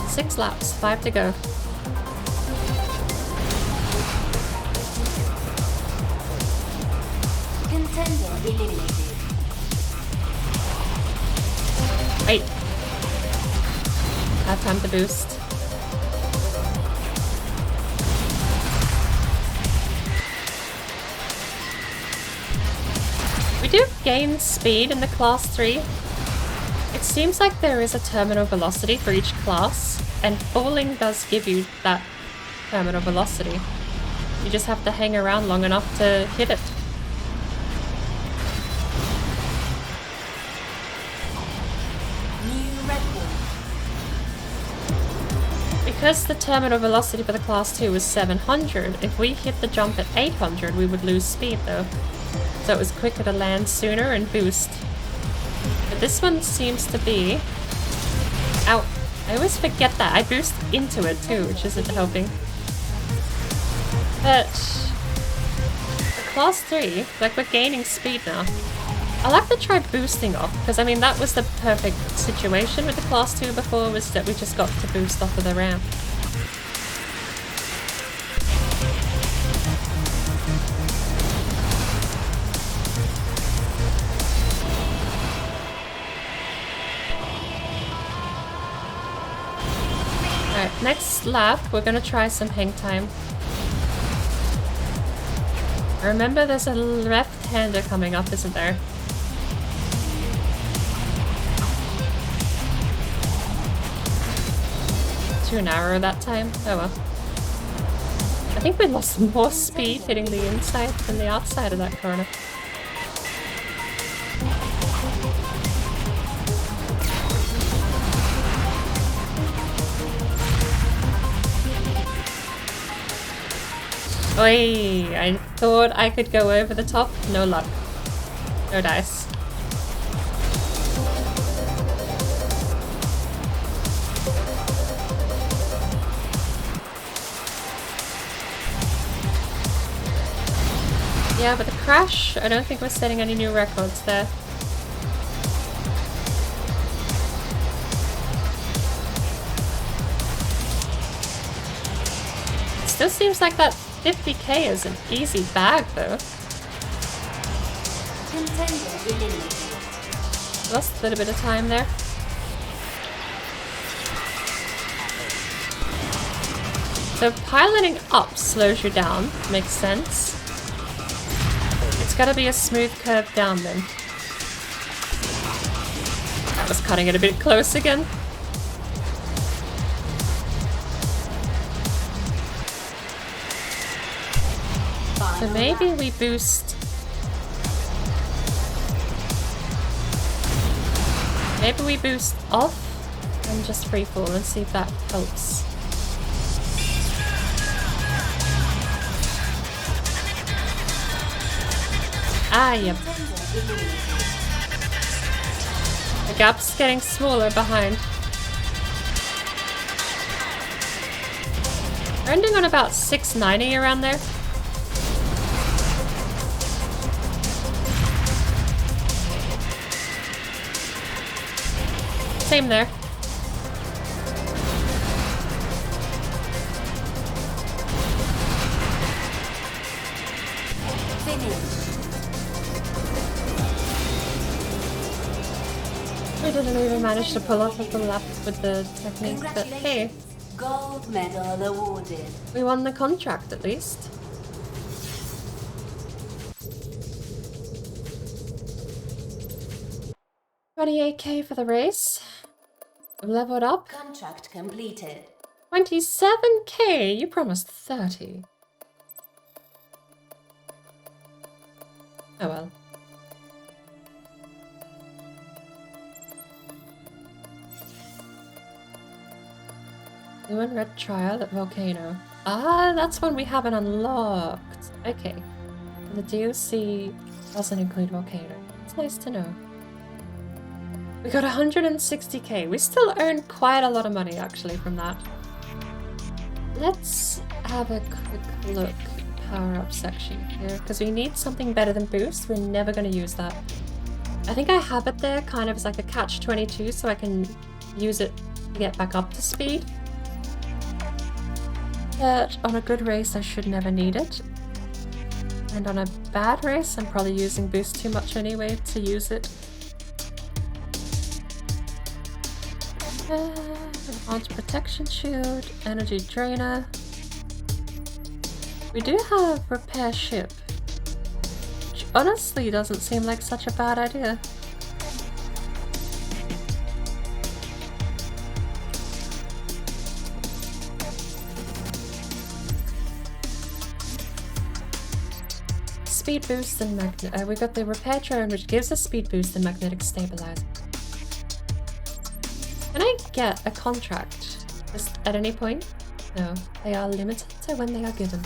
6 laps, 5 to go. Contender eliminated. Wait. I have time to boost. We do gain speed in the class 3. It seems like there is a terminal velocity for each class, and falling does give you that terminal velocity. You just have to hang around long enough to hit it. New record. Because the terminal velocity for the class 2 was 700, if we hit the jump at 800, we would lose speed though. So it was quicker to land sooner and boost. But this one seems to be... Ow! I always forget that. I boost into it too, which isn't helping. But... for class 3, like we're gaining speed now. I'll have to try boosting off, because I mean that was the perfect situation with the class 2 before, was that we just got to boost off of the ramp. Alright, next lap we're gonna try some hang time. Remember there's a left-hander coming up, isn't there? Too narrow that time. Oh well. I think we lost more speed hitting the inside than the outside of that corner. Oi! I thought I could go over the top. No luck. No dice. Yeah, but the crash, I don't think we're setting any new records there. It still seems like that 50k is an easy bag though. Contender eliminated. Lost a little bit of time there. So piloting up slows you down, makes sense. It's gotta be a smooth curve down then. That was cutting it a bit close again. So maybe we boost. Maybe we boost off and just freefall and see if that helps. Ah, yep. The gap's getting smaller behind. We're ending on about 690 around there. Same there. We didn't even manage to pull off a full lap with the technique, but hey, Gold medal awarded. We won the contract at least. $28K for the race. We've leveled up. Contract completed. $27K. You promised 30. Oh well. Blue and red trial at Volcano. Ah, that's one we haven't unlocked. Okay. The DLC doesn't include Volcano. It's nice to know. We got 160K. We still earn quite a lot of money actually from that. Let's have a quick look. Power up section here because we need something better than boost. We're never going to use that. I think I have it there kind of as like a catch-22 so I can use it to get back up to speed. But on a good race I should never need it. And on a bad race I'm probably using boost too much anyway to use it. Enhanced protection shield, energy drainer. We do have repair ship, which honestly doesn't seem like such a bad idea. Speed boost and magnet. We got the repair drone, which gives a speed boost and magnetic stabilizer. Can I get a contract just at any point? No, they are limited to when they are given.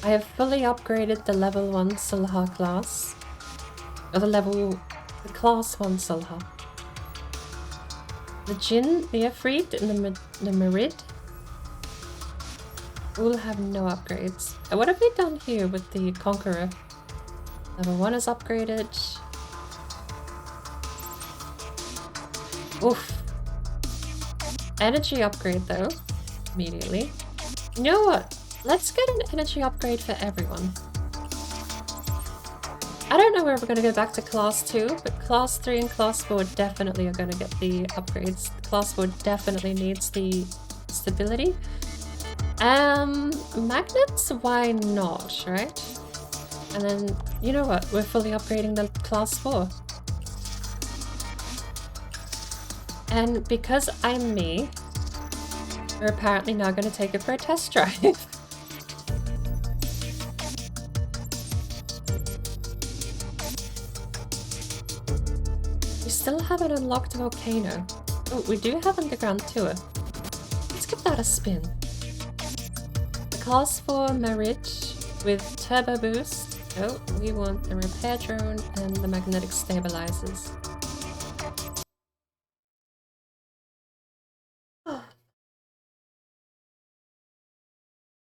I have fully upgraded the level 1 Sulha class. Or the class 1 Sulha. The Jin, the Ifrit, and the Merid all have no upgrades. What have we done here with the Conqueror? Level 1 is upgraded. Oof. Energy upgrade though. Immediately. You know what? Let's get an energy upgrade for everyone. I don't know where we're going to go back to class 2, but class 3 and class 4 definitely are going to get the upgrades. Class 4 definitely needs the stability. Magnets? Why not, right? And then, you know what? We're fully upgrading the class 4. And because I'm me, we're apparently now going to take it for a test drive. We still haven't unlocked Volcano. Oh, we do have Underground Tour. Let's give that a spin. The class 4 Merit with Turbo Boost. Oh, we want the repair drone and the magnetic stabilizers.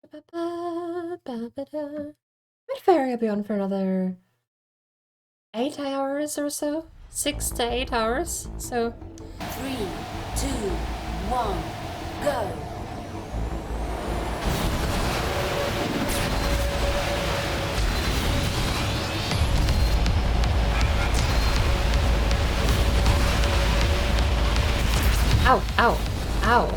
What ferry will be on for another 8 hours or so? 6 to 8 hours, so 3, 2, 1, go! ow, ow, ow.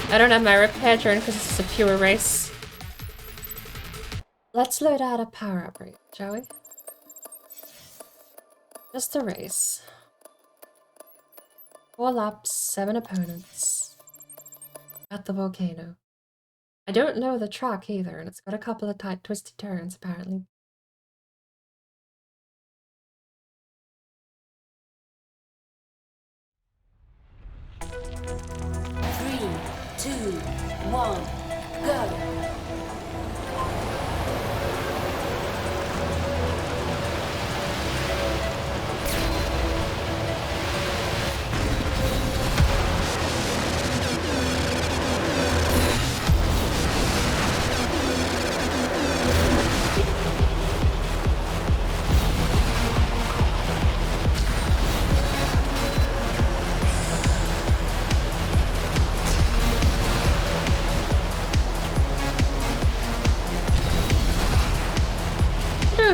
I don't have my repair drone because this is a pure race. Let's load out a power upgrade, shall we? Just a race. 4 laps, 7 opponents. At the volcano. I don't know the track either, and it's got a couple of tight, twisty turns apparently. Three, 2, 1, go!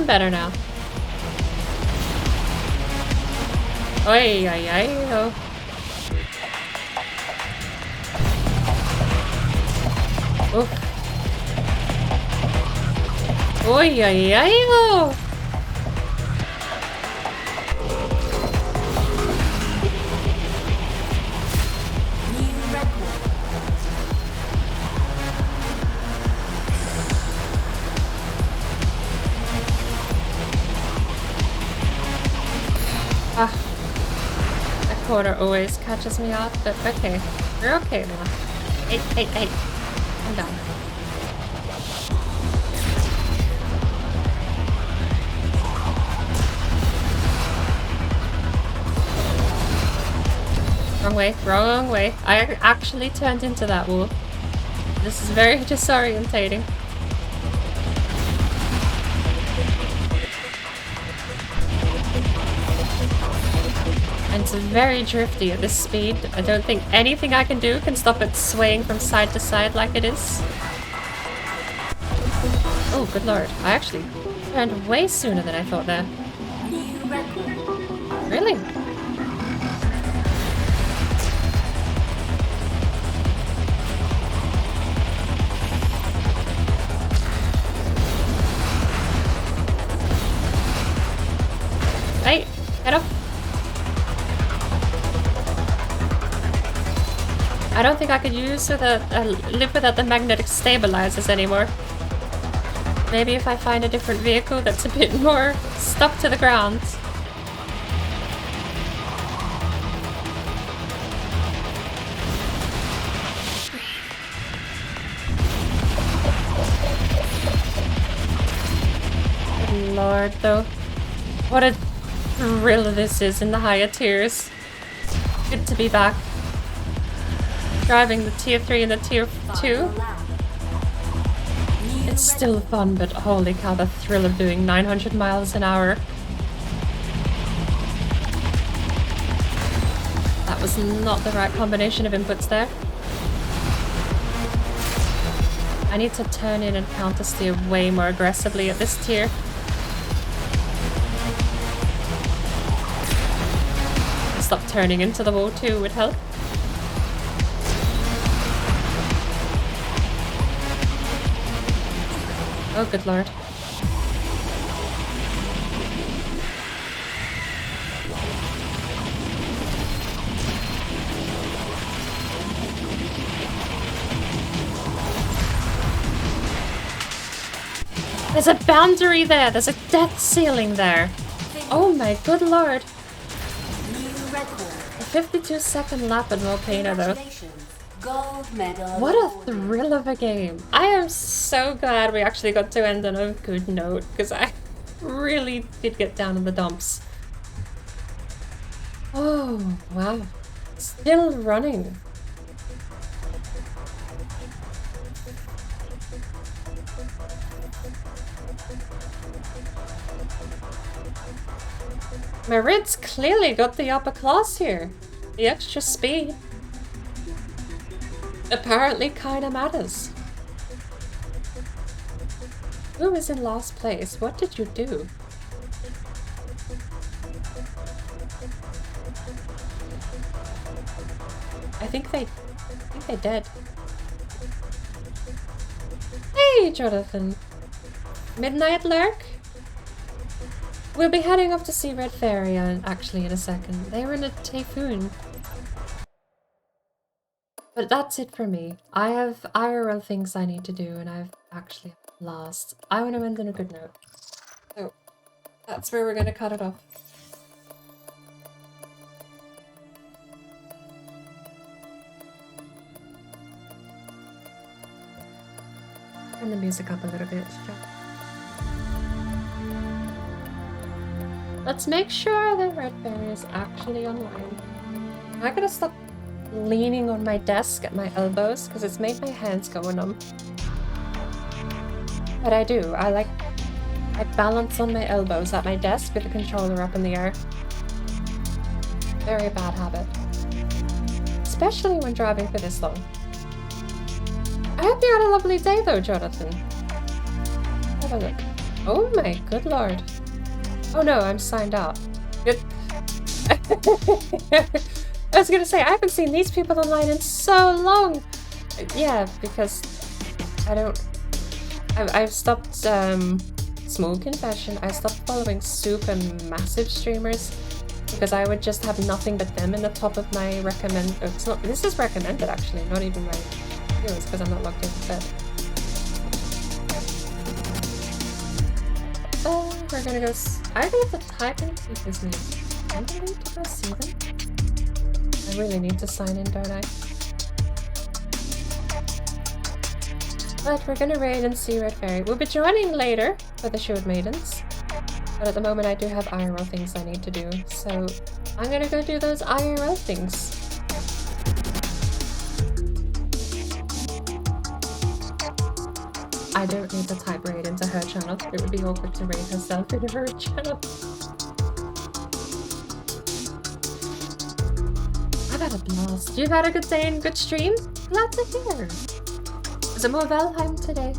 better now. Oi, oi, oi, oh. Oof. Oi, oi, oi, oh. New record. Ah. That quarter always catches me off, but okay. We're okay now. Hey. I'm down. Wrong way. I actually turned into that wolf. This is very disorientating. And it's very drifty at this speed. I don't think anything I can do can stop it swaying from side to side like it is. Oh, good lord. I actually turned way sooner than I thought there. New record. Really? Hey, get up. I don't think I could live without the magnetic stabilizers anymore. Maybe if I find a different vehicle that's a bit more stuck to the ground. Good lord, though. What a thrill this is in the higher tiers. Good to be back. Driving the tier 3 and the tier 2. It's still fun, but holy cow, the thrill of doing 900 miles an hour. That was not the right combination of inputs there. I need to turn in and counter steer way more aggressively at this tier. Stop turning into the wall too would help. Oh, good lord. There's a boundary there. There's a death ceiling there. Oh my good lord. New record. A 52-second lap in Volcano though. Gold medal. What a awarded. thrill of a game. I am so glad we actually got to end on a good note, because I really did get down in the dumps. Oh, wow. Still running. My Rid's clearly got the upper class here. The extra speed apparently kinda matters. Who is in last place? What did you do? I think they did. Hey, Jonathan. Midnight Lurk? We'll be heading off to see Red Fairy actually in a second. They were in a typhoon. But that's it for me. I have IRL things I need to do and I've actually lost. I want to end on a good note. So that's where we're going to cut it off. Turn the music up a little bit. Let's make sure that Red Fairy is actually online. I gotta stop leaning on my desk at my elbows because it's made my hands go numb. But I do. I balance on my elbows at my desk with the controller up in the air. Very bad habit. Especially when driving for this long. I hope you had a lovely day though, Jonathan. Have a look. Oh my good lord. Oh no, I'm signed out. Good. I was gonna say, I haven't seen these people online in so long! Yeah, because I've stopped, small confession, I stopped following super massive streamers because I would just have nothing but them in the top of my recommend. It's not. This is recommended actually, not even my viewers because I'm not logged in. But we're gonna go. I need to type in people's names. I'm gonna need to go see them. I really need to sign in, don't I? But we're gonna raid and see Red Fairy. We'll be joining later for the Shield Maidens. But at the moment I do have IRL things I need to do. So I'm gonna go do those IRL things. I don't need to type raid into her channel. It would be awkward to raid herself into her channel. I've had a blast. You've had a good day and good stream? Glad to hear. Is it more Valheim today?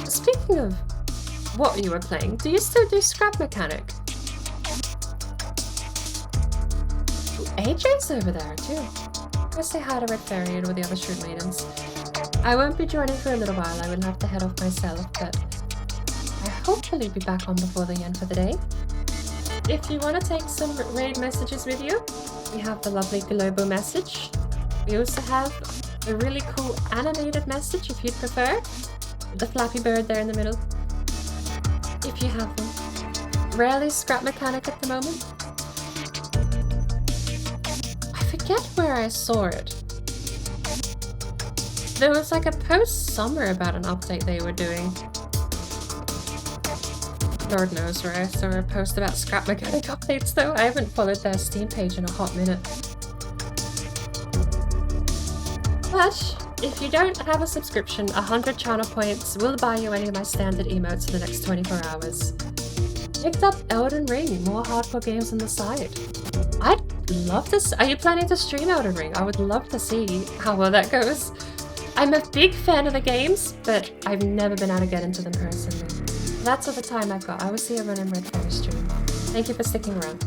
Speaking of what you were playing, do you still do Scrap Mechanic? Ooh, AJ's over there too. Go say hi to Red Fairy and all the other Shroud Maidens. I won't be joining for a little while, I will have to head off myself, but I'll hopefully be back on before the end for the day. If you want to take some raid messages with you, we have the lovely global message. We also have a really cool animated message if you'd prefer. The Flappy Bird there in the middle. If you have them. Rarely Scrap Mechanic at the moment. I forget where I saw it. There was like a post somewhere about an update they were doing. Lord knows where I saw a post about Scrap Mechanic updates though. I haven't followed their Steam page in a hot minute. But if you don't have a subscription, 100 channel points will buy you any of my standard emotes for the next 24 hours. Picked up Elden Ring, more hardcore games on the side. I'd love to are you planning to stream Elden Ring? I would love to see how well that goes. I'm a big fan of the games, but I've never been able to get into them personally. That's all the time I've got. I will see everyone in Red Fairy stream. Thank you for sticking around.